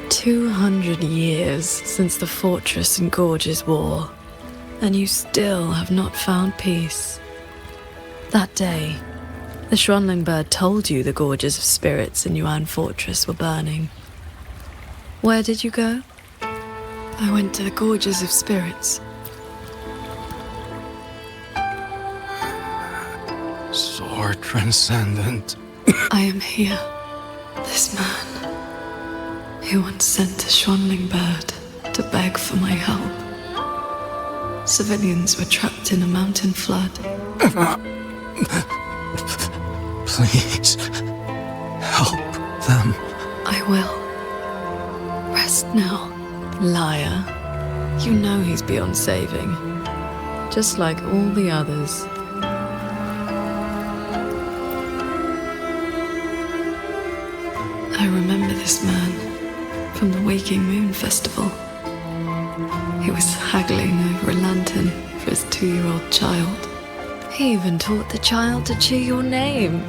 "200 years since the fortress and gorges war, and you still have not found peace." That day, the Xuanling bird told you the gorges of spirits in Yuan Fortress were burning. Where did you go? I went to the gorges of spirits. Sword Transcendent. I am here. This man, he once sent a Xuanling bird. to beg for my help. Civilians were trapped in a mountain flood. Please, help them. I will. Rest now. Liar. You know he's beyond saving. Just like all the others. I remember this man from the Waking Moon Festival. He was haggling over a lantern for his 2-year-old child. He even taught the child to cheer your name.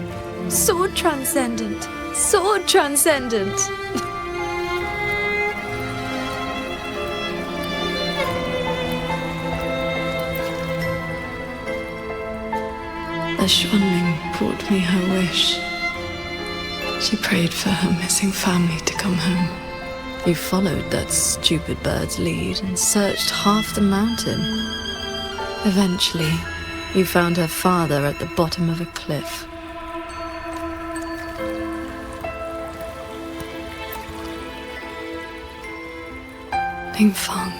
Sword Transcendent! Sword Transcendent! The Xuanling brought me her wish. She prayed for her missing family to come home. You followed that stupid bird's lead and searched half the mountain. Eventually, you found her father at the bottom of a cliff. Pingfang,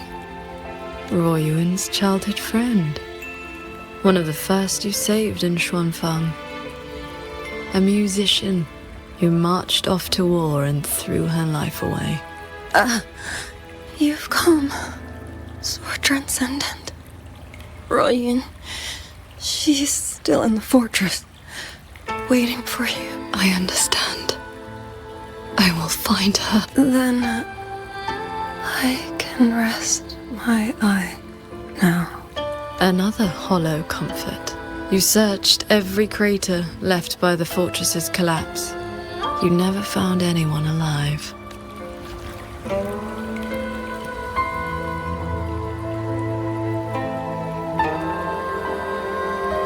Ruoyuan's childhood friend. One of the first you saved in Xuanfang. A musician who marched off to war and threw her life away. You've come, Sword Transcendent. Ruoyuan, she's still in the fortress, waiting for you. I understand. I will find her. Then I can rest my eye now. Another hollow comfort. You searched every crater left by the fortress's collapse. You never found anyone alive.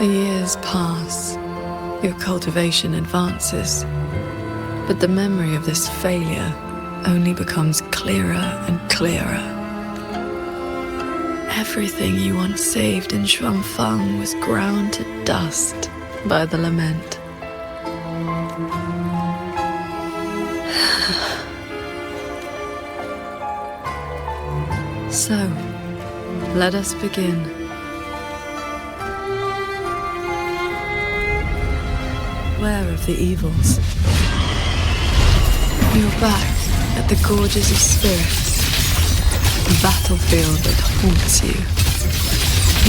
The years pass. Your cultivation advances. But the memory of this failure only becomes clearer and clearer. Everything you once saved in Xuanfang was ground to dust by the lament. So, let us begin. Beware of the evils. You're back at the Gorges of Spirits, a battlefield that haunts you.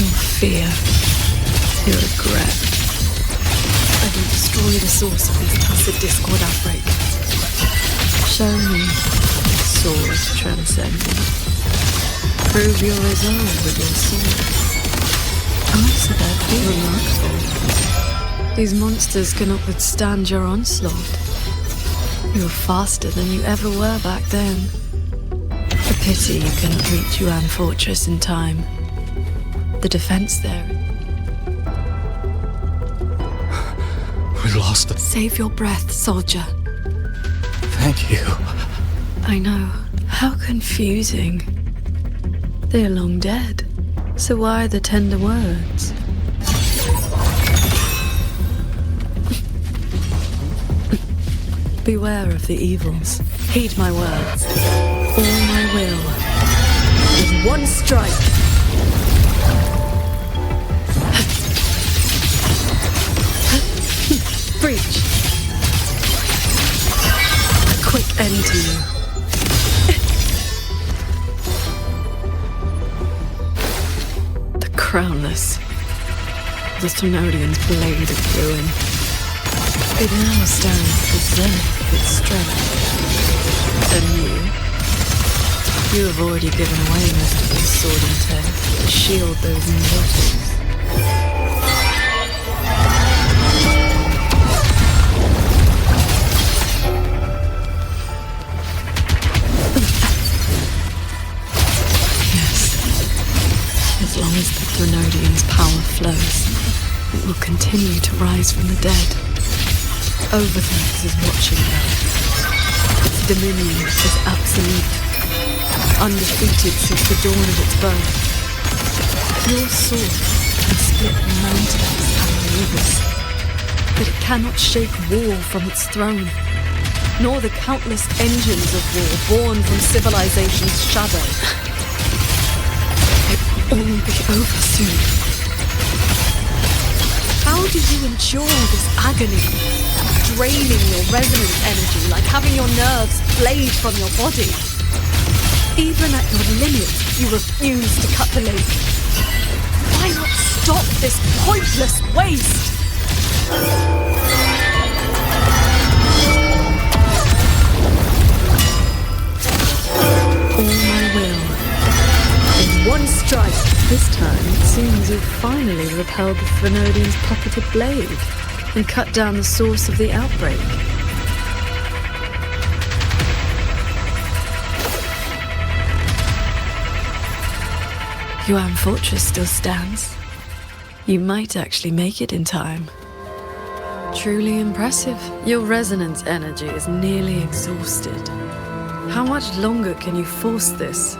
Your fear, your regret. I will destroy the source of this tacit discord outbreak. Show me Sword Transcendent. Prove your resolve with your sword. Answer their fear. Remarkable. These monsters cannot withstand your onslaught. You're faster than you ever were back then. A pity you couldn't reach Yuan Fortress in time. The defense there. We lost it. Save your breath, soldier. Thank you. I know. How confusing. They're long dead. So why the tender words? Beware of the evils. Heed my words. All my will. With one strike. Breach. A quick end to you. The crownless. The Trinodian's blade of ruin. It now stands at the zenith of its strength. And you have already given away most of your sword intent to shield those mortals. Yes. As long as the Trinodian's power flows, it will continue to rise from the dead. Overthrow is watching now. Its dominion is absolute, undefeated since the dawn of its birth. Your sword can split mountains and rivers, but it cannot shake war from its throne, nor the countless engines of war born from civilization's shadow. all be over soon. How do you endure this agony? Draining your resonance energy like having your nerves flayed from your body. Even at your limit, you refuse to cut the link. Why not stop this pointless waste? All my will. In one strike. This time, it seems you've finally repelled the Thenodian's puppeted blade and cut down the source of the outbreak. Yuan Fortress still stands. You might actually make it in time. Truly impressive. Your resonance energy is nearly exhausted. How much longer can you force this?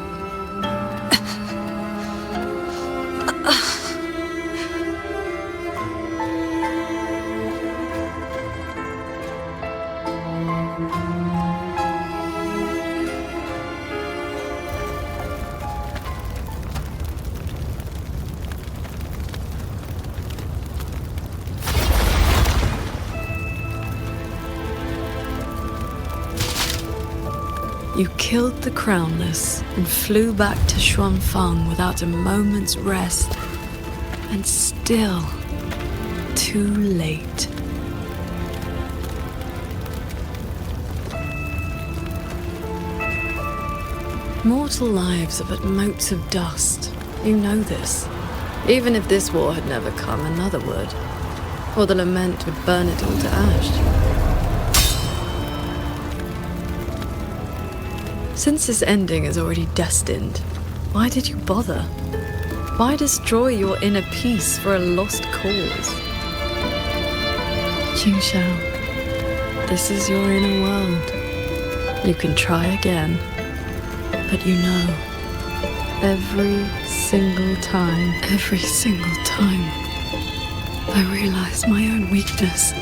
You killed the Crownless and flew back to Xuanfang without a moment's rest. And still, too late. Mortal lives are but motes of dust. You know this. Even if this war had never come, another would. Or the lament would burn it all to ash. Since this ending is already destined, why did you bother? Why destroy your inner peace for a lost cause? Qingxiao, this is your inner world. You can try again, but you know, every single time, I realize my own weakness.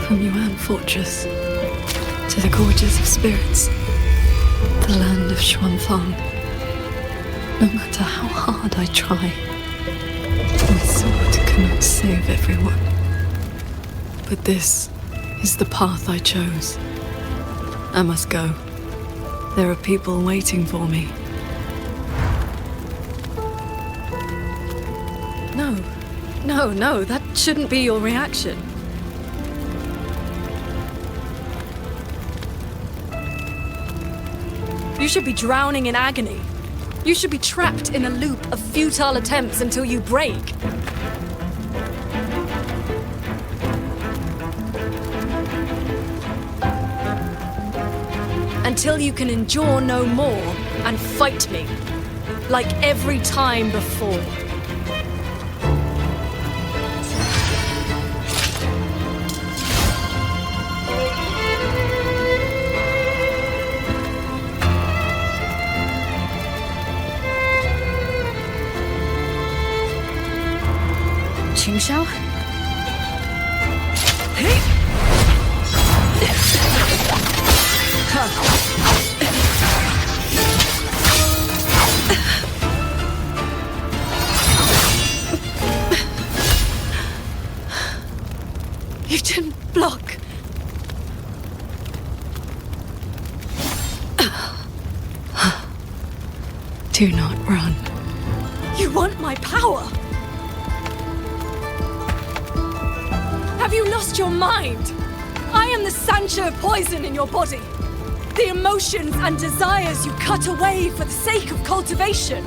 From Yuan Fortress to the Gorges of Spirits, the land of Xuanfang. No matter how hard I try, my sword cannot save everyone. But this is the path I chose. I must go. There are people waiting for me. No, that shouldn't be your reaction. You should be drowning in agony. You should be trapped in a loop of futile attempts until you break. Until you can endure no more and fight me, like every time before. Qingxiao? You didn't block. Do not run. You want my power? Have you lost your mind? I am the Sancho poison in your body. The emotions and desires you cut away for the sake of cultivation.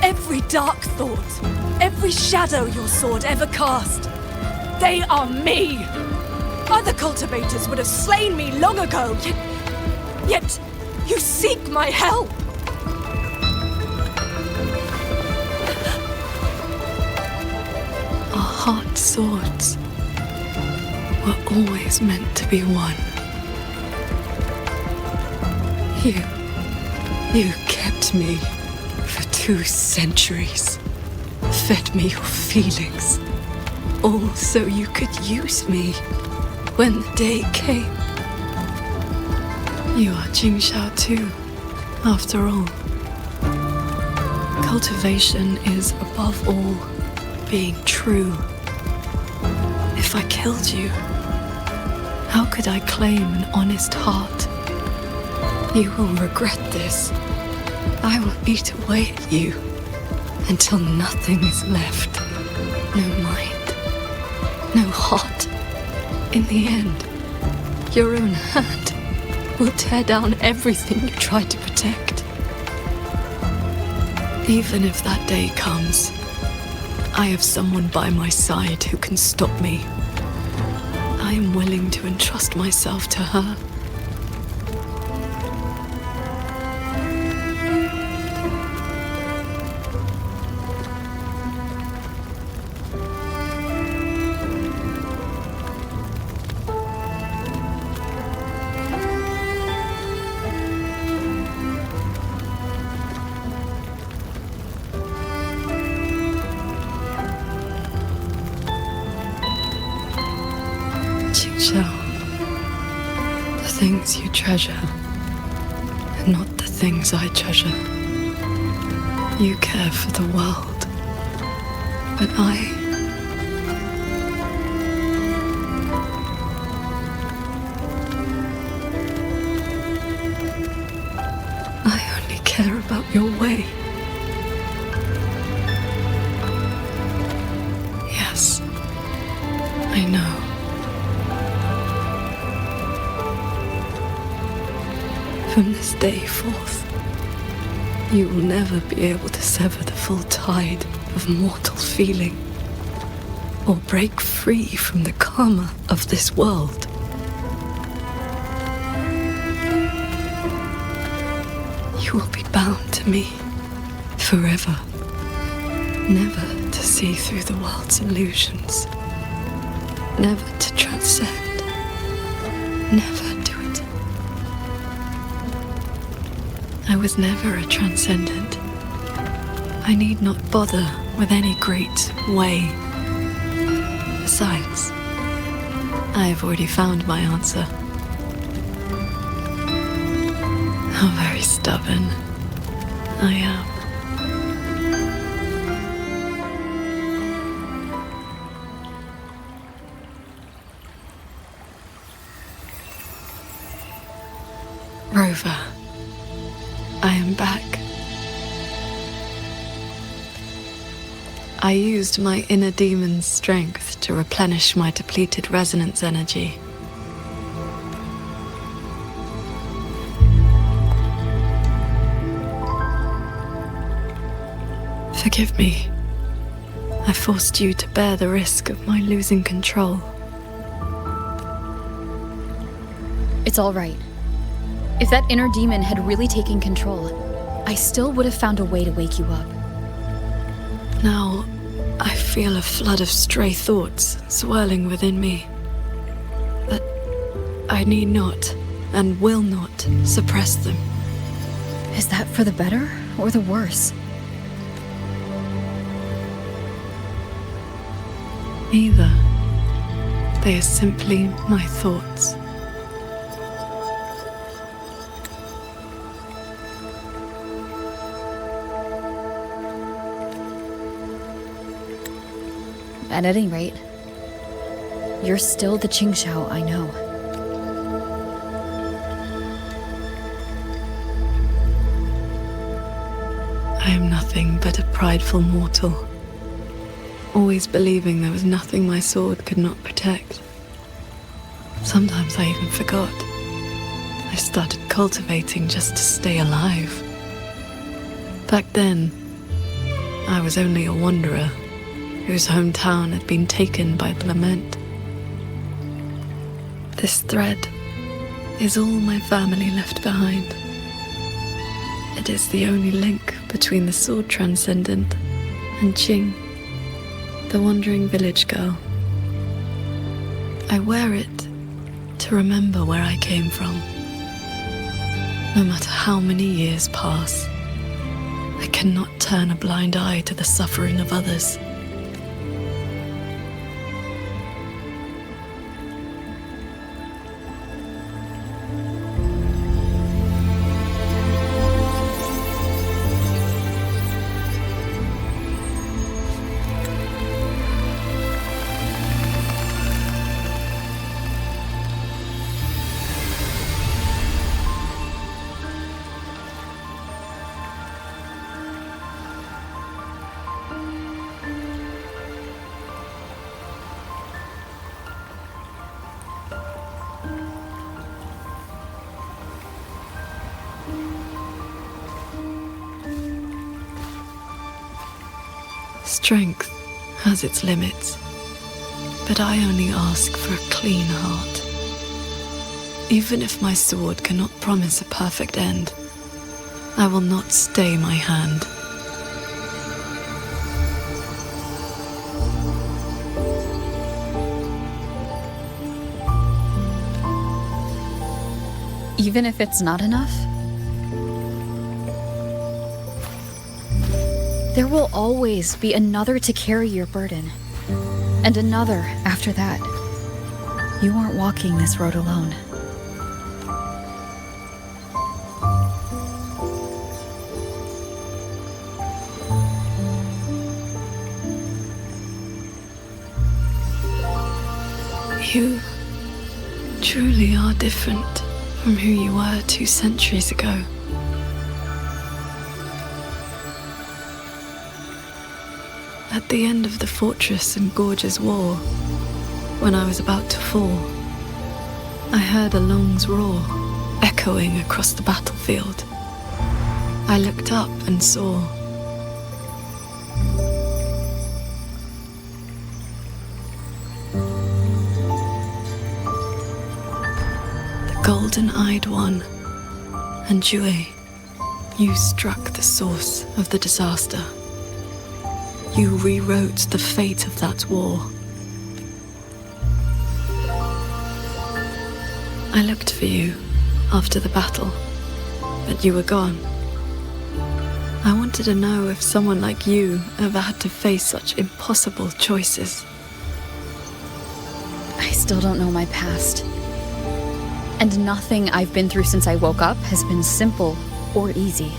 Every dark thought, every shadow your sword ever cast, they are me. Other cultivators would have slain me long ago, yet you seek my help. Our heart swords were always meant to be one. You kept me for 2 centuries, fed me your feelings, all so you could use me when the day came. You are Qingxiao too, After all, cultivation is above all being true. If I killed you, how could I claim an honest heart? You will regret this. I will eat away at you until nothing is left. No mind, no heart. In the end, your own hand will tear down everything you tried to protect. Even if that day comes, I have someone by my side who can stop me. I am willing to entrust myself to her. Qingxiao, the things you treasure are not the things I treasure. You care for the world, but I only care about your way. Yes, I know. From this day forth, you will never be able to sever the full tide of mortal feeling, or break free from the karma of this world. You will be bound to me forever, never to see through the world's illusions, never to transcend, never to it. I was never a transcendent. I need not bother with any great way. Besides, I have already found my answer. How very stubborn I am. Rover, I am back. I used my inner demon's strength to replenish my depleted resonance energy. Forgive me. I forced you to bear the risk of my losing control. It's all right. If that inner demon had really taken control, I still would have found a way to wake you up. Now, I feel a flood of stray thoughts swirling within me. But I need not, and will not, suppress them. Is that for the better or the worse? Neither. They are simply my thoughts. At any rate, you're still the Qingxiao I know. I am nothing but a prideful mortal, always believing there was nothing my sword could not protect. Sometimes I even forgot. I started cultivating just to stay alive. Back then, I was only a wanderer whose hometown had been taken by the lament. This thread is all my family left behind. It is the only link between the sword transcendent and Qing, the wandering village girl. I wear it to remember where I came from. No matter how many years pass, I cannot turn a blind eye to the suffering of others. Strength has its limits, but I only ask for a clean heart. Even if my sword cannot promise a perfect end, I will not stay my hand. Even if it's not enough? There will always be another to carry your burden. And another after that. You aren't walking this road alone. You truly are different from who you were 2 centuries ago. At the end of the fortress and gorge's war, when I was about to fall, I heard Along's roar echoing across the battlefield. I looked up and saw the golden-eyed one, and Jue, you struck the source of the disaster. You rewrote the fate of that war. I looked for you after the battle, but you were gone. I wanted to know if someone like you ever had to face such impossible choices. I still don't know my past. And nothing I've been through since I woke up has been simple or easy.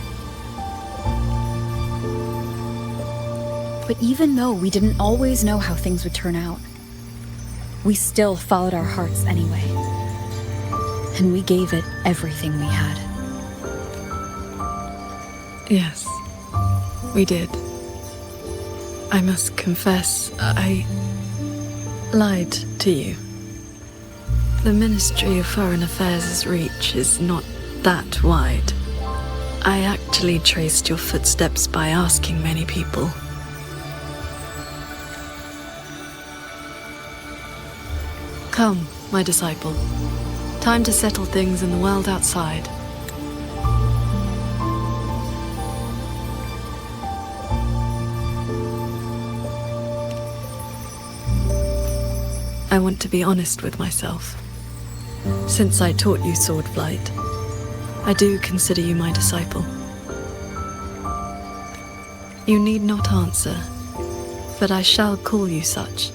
But even though we didn't always know how things would turn out, we still followed our hearts anyway. And we gave it everything we had. Yes, we did. I must confess, I lied to you. The Ministry of Foreign Affairs' reach is not that wide. I actually traced your footsteps by asking many people. Come, my disciple. Time to settle things in the world outside. I want to be honest with myself. Since I taught you sword flight, I do consider you my disciple. You need not answer, but I shall call you such.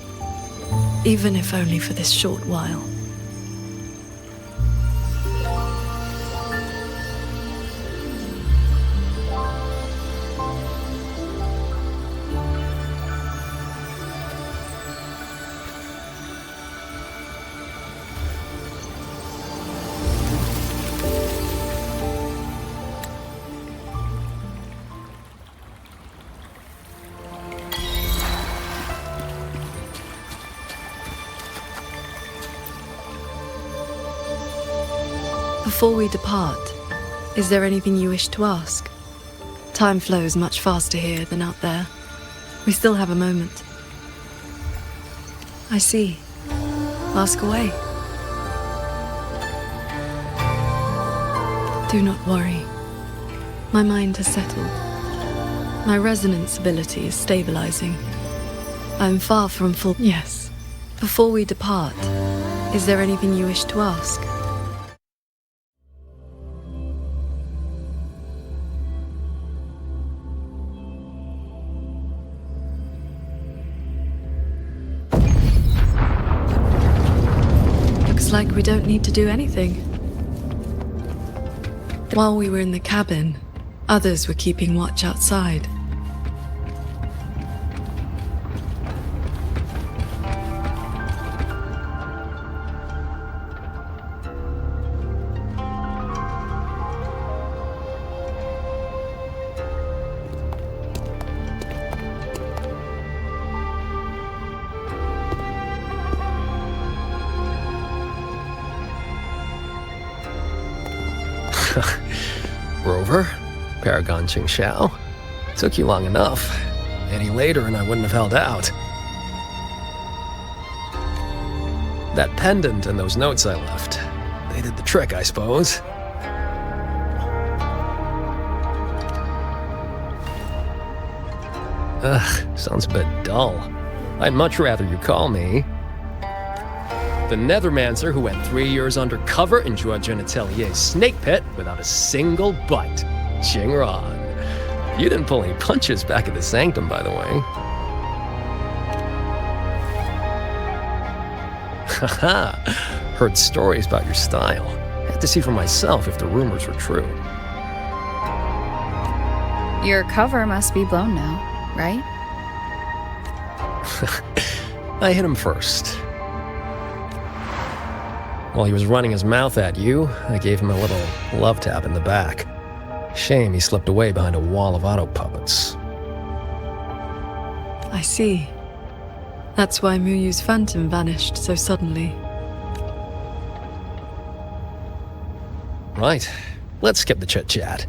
Even if only for this short while. Before we depart, is there anything you wish to ask? Time flows much faster here than out there. We still have a moment. I see. Ask away. Do not worry. My mind has settled. My resonance ability is stabilizing. I am far from full. Yes. Before we depart, is there anything you wish to ask? Looks like we don't need to do anything. While we were in the cabin, others were keeping watch outside. Rover, Paragon Qingxiao. Took you long enough. Any later and I wouldn't have held out. That pendant and those notes I left, they did the trick, I suppose. Ugh, sounds a bit dull. I'd much rather you call me the Nethermancer who went 3 years undercover in Jua Genitelier's snake pit without a single bite. Jingran. You didn't pull any punches back at the Sanctum, by the way. Haha, heard stories about your style. Had to see for myself if the rumors were true. Your cover must be blown now, right? I hit him first. While he was running his mouth at you, I gave him a little love tap in the back. Shame he slipped away behind a wall of auto puppets. I see. That's why Muyu's phantom vanished so suddenly. Right. Let's skip the chit-chat.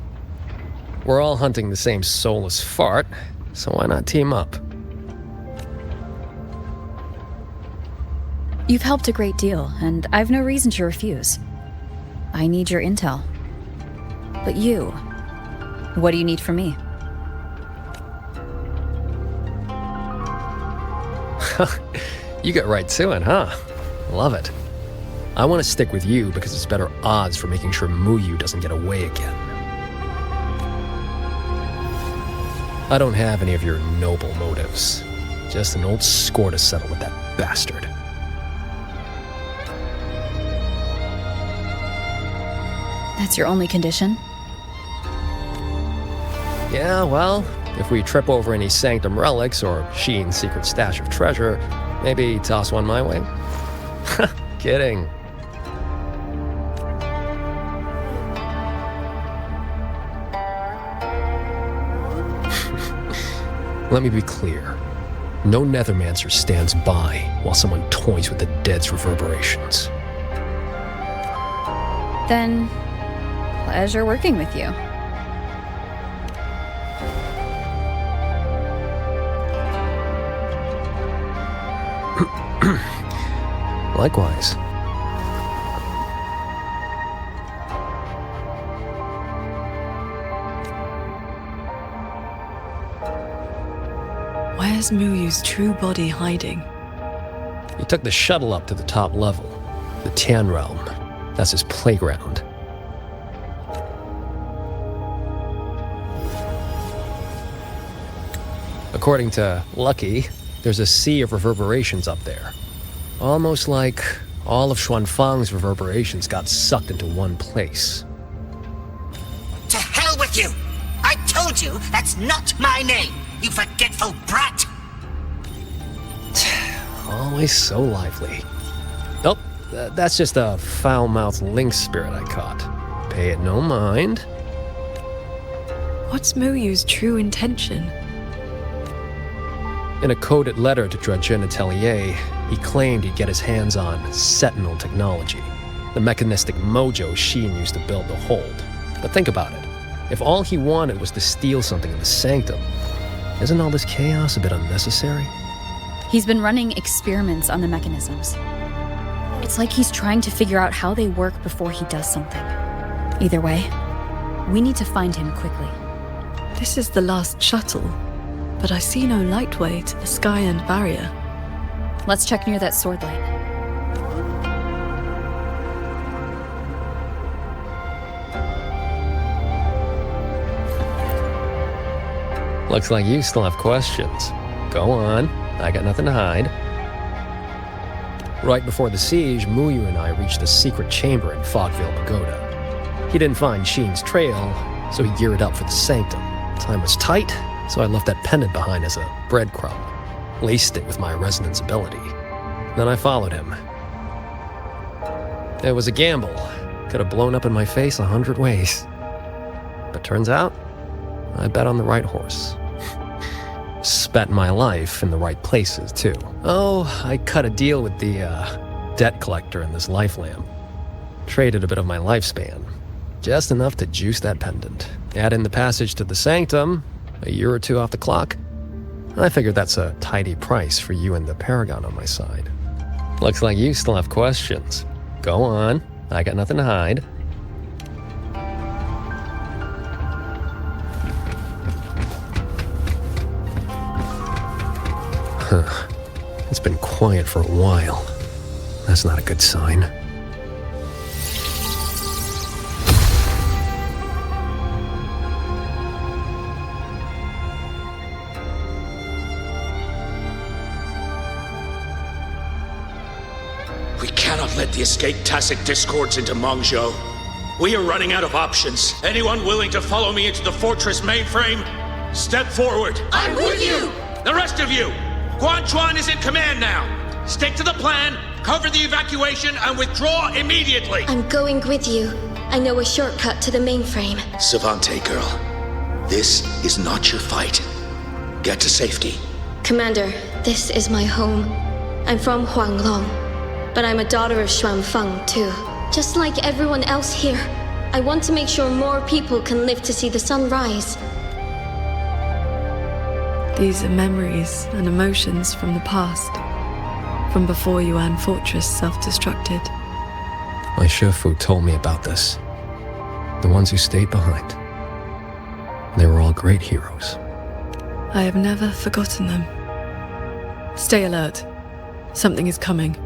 We're all hunting the same soulless fart, so why not team up? You've helped a great deal, and I've no reason to refuse. I need your intel. But you, what do you need from me? You get right to it, huh? Love it. I want to stick with you because it's better odds for making sure Muyu doesn't get away again. I don't have any of your noble motives. Just an old score to settle with that bastard. That's your only condition? Yeah, well, if we trip over any Sanctum relics or Sheen's secret stash of treasure, maybe toss one my way? Kidding. Let me be clear. No Nethermancer stands by while someone toys with the dead's reverberations. Then, pleasure working with you. Likewise. Where's Muyu's true body hiding? He took the shuttle up to the top level, the Tian Realm. That's his playground. According to Lucky, there's a sea of reverberations up there. Almost like all of Xuanfang's reverberations got sucked into one place. To hell with you! I told you that's not my name, you forgetful brat! Always so lively. Oh, that's just a foul-mouthed lynx spirit I caught. Pay it no mind. What's Muyu's true intention? In a coded letter to Jua Genitelier, he claimed he'd get his hands on Sentinel technology, the mechanistic mojo Sheen used to build the hold. But think about it. If all he wanted was to steal something in the Sanctum, isn't all this chaos a bit unnecessary? He's been running experiments on the mechanisms. It's like he's trying to figure out how they work before he does something. Either way, we need to find him quickly. This is the last shuttle, but I see no lightway to the sky and barrier. Let's check near that sword light. Looks like you still have questions. Go on, I got nothing to hide. Right before the siege, Muyu and I reached the secret chamber in Fogville Pagoda. He didn't find Sheen's trail, so he geared up for the Sanctum. Time was tight, so I left that pendant behind as a breadcrumb. Laced it with my resonance ability. Then I followed him. It was a gamble. Could have blown up in my face 100 ways. But turns out, I bet on the right horse. Spent my life in the right places, too. Oh, I cut a deal with the, debt collector in this life lamp. Traded a bit of my lifespan. Just enough to juice that pendant. Add in the passage to the Sanctum, a year or two off the clock. I figured that's a tidy price for you and the Paragon on my side. Looks like you still have questions. Go on, I got nothing to hide. Huh. It's been quiet for a while. That's not a good sign. We cannot let the escaped tacit discords into Mengzhou. We are running out of options. Anyone willing to follow me into the fortress mainframe? Step forward. I'm with you! The rest of you! Guanchuan is in command now. Stick to the plan, cover the evacuation, and withdraw immediately. I'm going with you. I know a shortcut to the mainframe. Savante girl, this is not your fight. Get to safety. Commander, this is my home. I'm from Huanglong, but I'm a daughter of Xuanfeng too. Just like everyone else here, I want to make sure more people can live to see the sun rise. These are memories and emotions from the past. From before Yuan Fortress self-destructed. My Shifu told me about this. The ones who stayed behind. They were all great heroes. I have never forgotten them. Stay alert. Something is coming.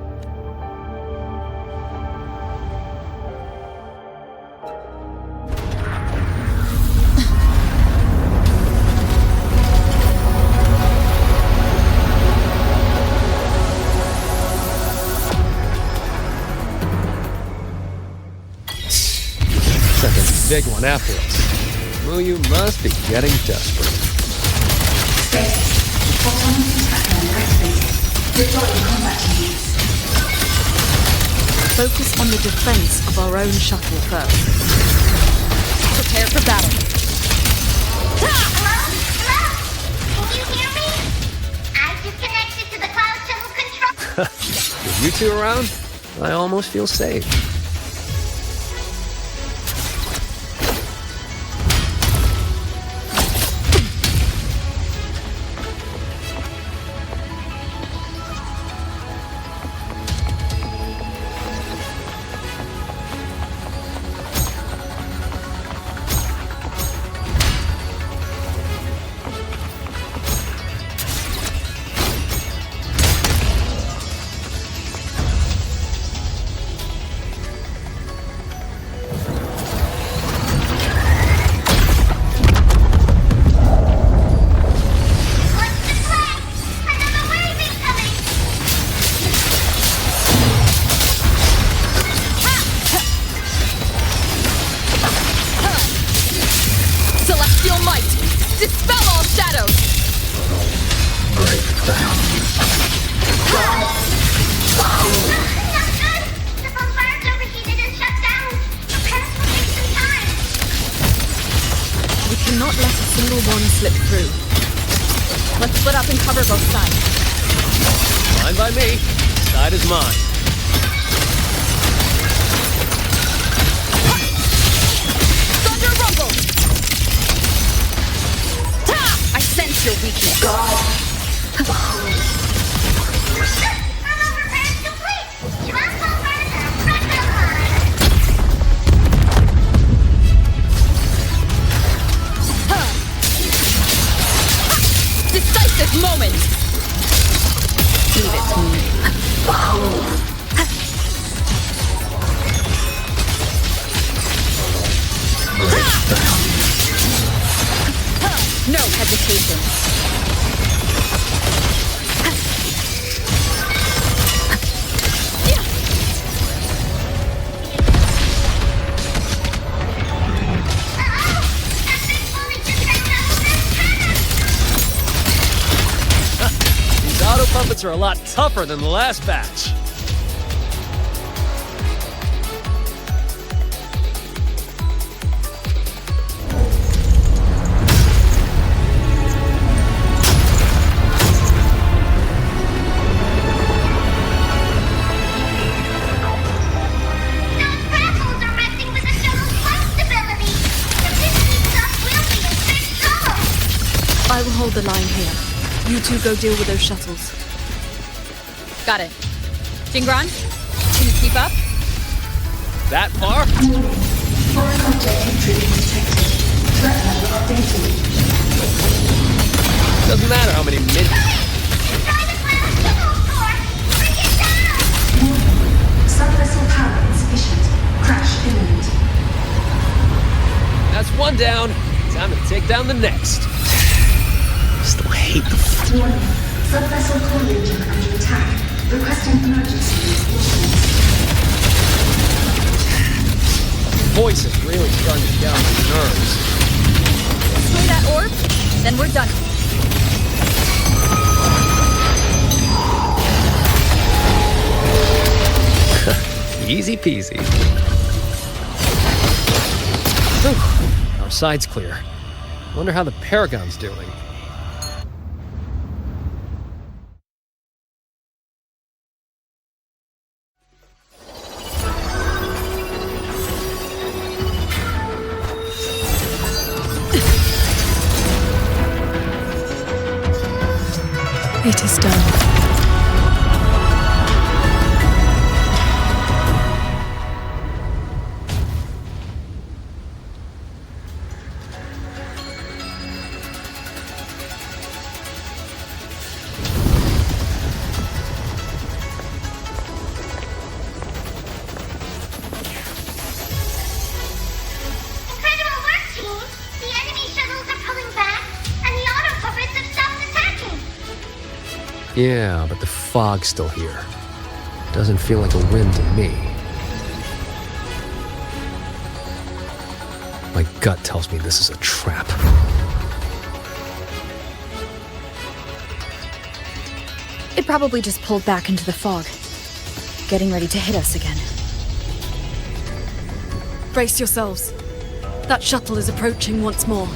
Big one after us. Well, you must be getting desperate. Focus on the defense of our own shuttle first. Prepare for battle. Hello? Hello? Can you hear me? I just connected to the cloud shuttle control. With you two around, I almost feel safe. Are a lot tougher than the last batch. I will hold the line here. You two go deal with those shuttles. Got it. Jingran, can you keep up? That far? Foreign object intrusion detected. Threat level updated. Doesn't matter how many min... Sub-vessel power insufficient. Crash imminent. That's one down. Time to take down the next. Still hate the... Warning. Sub-vessel core region under attack. Requesting emergency reinforcements. Voice is really starting to get on my nerves. Destroy that orb, then we're done. Easy peasy. Whew. Our side's clear. Wonder how the Paragon's doing. It is done. Yeah, but the fog's still here. Doesn't feel like a win to me. My gut tells me this is a trap. It probably just pulled back into the fog, getting ready to hit us again. Brace yourselves. That shuttle is approaching once more.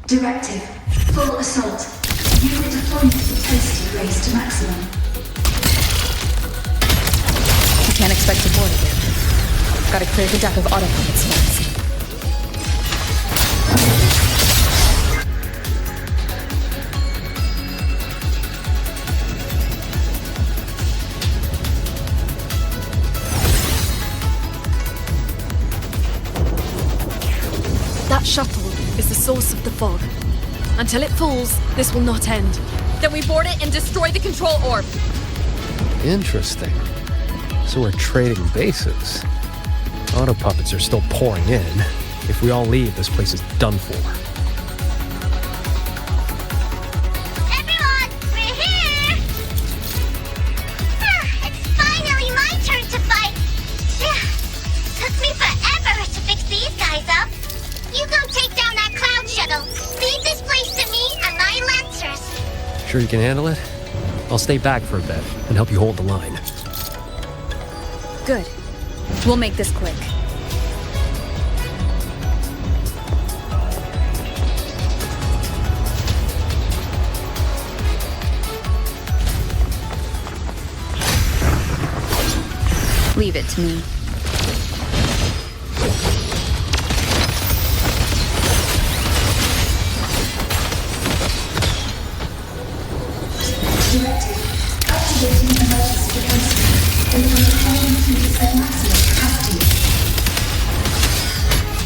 Directive. Full assault. Unit deployment intensity raised to maximum. You can't expect to board it there. Gotta clear the deck of autopilots first. That shuttle is the source of the fog. Until it falls, this will not end. Then we board it and destroy the control orb. Interesting. So we're trading bases. Auto puppets are still pouring in. If we all leave, this place is done for. Everyone, we're here! It's finally my turn to fight. Took me forever to fix these guys up. You go take down that cloud shuttle. Leave this place to me and my lancers. Sure you can handle it? I'll stay back for a bit and help you hold the line. Good. We'll make this quick. Leave it to me. Directive. Activating emergency defenses. Delivering deployment units at maximum capacity.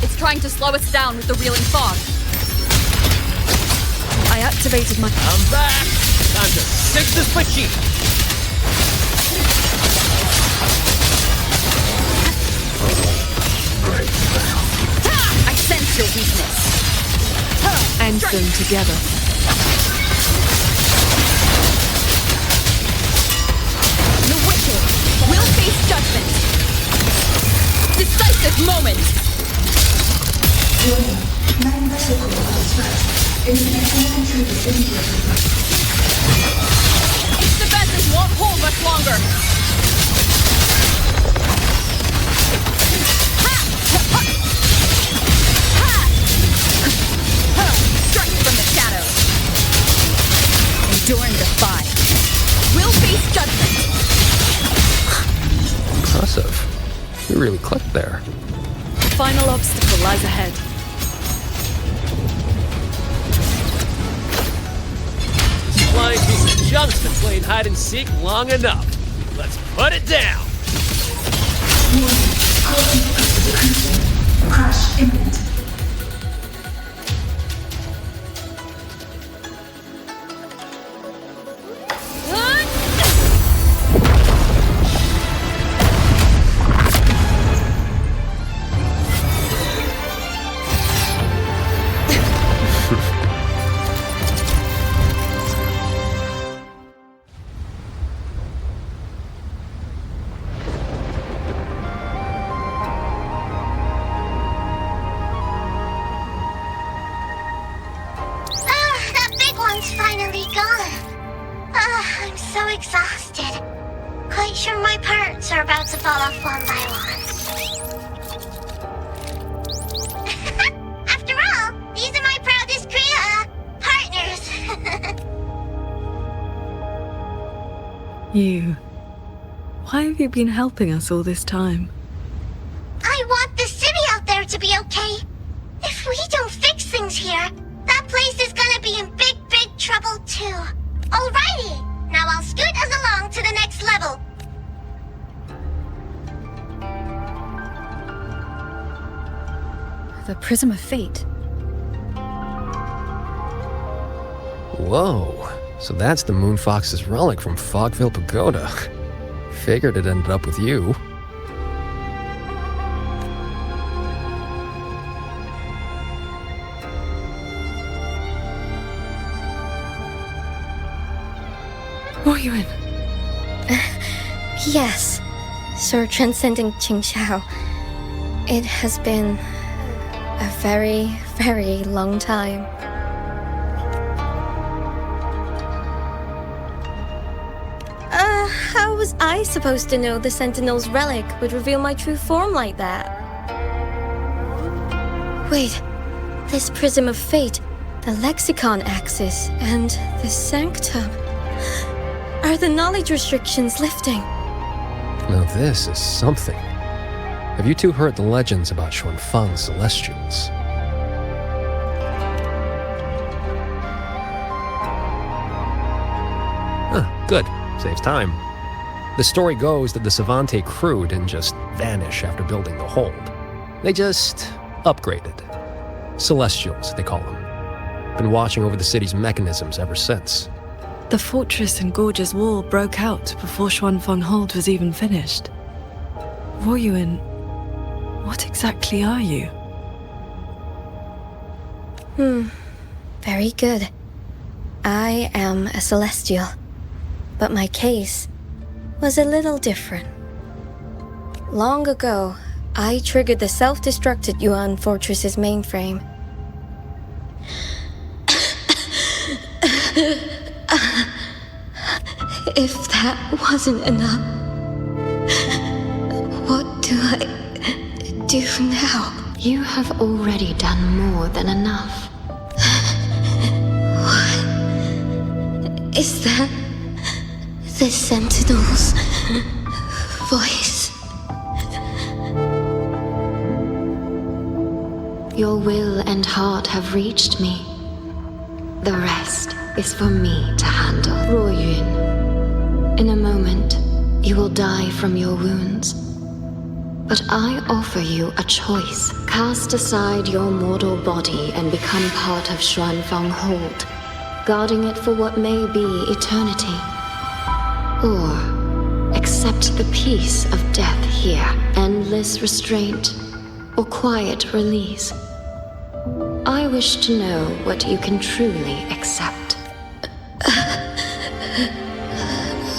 It's trying to slow us down with the reeling fog. I activated my... I'm back! Time to sink this machine! I sense your weakness. End them together. The wicked will face judgment. Decisive moment. Warning. Main vessel core under threat. Internet intruders immediately. Its defenses won't hold much longer. really clicked there. The final obstacle lies ahead. This flying piece of junk's been playing hide and seek long enough. Let's put it down! Crash imminent. Finally gone. I'm so exhausted. Quite sure my parts are about to fall off one by one. After all, these are my proudest partners. You... Why have you been helping us all this time? I want the city out there to be okay. If we don't fix things here, that place is gonna be in big trouble too. Alrighty, now I'll scoot us along to the next level. The Prism of Fate. Whoa, so that's the Moonfox's relic from Fogville Pagoda. Figured it ended up with you. Yuan. Yes, Sir Transcendent Qingxiao. It has been a very, very long time. How was I supposed to know the Sentinel's relic would reveal my true form like that? Wait, this Prism of Fate, the Lexicon Axis, and the Sanctum. Are the knowledge restrictions lifting? Now this is something. Have you two heard the legends about Xuanfang's Celestials? Good. Saves time. The story goes that the Savante crew didn't just vanish after building the hold. They just upgraded. Celestials, they call them. Been watching over the city's mechanisms ever since. The fortress and gorgeous wall broke out before Xuanfang Hold was even finished. Yuan, what exactly are you? Very good. I am a Celestial, but my case was a little different. Long ago, I triggered the self-destructed Yuan Fortress's mainframe. If that wasn't enough, what do I do now? You have already done more than enough. What? Is that the Sentinel's voice? Your will and heart have reached me. The rest is for me to handle. Royun, in a moment, you will die from your wounds. But I offer you a choice. Cast aside your mortal body and become part of Xuanfang Hold, guarding it for what may be eternity. Or accept the peace of death here, endless restraint, or quiet release. I wish to know what you can truly accept.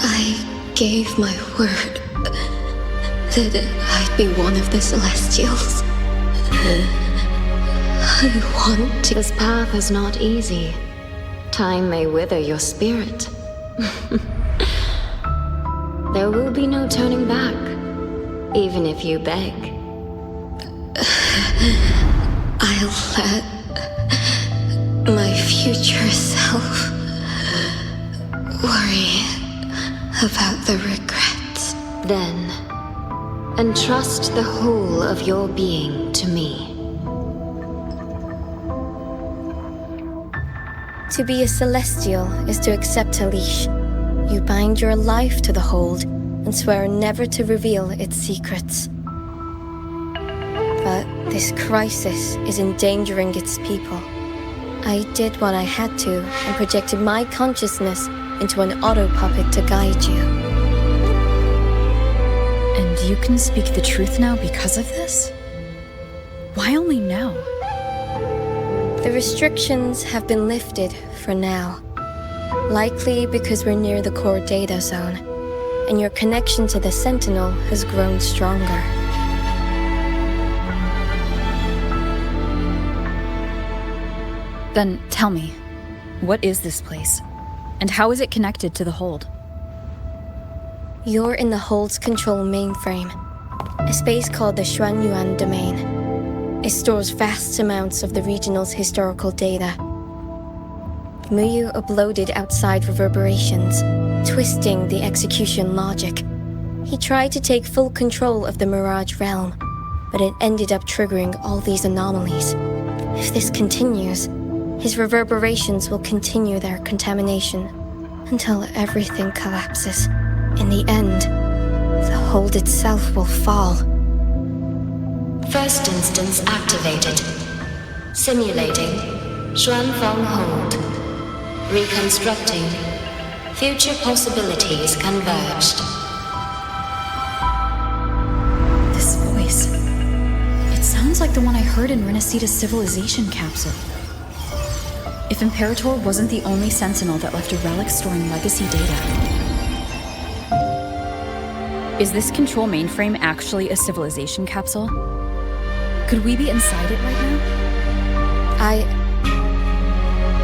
I gave my word that I'd be one of the Celestials. I want to. This path is not easy. Time may wither your spirit. There will be no turning back, even if you beg. I'll let my future self worry about the regrets. Then, Entrust the whole of your being to me. To be a celestial is to accept a leash. You bind your life to the hold and swear never to reveal its secrets. But this crisis is endangering its people. I did what I had to and projected my consciousness into an auto puppet to guide you. And you can speak the truth now because of this? Why only now? The restrictions have been lifted for now. Likely because we're near the core data zone, and your connection to the Sentinel has grown stronger. Then tell me, what is this place? And how is it connected to the hold? You're in the Hold's control mainframe, a space called the Xuanyuan Domain. It stores vast amounts of the regional's historical data. Muyu uploaded outside reverberations, twisting the execution logic. He tried to take full control of the Mirage realm, but it ended up triggering all these anomalies. If this continues, his reverberations will continue their contamination until everything collapses. In the end, the Hold itself will fall. First instance activated. Simulating Xuanfeng Hold. Reconstructing. Future possibilities converged. This voice. It sounds like the one I heard in Renacita's civilization capsule. If Imperator wasn't the only Sentinel that left a relic storing legacy data. Is this control mainframe actually a civilization capsule? Could we be inside it right now?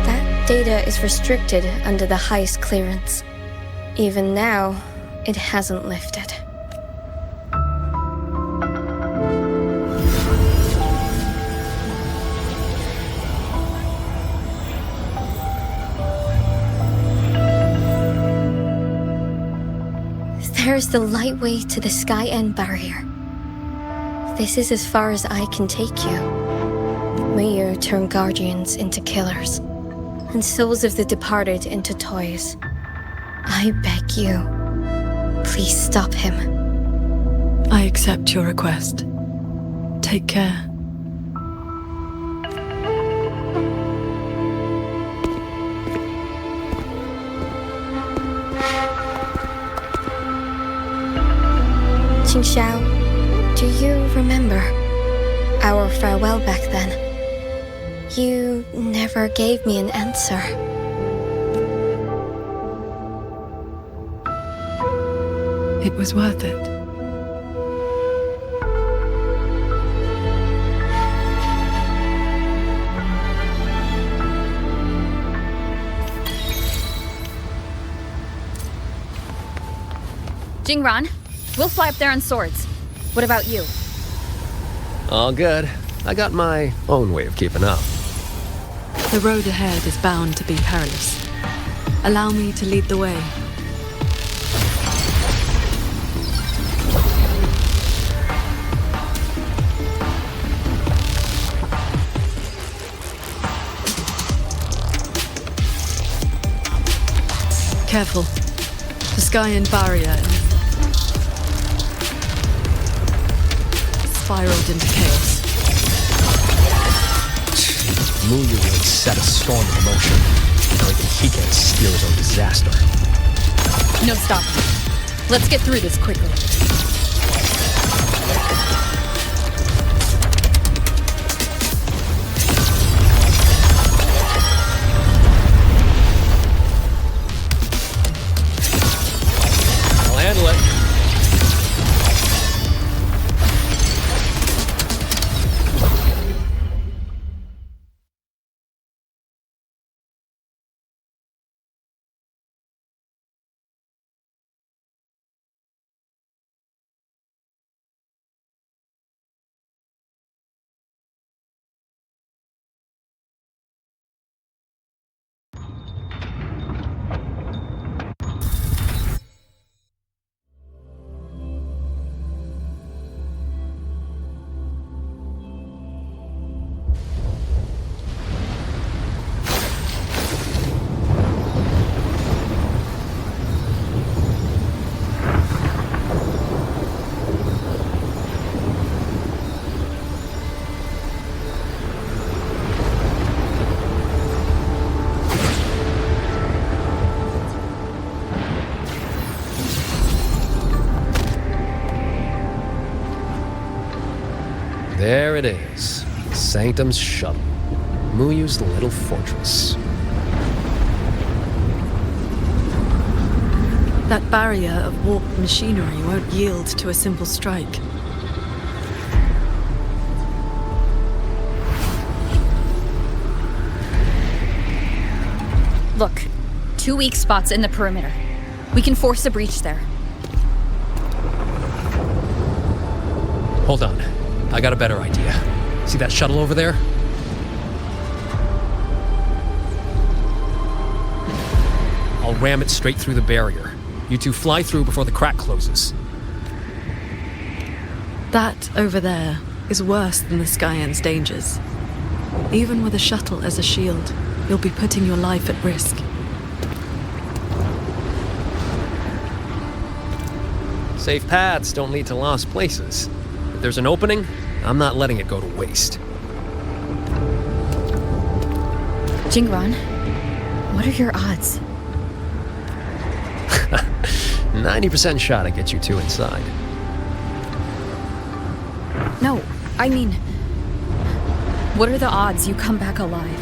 That data is restricted under the highest clearance. Even now, it hasn't lifted. There's the lightway to the Sky End barrier. This is as far as I can take you. Muyu turned guardians into killers, and souls of the departed into toys. I beg you, please stop him. I accept your request. Take care. Qingxiao, do you remember our farewell back then? You never gave me an answer. It was worth it. Jingran, we'll fly up there on swords. What about you? All good. I got my own way of keeping up. The road ahead is bound to be perilous. Allow me to lead the way. Careful. The Sky End barrier spiraled into chaos. Muyu really set a storm in motion. Only he can't steer his own disaster. No stop. Let's get through this quickly. I'll handle it. There it is. Sanctum's shuttle. Muyu's little fortress. That barrier of warped machinery won't yield to a simple strike. Look, 2 weak spots in the perimeter. We can force a breach there. Hold on. I got a better idea. See that shuttle over there? I'll ram it straight through the barrier. You two fly through before the crack closes. That over there is worse than the Skyend's dangers. Even with a shuttle as a shield, you'll be putting your life at risk. Safe paths don't lead to lost places. If there's an opening, I'm not letting it go to waste. Jingran, what are your odds? 90% shot to get you two inside. No, I mean, what are the odds you come back alive?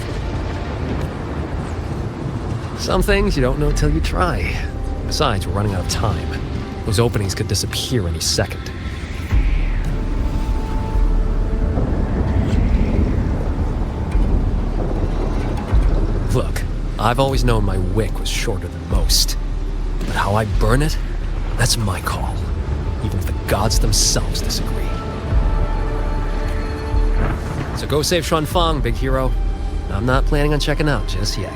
Some things you don't know till you try. Besides, we're running out of time. Those openings could disappear any second. Look, I've always known my wick was shorter than most. But how I burn it, that's my call. Even if the gods themselves disagree. So go save Xuanfang, big hero. I'm not planning on checking out just yet.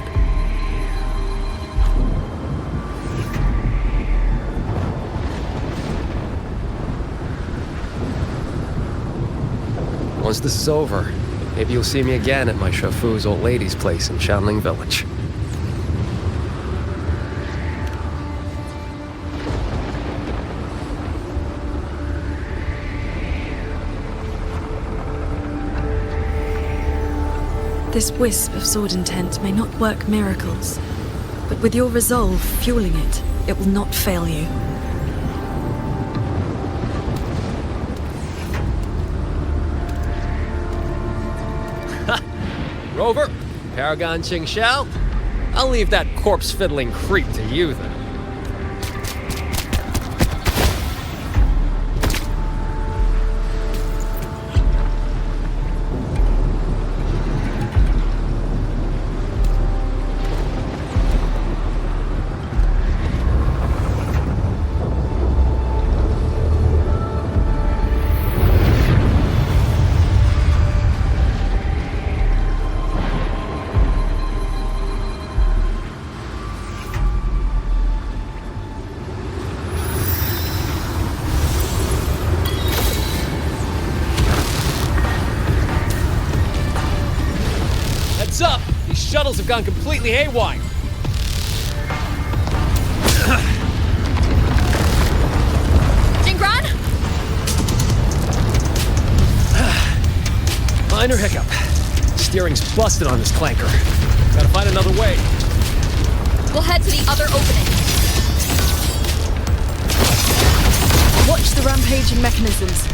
Once this is over, maybe you'll see me again at my Shafu's old lady's place in Shanling Village. This wisp of sword intent may not work miracles, but with your resolve fueling it, it will not fail you. Rover, Paragon Qingxiao, I'll leave that corpse-fiddling creep to you then. Up! These shuttles have gone completely haywire! Jingran? Minor hiccup. Steering's busted on this clanker. Gotta find another way. We'll head to the other opening. Watch the rampaging mechanisms.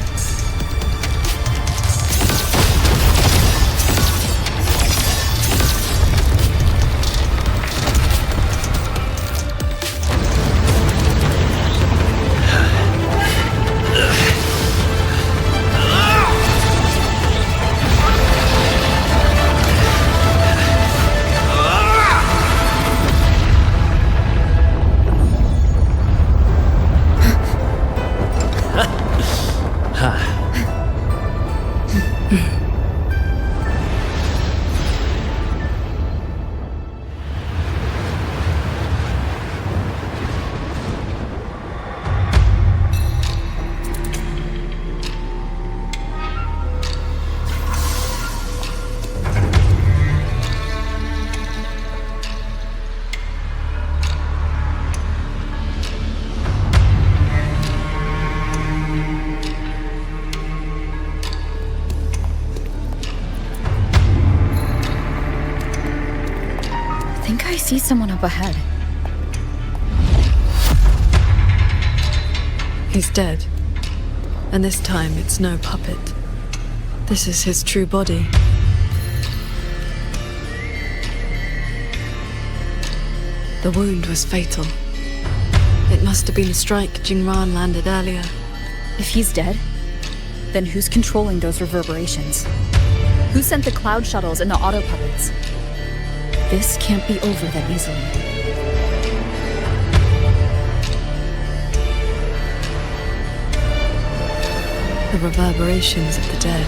I see someone up ahead. He's dead. And this time it's no puppet. This is his true body. The wound was fatal. It must have been a strike Jingran landed earlier. If he's dead, then who's controlling those reverberations? Who sent the cloud shuttles and the auto puppets? This can't be over that easily. The reverberations of the dead.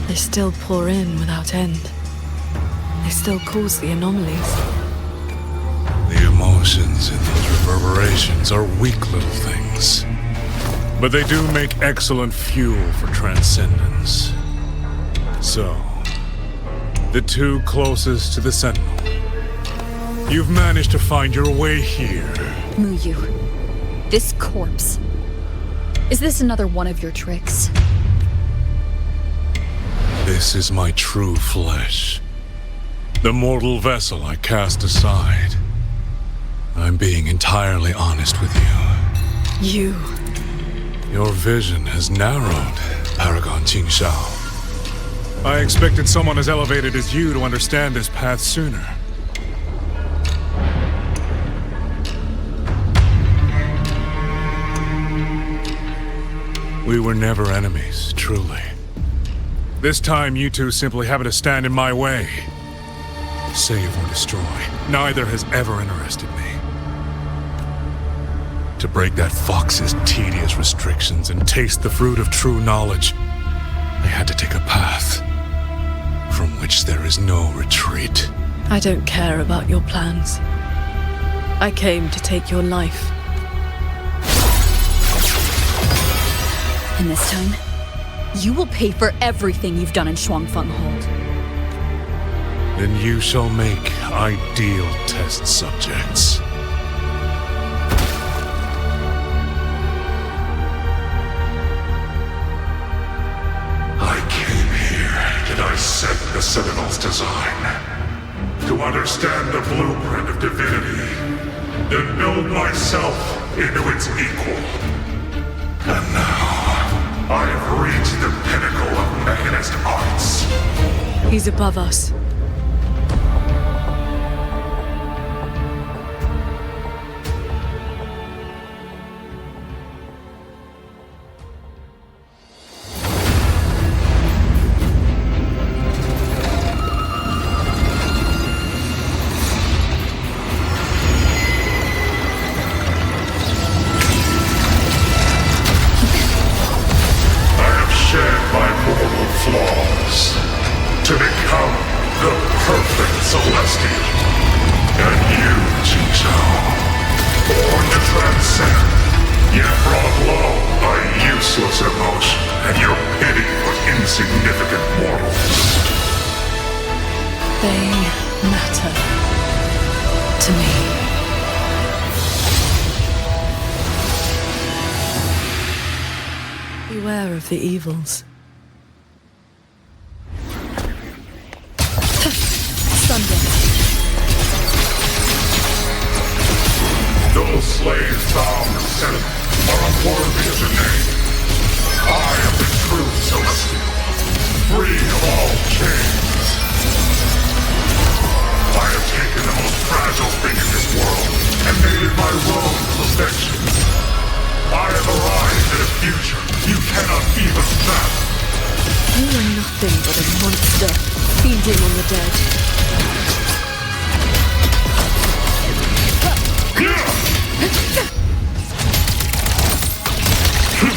They still pour in without end. They still cause the anomalies. The emotions in those reverberations are weak little things. But they do make excellent fuel for transcendence. So, the two closest to the Sentinel. You've managed to find your way here. Muyu, this corpse. Is this another one of your tricks? This is my true flesh. The mortal vessel I cast aside. I'm being entirely honest with you. Your vision has narrowed, Paragon Qingxiao. I expected someone as elevated as you to understand this path sooner. We were never enemies, truly. This time you two simply happen to stand in my way. Save or destroy, neither has ever interested me. To break that fox's tedious restrictions and taste the fruit of true knowledge, I had to take a path from which there is no retreat. I don't care about your plans. I came to take your life. And this time, you will pay for everything you've done in Shuangfeng Hold. Then you shall make ideal test subjects. I came here to dissect the Sentinel's design, to understand the blueprint of divinity, then build myself into its equal. And now, I have reached the pinnacle of mechanist arts. He's above us. To become the perfect Celestial. And you, Qingxiao, born to transcend, yet brought low by useless emotion and your pity for insignificant mortals. They matter to me. Beware of the evils. Those slaves bound to Senate are unworthy of the name. I am the true Celestial, free of all chains. I have taken the most fragile thing in this world and made it my road to perfection. I have arrived at a future you cannot even fathom. You are nothing but a monster, feeding on the dead.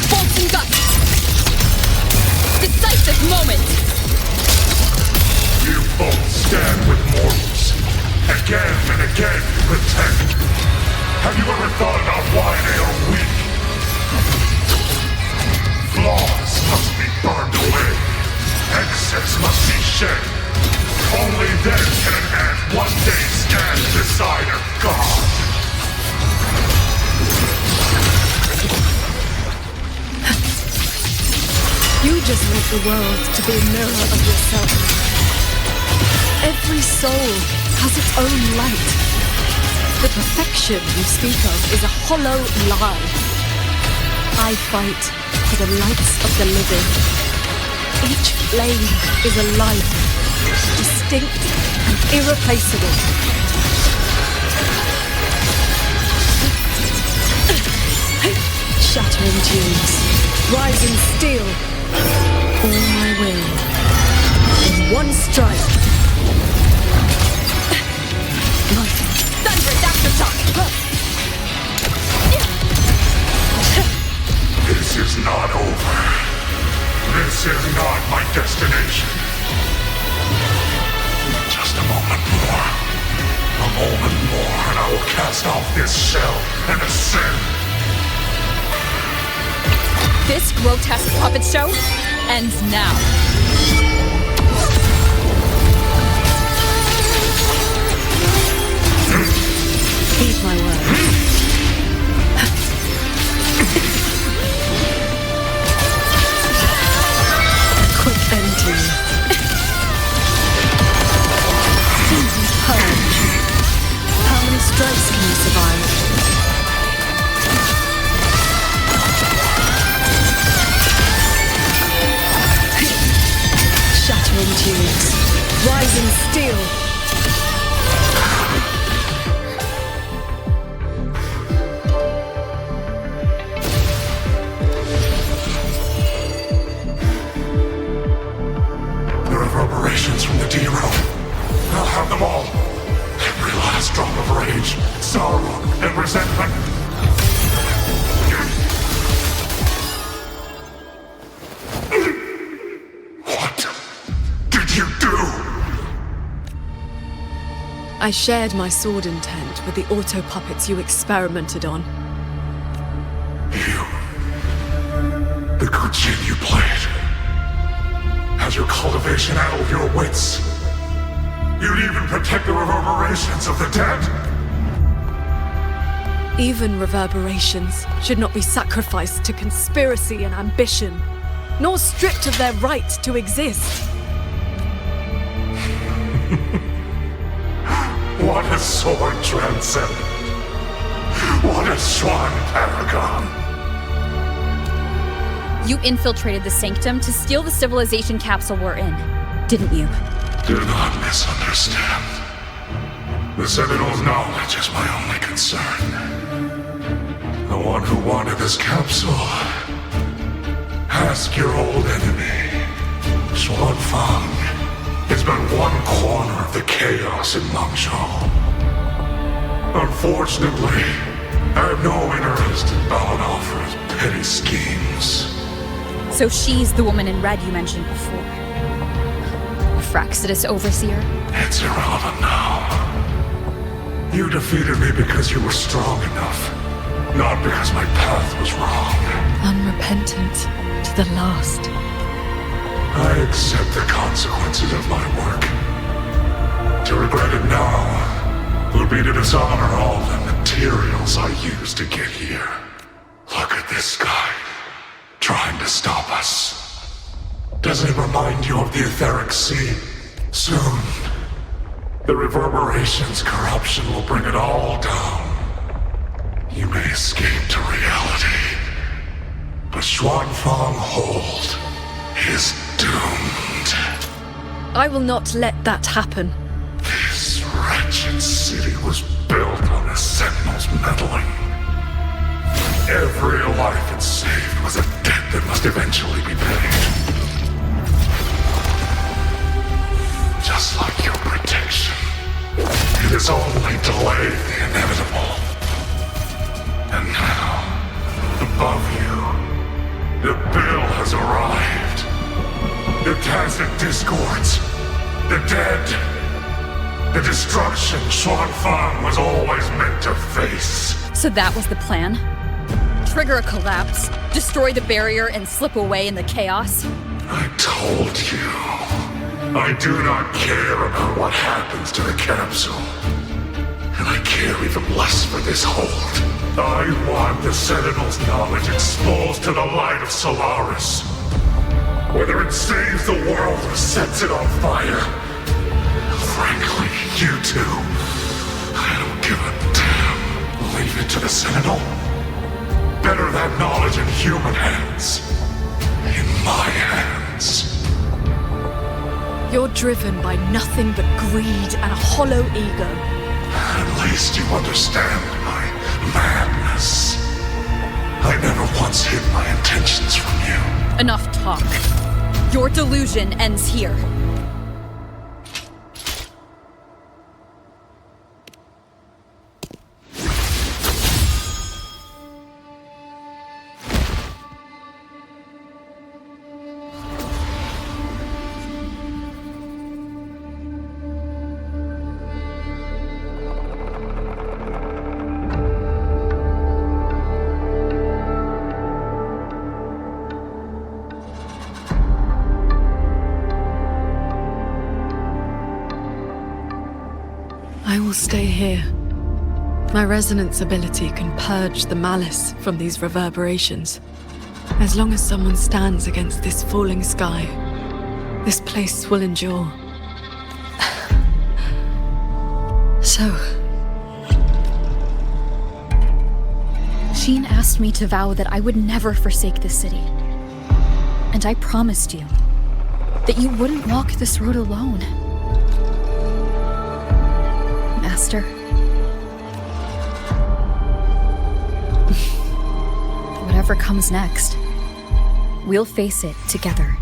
Bolting guts! Decisive moment! You both stand with mortals. Again and again you pretend. Have you ever thought about why they are weak? Flaws must be burned away. Excess must be shed. Only then can an ant one day stand beside a god. You just want the world to be a mirror of yourself. Every soul has its own light. The perfection you speak of is a hollow lie. I fight for the lights of the living. flame is alive, distinct and irreplaceable. Shattering dunes, rising steel, all my will, in one strike. Thunderous aftershock! This is not over. This is not my destination. Just a moment more. A moment more, and I will cast off this shell and ascend. This grotesque puppet show ends now. Heed my word. Quick end to you. Purge. How many strikes can you survive? Shattering dunes, rising steel. The reverberations from the D-Room. I'll have them all. Every last drop of rage, sorrow, and resentment. What did you do? I shared my sword intent with the auto-puppets you experimented on. The good jig you played. Has your cultivation addled your wits? You'd even protect the reverberations of the dead. Even reverberations should not be sacrificed to conspiracy and ambition, nor stripped of their right to exist. What a sword transcendent. What a Swan paragon. You infiltrated the Sanctum to steal the civilization capsule we're in, didn't you? Do not misunderstand. The Sentinel's knowledge is my only concern. The one who wanted this capsule. Ask your old enemy. Swan Fang is but one corner of the chaos in Mangzhou. Unfortunately, I have no interest in Balanoff's petty schemes. So she's the woman in red you mentioned before. Fraxidus Overseer? It's irrelevant now. You defeated me because you were strong enough, not because my path was wrong. Unrepentant to the last. I accept the consequences of my work. To regret it now would be to dishonor all the materials I used to get here. Look at this guy, trying to stop us. Doesn't it remind you of the etheric sea? Soon, the reverberation's corruption will bring it all down. You may escape to reality, but Xuanfang Hold is doomed. I will not let that happen. This wretched city was built on the Sentinel's meddling. Every life it saved was a debt that must eventually be paid. Just like your protection, it has only delayed the inevitable. And now, above you, the bill has arrived. The tacit discords, the dead, the destruction Xuanfang was always meant to face. So that was the plan? Trigger a collapse, destroy the barrier, and slip away in the chaos? I told you. I do not care about what happens to the capsule. And I care even less for this hold. I want the Sentinel's knowledge exposed to the light of Solaris. Whether it saves the world or sets it on fire. Frankly, you two. I don't give a damn. Leave it to the Sentinel. Better that knowledge in human hands. In my hands. You're driven by nothing but greed and a hollow ego. At least you understand my madness. I never once hid my intentions from you. Enough talk. Your delusion ends here. I will stay here. My resonance ability can purge the malice from these reverberations. As long as someone stands against this falling sky, this place will endure. So... Sheen asked me to vow that I would never forsake this city. And I promised you that you wouldn't walk this road alone. Master. Whatever comes next, we'll face it together.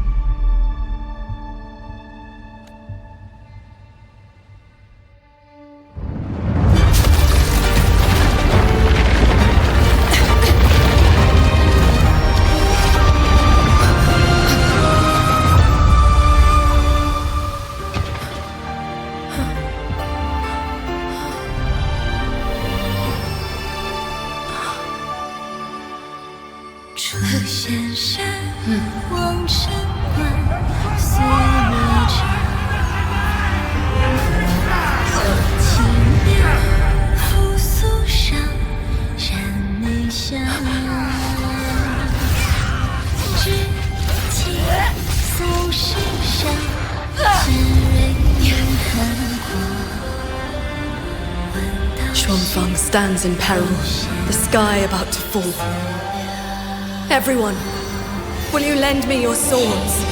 Xuanfang stands in peril, the sky about to fall. Everyone, will you lend me your swords?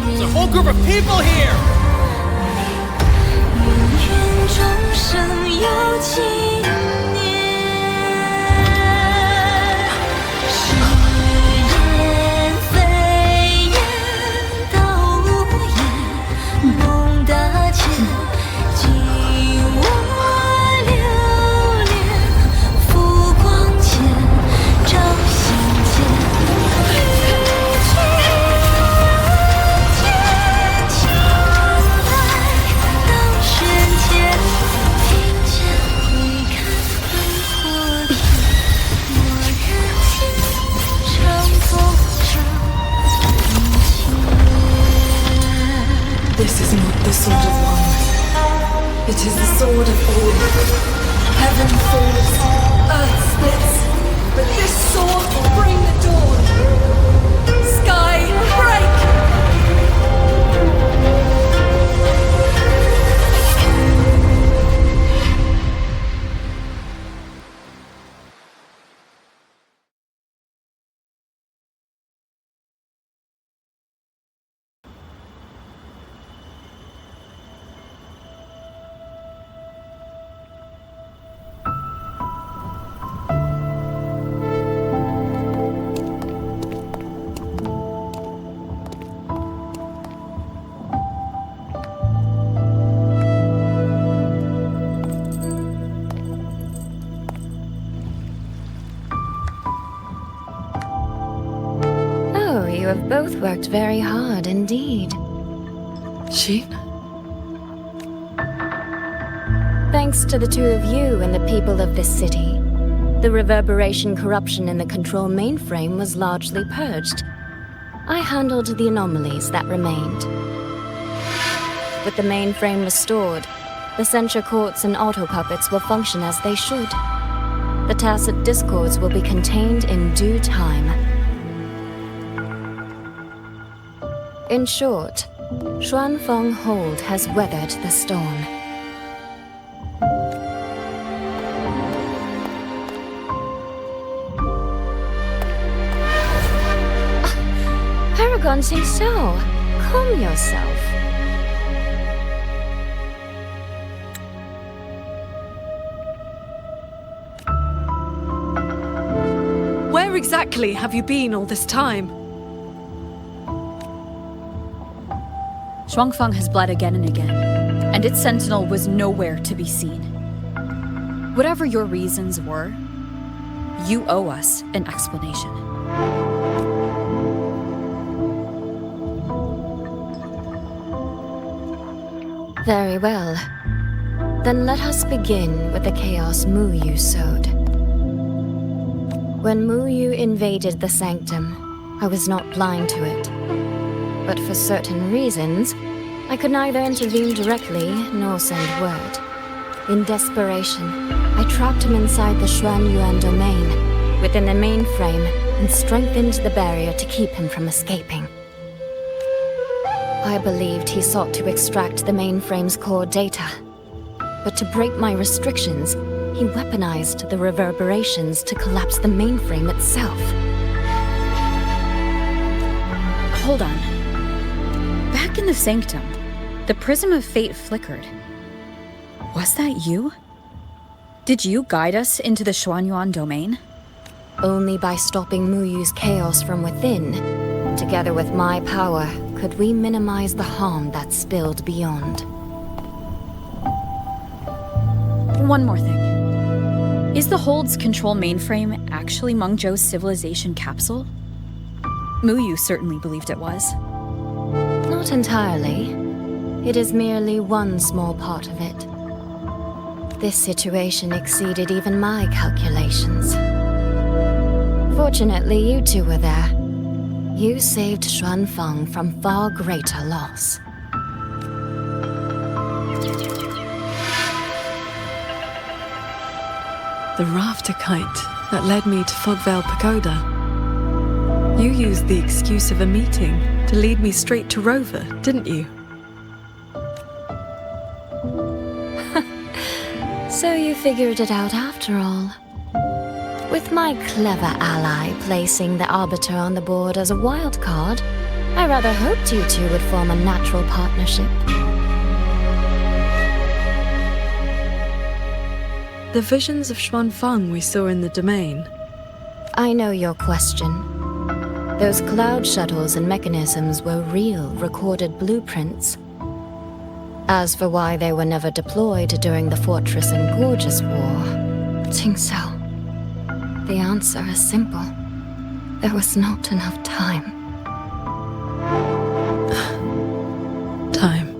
There's a whole group of people here! This is not the sword of one. It is the sword of all. Heaven falls, earth splits, but this sword will bring the dawn. Sky, break! You have both worked very hard indeed. Sheen? Thanks to the two of you and the people of this city, the reverberation corruption in the control mainframe was largely purged. I handled the anomalies that remained. With the mainframe restored, the censure courts and auto puppets will function as they should. The tacit discords will be contained in due time. In short, Xuanfeng Hold has weathered the storm. Paragon Qingxiao, calm yourself. Where exactly have you been all this time? Xuanfeng has bled again and again, and its sentinel was nowhere to be seen. Whatever your reasons were, you owe us an explanation. Very well. Then let us begin with the chaos Mu Yu sowed. When Mu Yu invaded the sanctum, I was not blind to it. But for certain reasons, I could neither intervene directly nor send word. In desperation, I trapped him inside the Xuanyuan domain, within the mainframe, and strengthened the barrier to keep him from escaping. I believed he sought to extract the mainframe's core data. But to break my restrictions, he weaponized the reverberations to collapse the mainframe itself. Hold on. Back in the sanctum, the prism of fate flickered. Was that you? Did you guide us into the Xuanyuan domain? Only by stopping Mu Yu's chaos from within, together with my power, could we minimize the harm that spilled beyond. One more thing. Is the Hold's control mainframe actually Mengzhou's civilization capsule? Mu Yu certainly believed it was. Not entirely. It is merely one small part of it. This situation exceeded even my calculations. Fortunately, you two were there. You saved Xuanfeng from far greater loss. The rafter kite that led me to Fogvale Pagoda. You used the excuse of a meeting to lead me straight to Rover, didn't you? So you figured it out after all. With my clever ally placing the Arbiter on the board as a wild card, I rather hoped you two would form a natural partnership. The visions of Xuanfeng we saw in the domain. I know your question. Those cloud shuttles and mechanisms were real, recorded blueprints. As for why they were never deployed during the Fortress and Gorgeous War, Qingxiao, the answer is simple. There was not enough time. Time.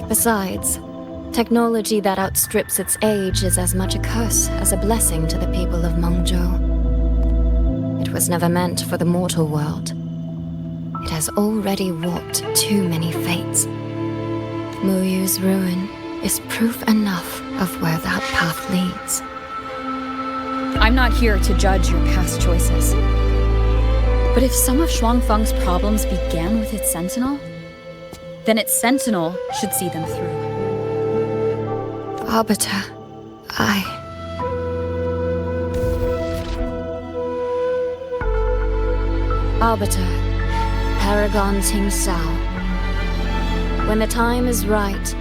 Besides, technology that outstrips its age is as much a curse as a blessing to the people of Mengzhou. It was never meant for the mortal world. It has already warped too many fates. Mu Yu's ruin is proof enough of where that path leads. I'm not here to judge your past choices. But if some of Xuanfeng's problems began with its sentinel, then its sentinel should see them through. Arbiter, Arbiter, Paragon Qingxiao. When the time is right,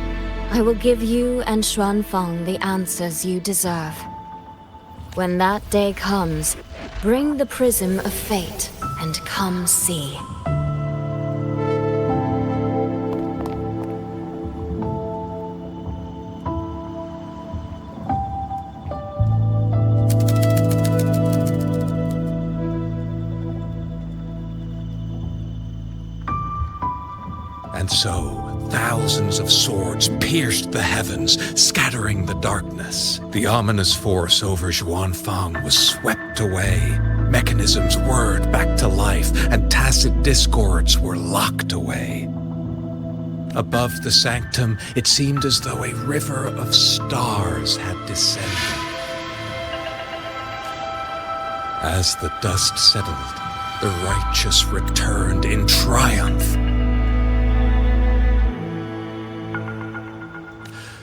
I will give you and Xuanfeng the answers you deserve. When that day comes, bring the prism of fate and come see. And so, thousands of swords pierced the heavens, scattering the darkness. The ominous force over Xuanfeng was swept away. Mechanisms whirred back to life, and tacit discords were locked away. Above the sanctum, it seemed as though a river of stars had descended. As the dust settled, the righteous returned in triumph.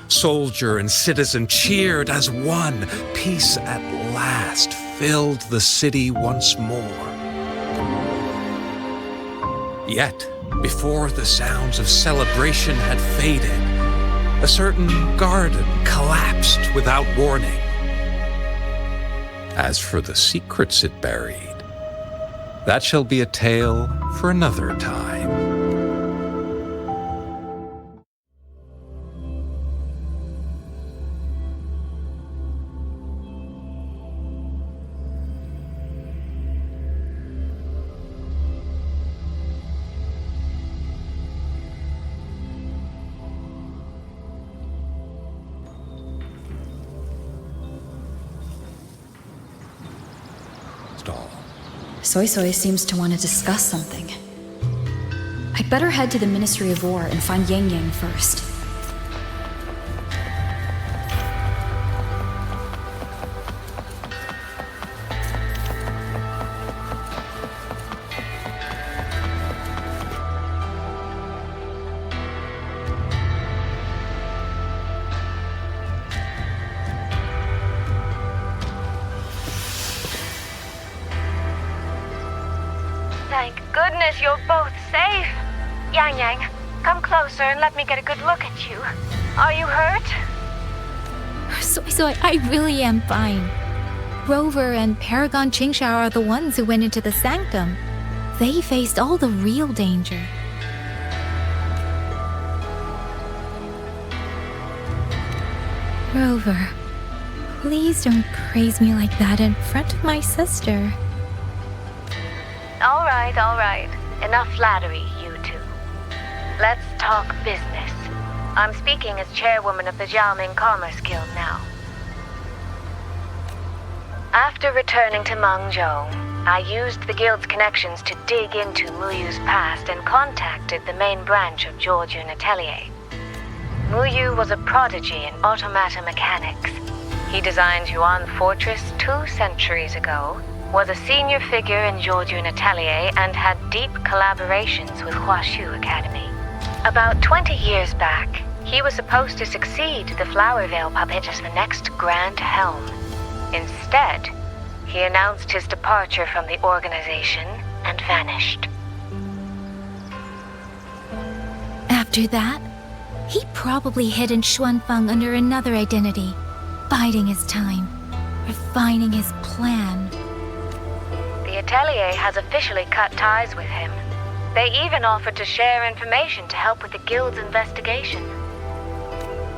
Soldier and citizen cheered as one. Peace at last filled the city once more. Yet, before the sounds of celebration had faded, a certain garden collapsed without warning. As for the secrets it buried, that shall be a tale for another time. Soy Soy seems to want to discuss something. I'd better head to the Ministry of War and find Yang Yang first. Thank goodness you're both safe. Yang Yang, come closer and let me get a good look at you. Are you hurt? Soy Soy, I really am fine. Rover and Paragon Qingxiao are the ones who went into the sanctum. They faced all the real danger. Rover, please don't praise me like that in front of my sister. All right. Enough flattery, you two. Let's talk business. I'm speaking as chairwoman of the Jiaoming Commerce Guild now. After returning to Mengzhou, I used the guild's connections to dig into Muyu's past and contacted the main branch of Georgian Atelier. Muyu was a prodigy in automata mechanics. He designed Yuan Fortress 2 centuries ago, was a senior figure in Georgian Atelier, and had deep collaborations with Huashu Academy. About 20 years back, he was supposed to succeed the Flower Veil puppet as the next Grand Helm. Instead, he announced his departure from the organization and vanished. After that, he probably hid in Xuanfang under another identity, biding his time, refining his plan. The Atelier has officially cut ties with him. They even offered to share information to help with the Guild's investigation.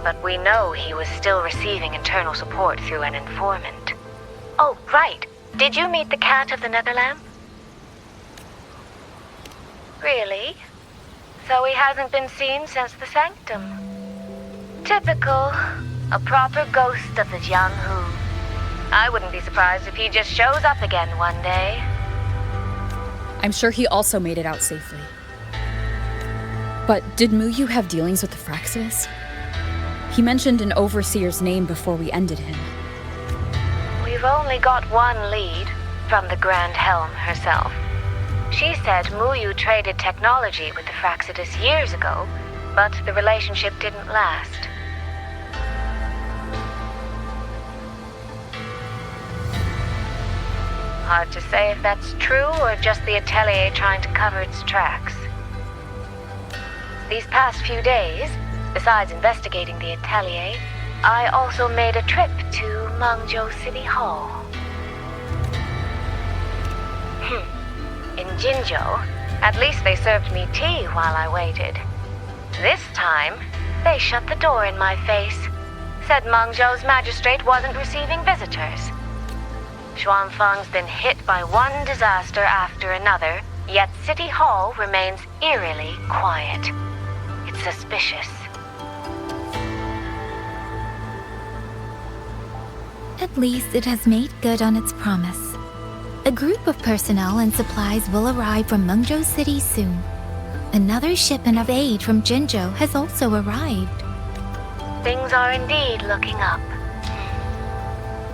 But we know he was still receiving internal support through an informant. Oh, right. Did you meet the cat of the Netherlamp? Really? So he hasn't been seen since the Sanctum. Typical. A proper ghost of the Jianghu. I wouldn't be surprised if he just shows up again one day. I'm sure he also made it out safely. But did Muyu have dealings with the Fraxis? He mentioned an overseer's name before we ended him. We've only got one lead, from the Grand Helm herself. She said Muyu traded technology with the Fraxidus years ago, but the relationship didn't last. Hard to say if that's true or just the Atelier trying to cover its tracks. These past few days, besides investigating the Atelier, I also made a trip to Mengzhou City Hall. In Jinzhou, at least they served me tea while I waited. This time, they shut the door in my face. Said Mengzhou's magistrate wasn't receiving visitors. Xuanfang's been hit by one disaster after another, yet City Hall remains eerily quiet. It's suspicious. At least it has made good on its promise. A group of personnel and supplies will arrive from Mengzhou City soon. Another shipment of aid from Jinzhou has also arrived. Things are indeed looking up.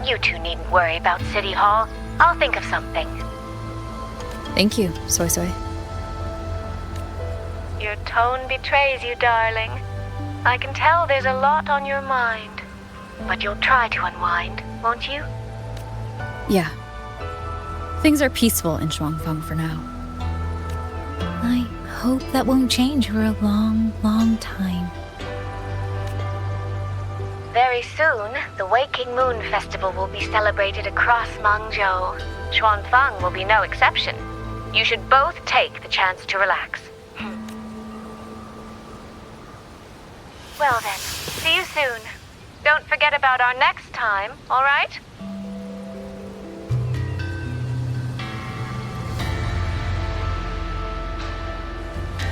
You two needn't worry about City Hall. I'll think of something. Thank you, Soy Soy. Your tone betrays you, darling. I can tell there's a lot on your mind. But you'll try to unwind, won't you? Yeah. Things are peaceful in Shuangfeng for now. I hope that won't change for a long, long time. Very soon, the Waking Moon Festival will be celebrated across Mangzhou. Xuanfang will be no exception. You should both take the chance to relax. Well then, see you soon. Don't forget about our next time, all right?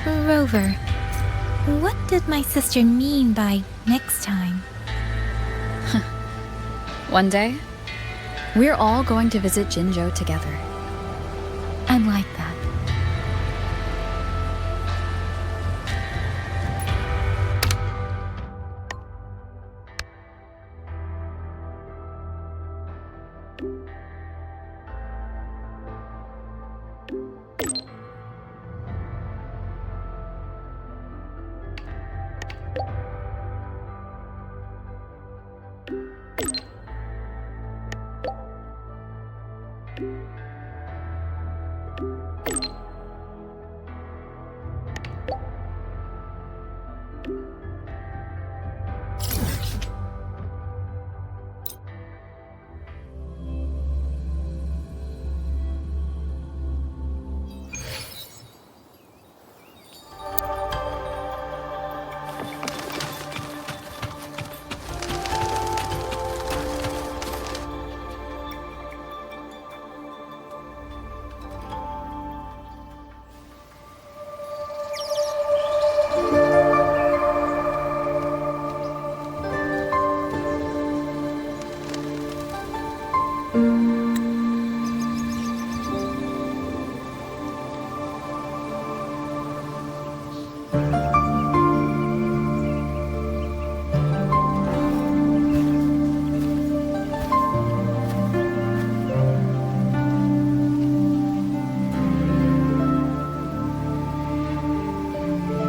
Rover, what did my sister mean by next time? One day, we're all going to visit Jinzhou together. I'd like that.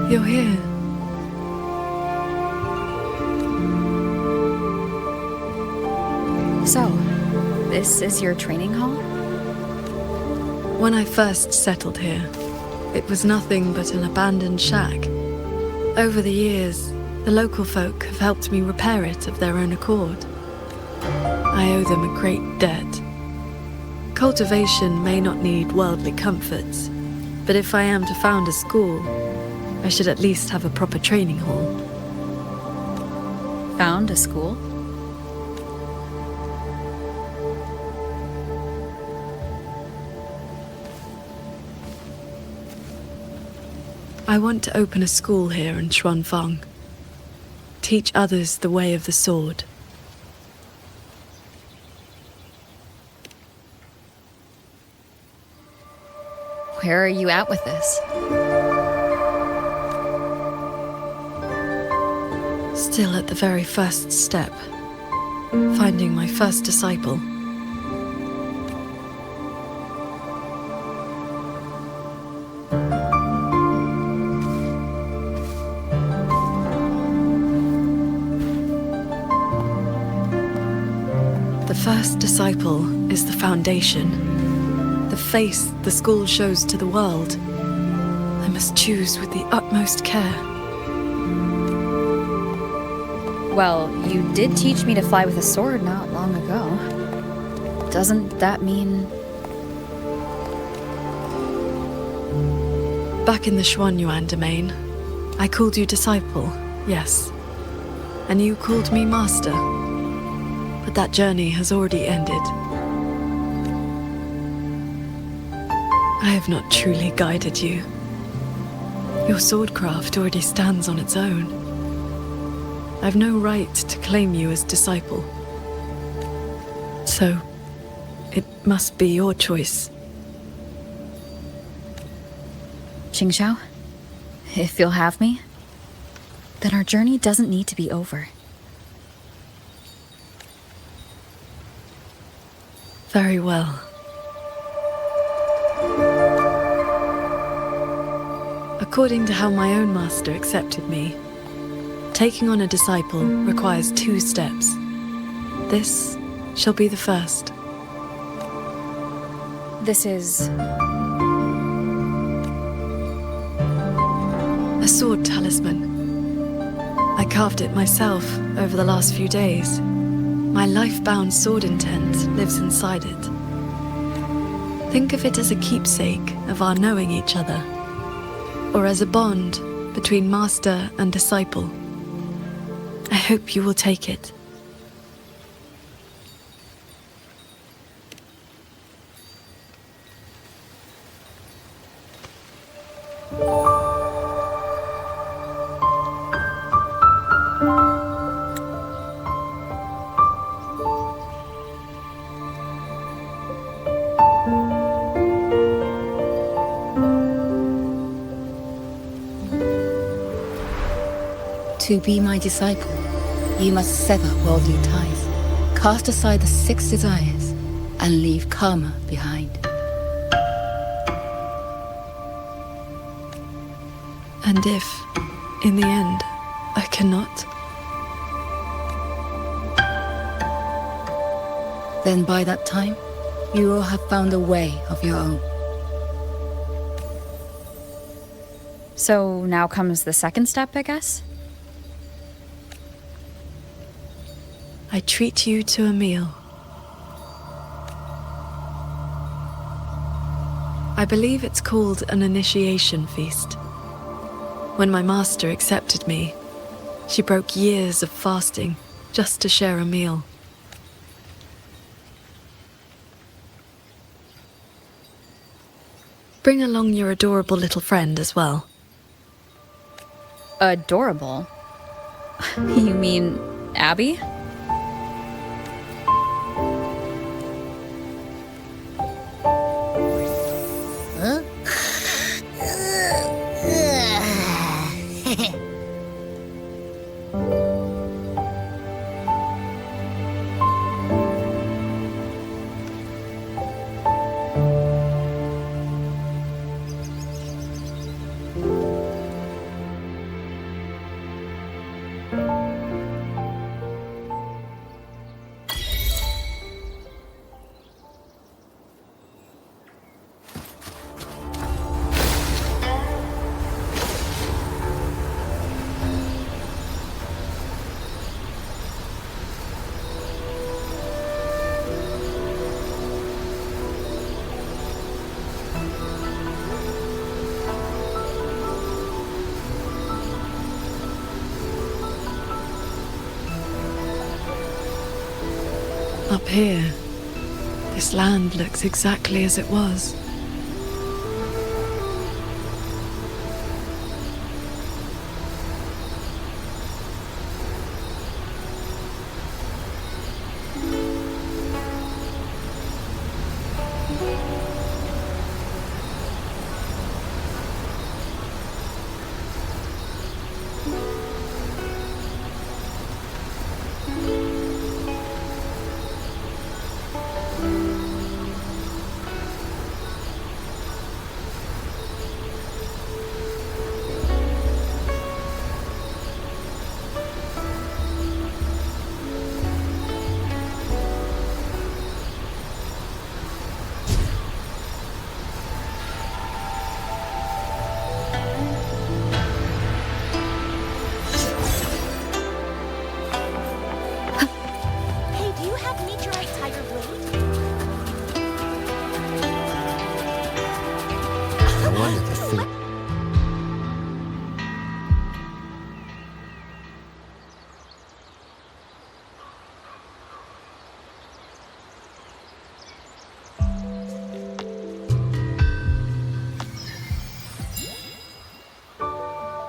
You're here. So, this is your training hall? When I first settled here, it was nothing but an abandoned shack. Over the years, the local folk have helped me repair it of their own accord. I owe them a great debt. Cultivation may not need worldly comforts, but if I am to found a school, I should at least have a proper training hall. Found a school? I want to open a school here in Xuanfang. Teach others the way of the sword. Where are you at with this? Still at the very first step. Finding my first disciple. The first disciple is the foundation. The face the school shows to the world. I must choose with the utmost care. Well, you did teach me to fly with a sword not long ago. Doesn't that mean... Back in the Xuanyuan domain, I called you disciple, yes. And you called me master. But that journey has already ended. I have not truly guided you. Your swordcraft already stands on its own. I've no right to claim you as disciple. So, it must be your choice. Qingxiao, if you'll have me, then our journey doesn't need to be over. Very well. According to how my own master accepted me, taking on a disciple requires 2 steps. This shall be the first. This is... a sword talisman. I carved it myself over the last few days. My life-bound sword intent lives inside it. Think of it as a keepsake of our knowing each other, or as a bond between master and disciple. I hope you will take it. To be my disciple, you must sever worldly ties, cast aside the 6 desires, and leave karma behind. And if, in the end, I cannot, then by that time, you will have found a way of your own. So now comes the second step, I guess? I treat you to a meal. I believe it's called an initiation feast. When my master accepted me, she broke years of fasting just to share a meal. Bring along your adorable little friend as well. Adorable? You mean Abby? Up here, this land looks exactly as it was.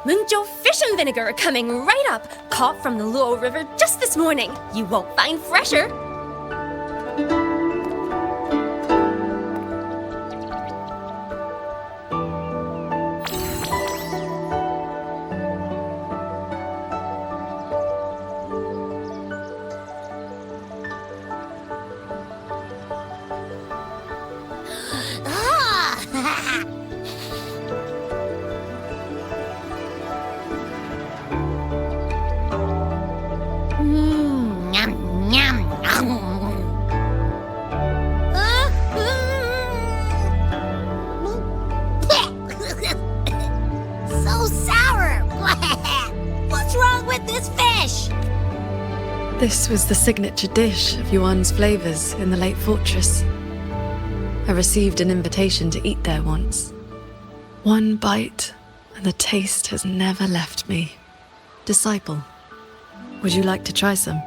Mungzhou fish and vinegar coming right up, caught from the Luo River just this morning. You won't find fresher. This was the signature dish of Yuan's flavors in the late fortress. I received an invitation to eat there once. One bite, and the taste has never left me. Disciple, would you like to try some?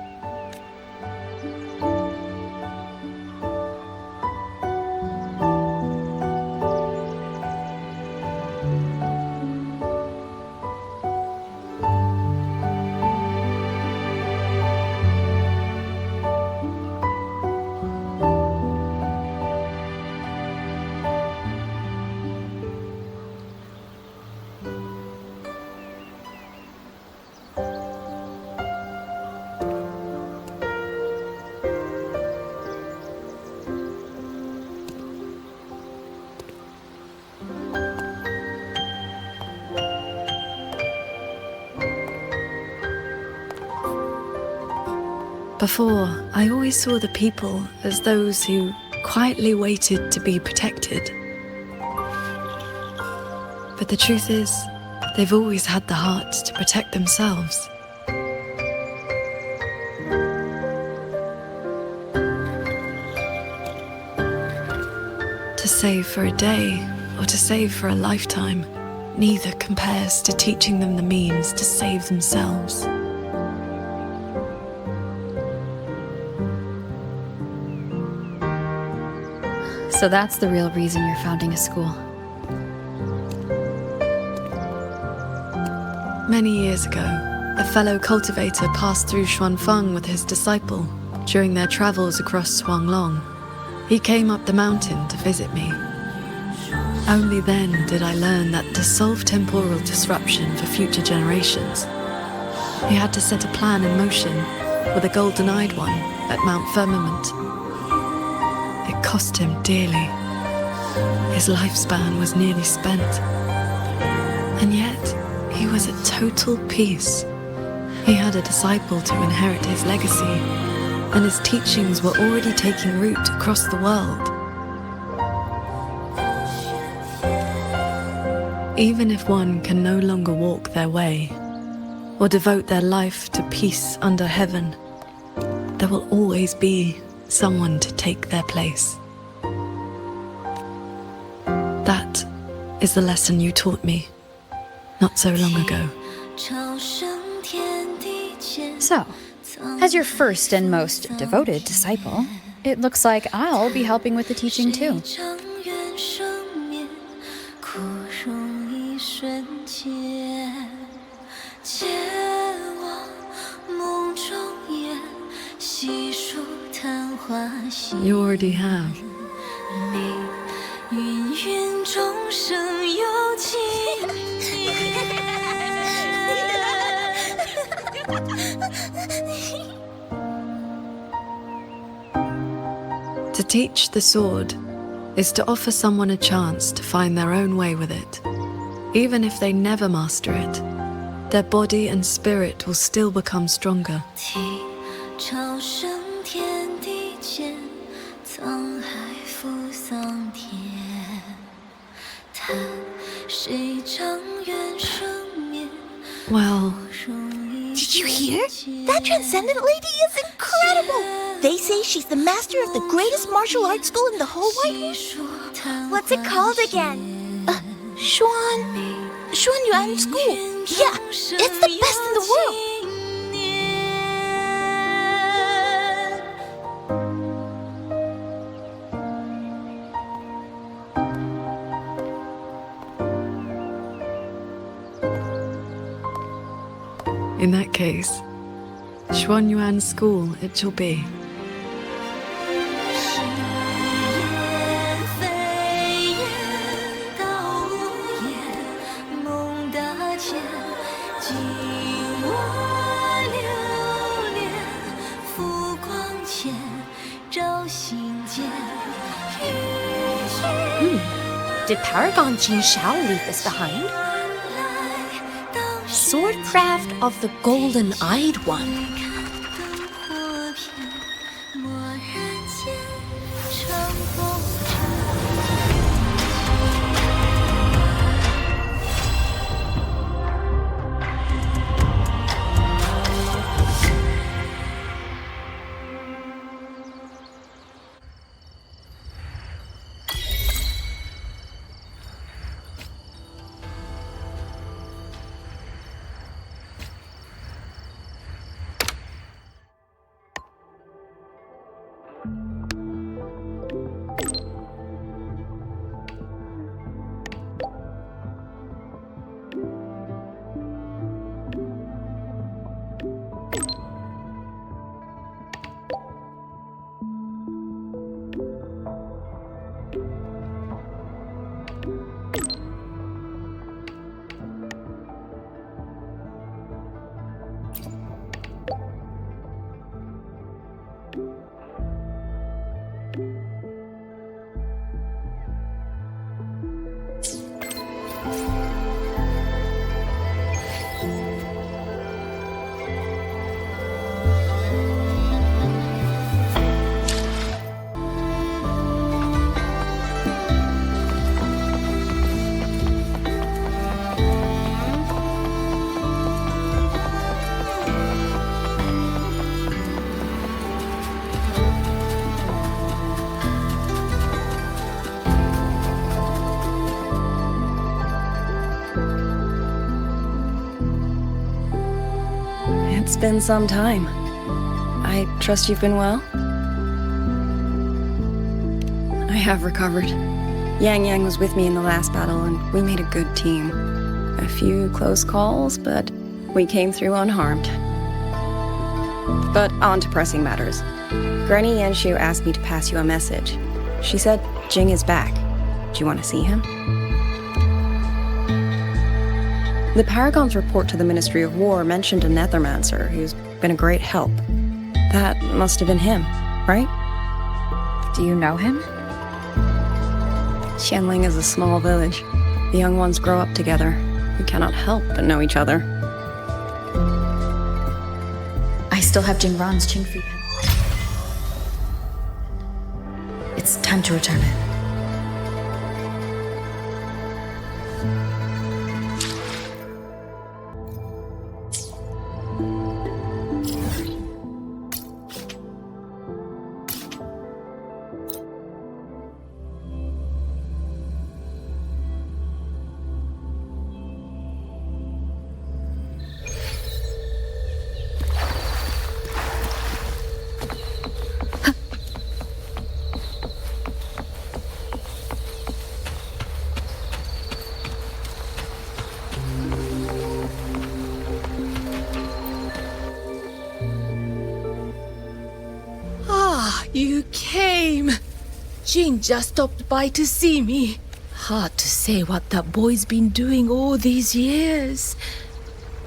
Before, I always saw the people as those who quietly waited to be protected. But the truth is, they've always had the heart to protect themselves. To save for a day or to save for a lifetime, neither compares to teaching them the means to save themselves. So that's the real reason you're founding a school. Many years ago, a fellow cultivator passed through Xuanfeng with his disciple during their travels across Shuanglong. He came up the mountain to visit me. Only then did I learn that to solve temporal disruption for future generations, he had to set a plan in motion with a golden-eyed one at Mount Firmament. It cost him dearly. His lifespan was nearly spent. And yet, he was at total peace. He had a disciple to inherit his legacy, and his teachings were already taking root across the world. Even if one can no longer walk their way, or devote their life to peace under heaven, there will always be someone to take their place. That is the lesson you taught me not so long ago. So, as your first and most devoted disciple, it looks like I'll be helping with the teaching too. You already have. To teach the sword is to offer someone a chance to find their own way with it. Even if they never master it, their body and spirit will still become stronger. Well, Did you hear? That Transcendent lady is incredible! They say she's the master of the greatest martial arts school in the whole wide world. What's it called again? Xuan Yuan School. Yeah, it's the best in the world. In that case, Xuan Yuan School it shall be. Did Paragon Qingxiao leave this behind? Swordcraft of the Golden-Eyed One. been some time. I trust you've been well? I have recovered. Yang Yang was with me in the last battle, and we made a good team. A few close calls, but we came through unharmed. But on to pressing matters. Granny Yanshu asked me to pass you a message. She said Jing is back. Do you want to see him? The Paragon's report to the Ministry of War mentioned a Nethermancer who's been a great help. That must have been him, right? Do you know him? Xianling is a small village. The young ones grow up together. You cannot help but know each other. I still have Jingran's Qingxiao. It's time to return it. You came! Jing just stopped by to see me. Hard to say what that boy's been doing all these years.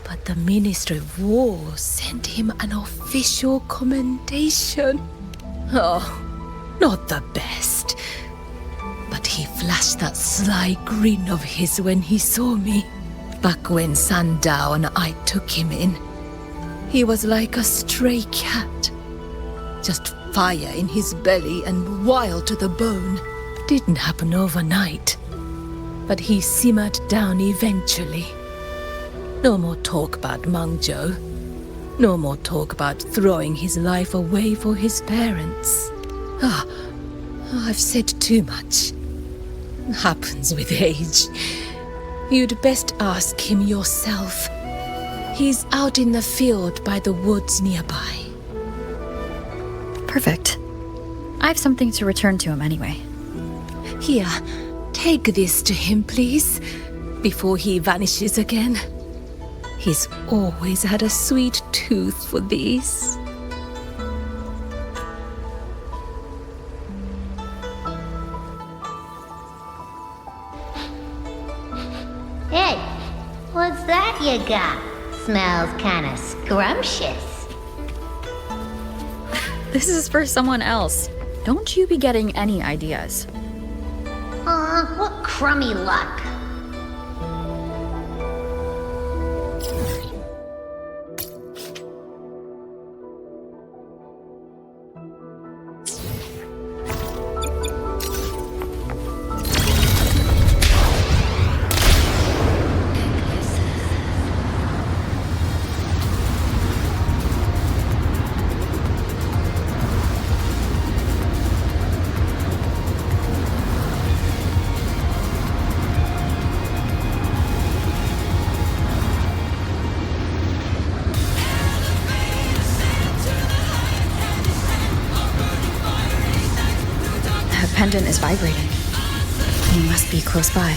But the Ministry of War sent him an official commendation. Oh, not the best. But he flashed that sly grin of his when he saw me. Back when Sandao and I took him in. He was like a stray cat. Just fire in his belly and wild to the bone. Didn't happen overnight. But he simmered down eventually. No more talk about Mangzhou. No more talk about throwing his life away for his parents. I've said too much. Happens with age. You'd best ask him yourself. He's out in the field by the woods nearby. Perfect. I have something to return to him anyway. Here, take this to him, please, before he vanishes again. He's always had a sweet tooth for these. Hey, what's that you got? Smells kinda scrumptious. This is for someone else. Don't you be getting any ideas. Aw, what crummy luck. Pendant is vibrating. He must be close by.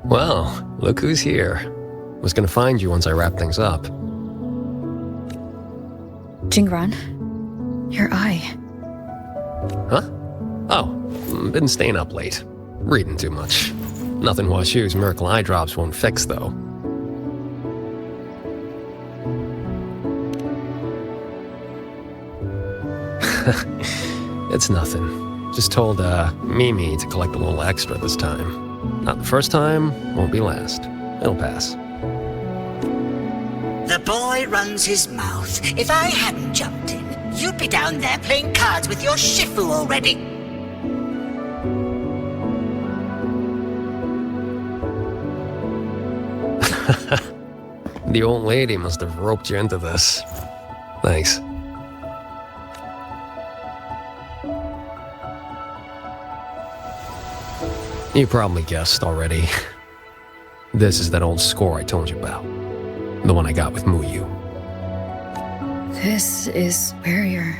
Well, look who's here. Was gonna find you once I wrap things up. Jingran, your eye. Huh? Oh, been staying up late. Reading too much. Nothing Washu's miracle eye drops won't fix, though. It's nothing. Just told, Mimi to collect a little extra this time. Not the first time, won't be last. It'll pass. The boy runs his mouth. If I hadn't jumped in, you'd be down there playing cards with your shifu already. The old lady must have roped you into this. Thanks. You probably guessed already. This is that old score I told you about. The one I got with Muyu. This is where you're...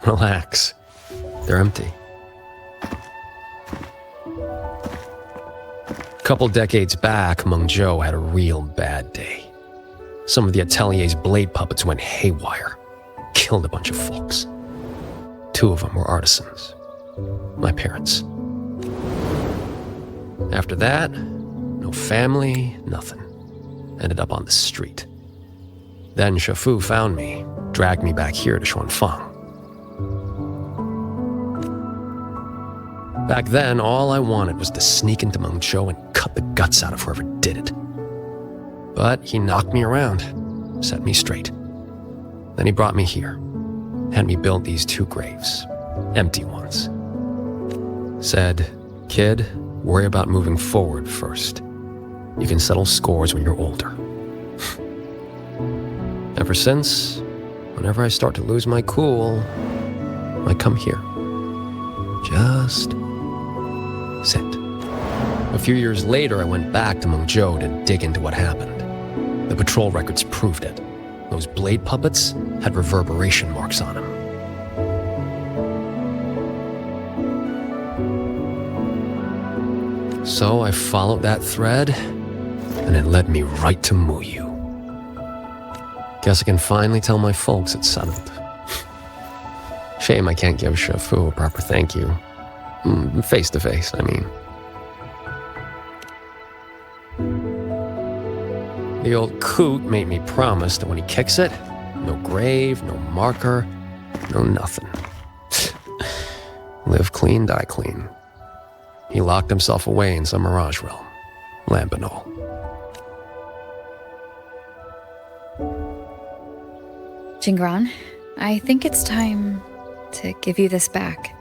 Relax. They're empty. A couple decades back, Mengzhou had a real bad day. Some of the Atelier's blade puppets went haywire. Killed a bunch of folks. 2 of them were artisans. My parents. After that, no family, nothing. Ended up on the street. Then Shafu found me, dragged me back here to Xuanfang. Back then, all I wanted was to sneak into Mengzhou and cut the guts out of whoever did it. But he knocked me around, set me straight. Then he brought me here, had me build these 2 graves, empty ones. Said, "Kid, worry about moving forward first. You can settle scores when you're older." Ever since, whenever I start to lose my cool, I come here. Just sit. A few years later, I went back to Mengzhou to dig into what happened. The patrol records proved it. Those blade puppets had reverberation marks on them. So I followed that thread, and it led me right to Muyu. Guess I can finally tell my folks it's settled. Shame I can't give Shafu a proper thank you. Face to face, I mean. The old coot made me promise that when he kicks it, no grave, no marker, no nothing. Live clean, die clean. He locked himself away in some mirage realm, Lambanol. Jingran, I think it's time to give you this back.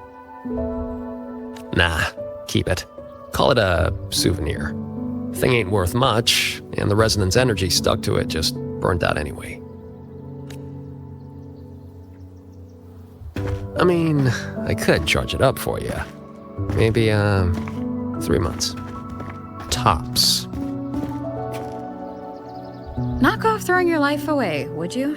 Nah, keep it. Call it a souvenir. Thing ain't worth much, and the resonance energy stuck to it just burnt out anyway. I mean, I could charge it up for you. Maybe, 3 months. Tops. Knock off throwing your life away, would you?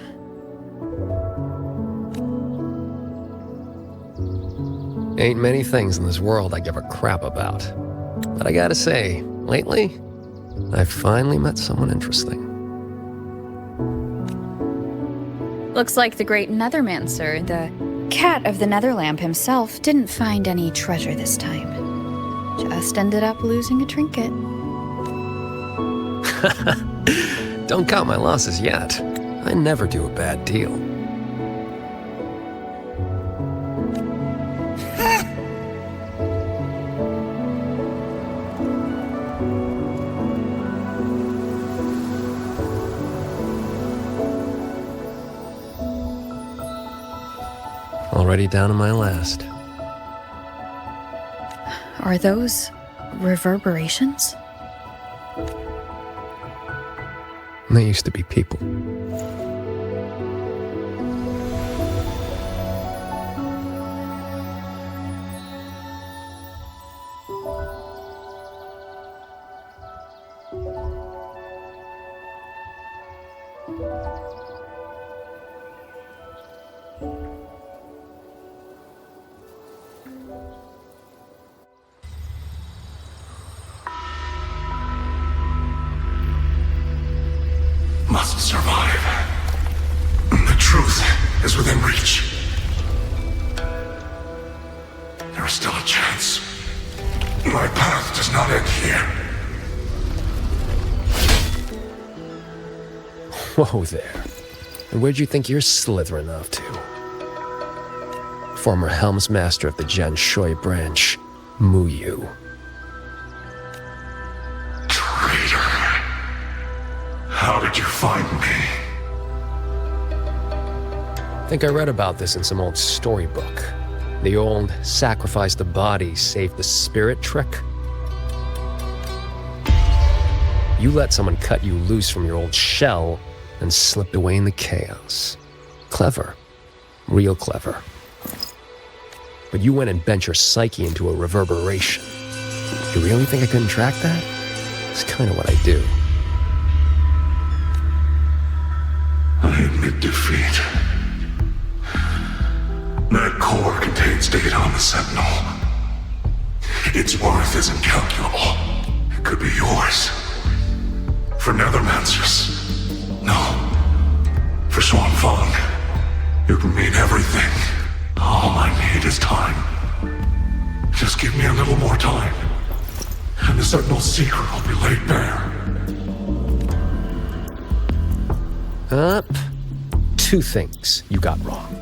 Ain't many things in this world I give a crap about. But I gotta say, lately, I've finally met someone interesting. Looks like the great Nethermancer, the cat of the Netherlamp himself, didn't find any treasure this time. Just ended up losing a trinket. Don't count my losses yet. I never do a bad deal. Already down to my last. Are those reverberations? They used to be people. Must survive. The truth is within reach. There is still a chance. My path does not end here. Whoa there. And where'd you think you're slithering off to? Former Helmsmaster of the Jianshui branch, Muyu. Traitor. How did you find me? I think I read about this in some old storybook. The old sacrifice the body, save the spirit trick. You let someone cut you loose from your old shell and slipped away in the chaos. Clever. Real clever. But you went and bent your psyche into a reverberation. You really think I couldn't track that? It's kind of what I do. I admit defeat. That core contains data on the Sentinel. Its worth is incalculable. It could be yours. For Nethermancers. No. For Xuanfang. You can mean everything. All I need is time. Just give me a little more time. And the Sentinel's secret will be laid bare. Two things you got wrong.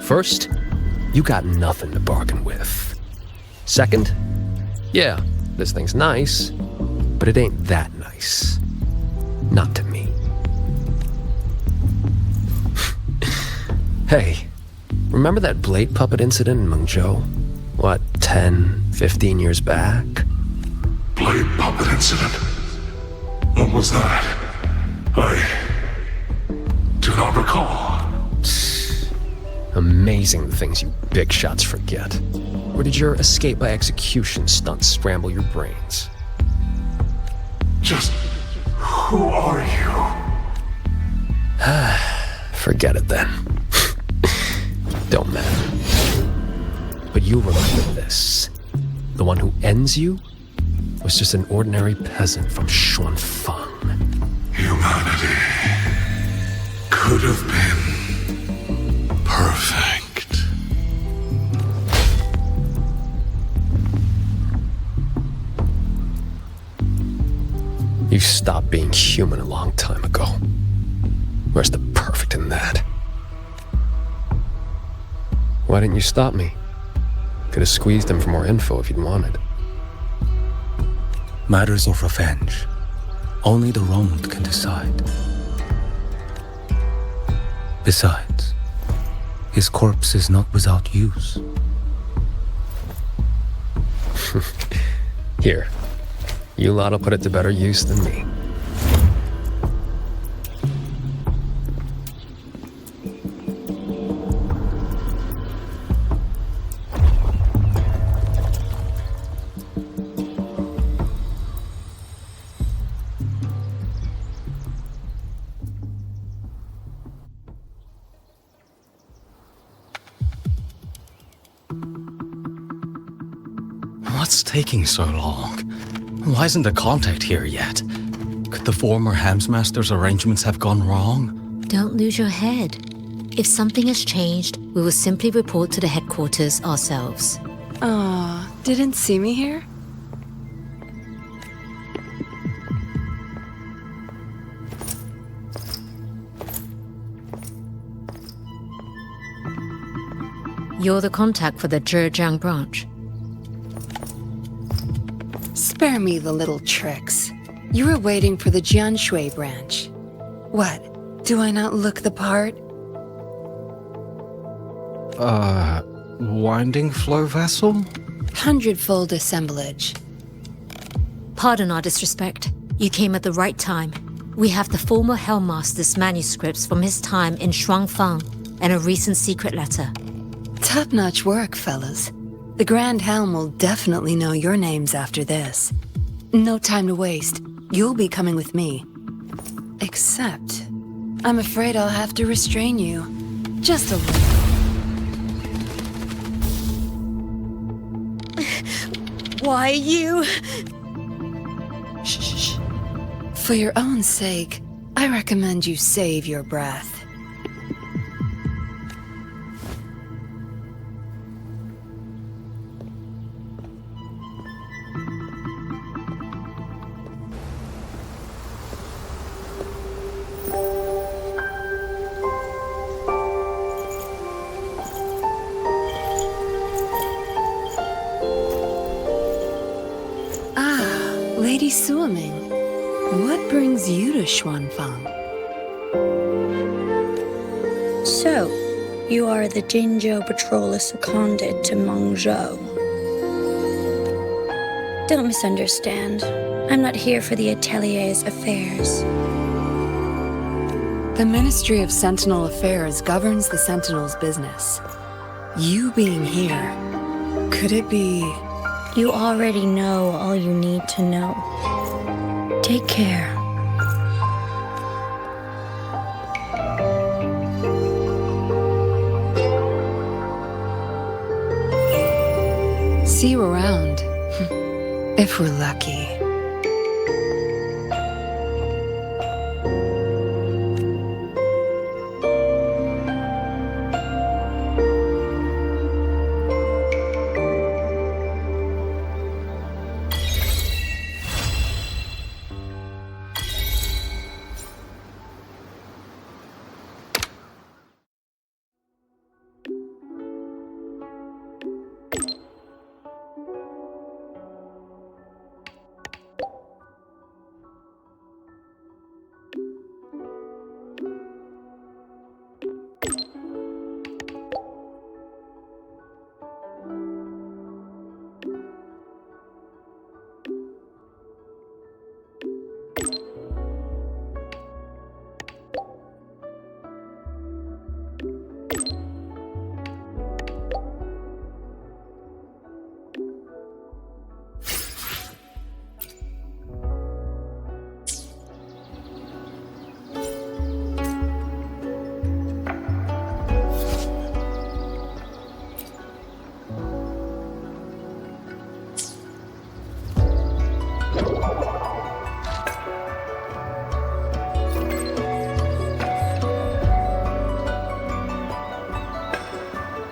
First, you got nothing to bargain with. Second, yeah, this thing's nice, but it ain't that nice. Not to me. Hey, remember that blade puppet incident in Mengzhou? What, 10, 15 years back? Blade puppet incident? What was that? I do not recall. Amazing the things you big shots forget. Or did your escape by execution stunt scramble your brains? Just who are you? Forget it then. Don't matter. But you'll remember this. The one who ends you was just an ordinary peasant from Xuanfang. Humanity could have been perfect. You stopped being human a long time ago. Where's the perfect in that? Why didn't you stop me? Could have squeezed him for more info if you'd wanted. Matters of revenge. Only the wronged can decide. Besides, his corpse is not without use. Here, you lot'll put it to better use than me. What's taking so long? Why isn't the contact here yet? Could the former Helmsmaster's arrangements have gone wrong? Don't lose your head. If something has changed, we will simply report to the headquarters ourselves. Aw, didn't see me here? You're the contact for the Zhejiang branch. Spare me the little tricks. You were waiting for the Jianshui branch. What? Do I not look the part? Winding flow vessel? 100-fold assemblage. Pardon our disrespect. You came at the right time. We have the former Hellmaster's manuscripts from his time in Xuanfang and a recent secret letter. Top-notch work, fellas. The Grand Helm will definitely know your names after this. No time to waste. You'll be coming with me. Except, I'm afraid I'll have to restrain you. Just a little. Why you? Shh. For your own sake, I recommend you save your breath. Lady Suoming, what brings you to Xuanfang? So, you are the Jingzhou patroller seconded to Mengzhou. Don't misunderstand. I'm not here for the Atelier's affairs. The Ministry of Sentinel Affairs governs the Sentinel's business. You being here, could it be... You already know all you need to know. Take care. See you around. If we're lucky.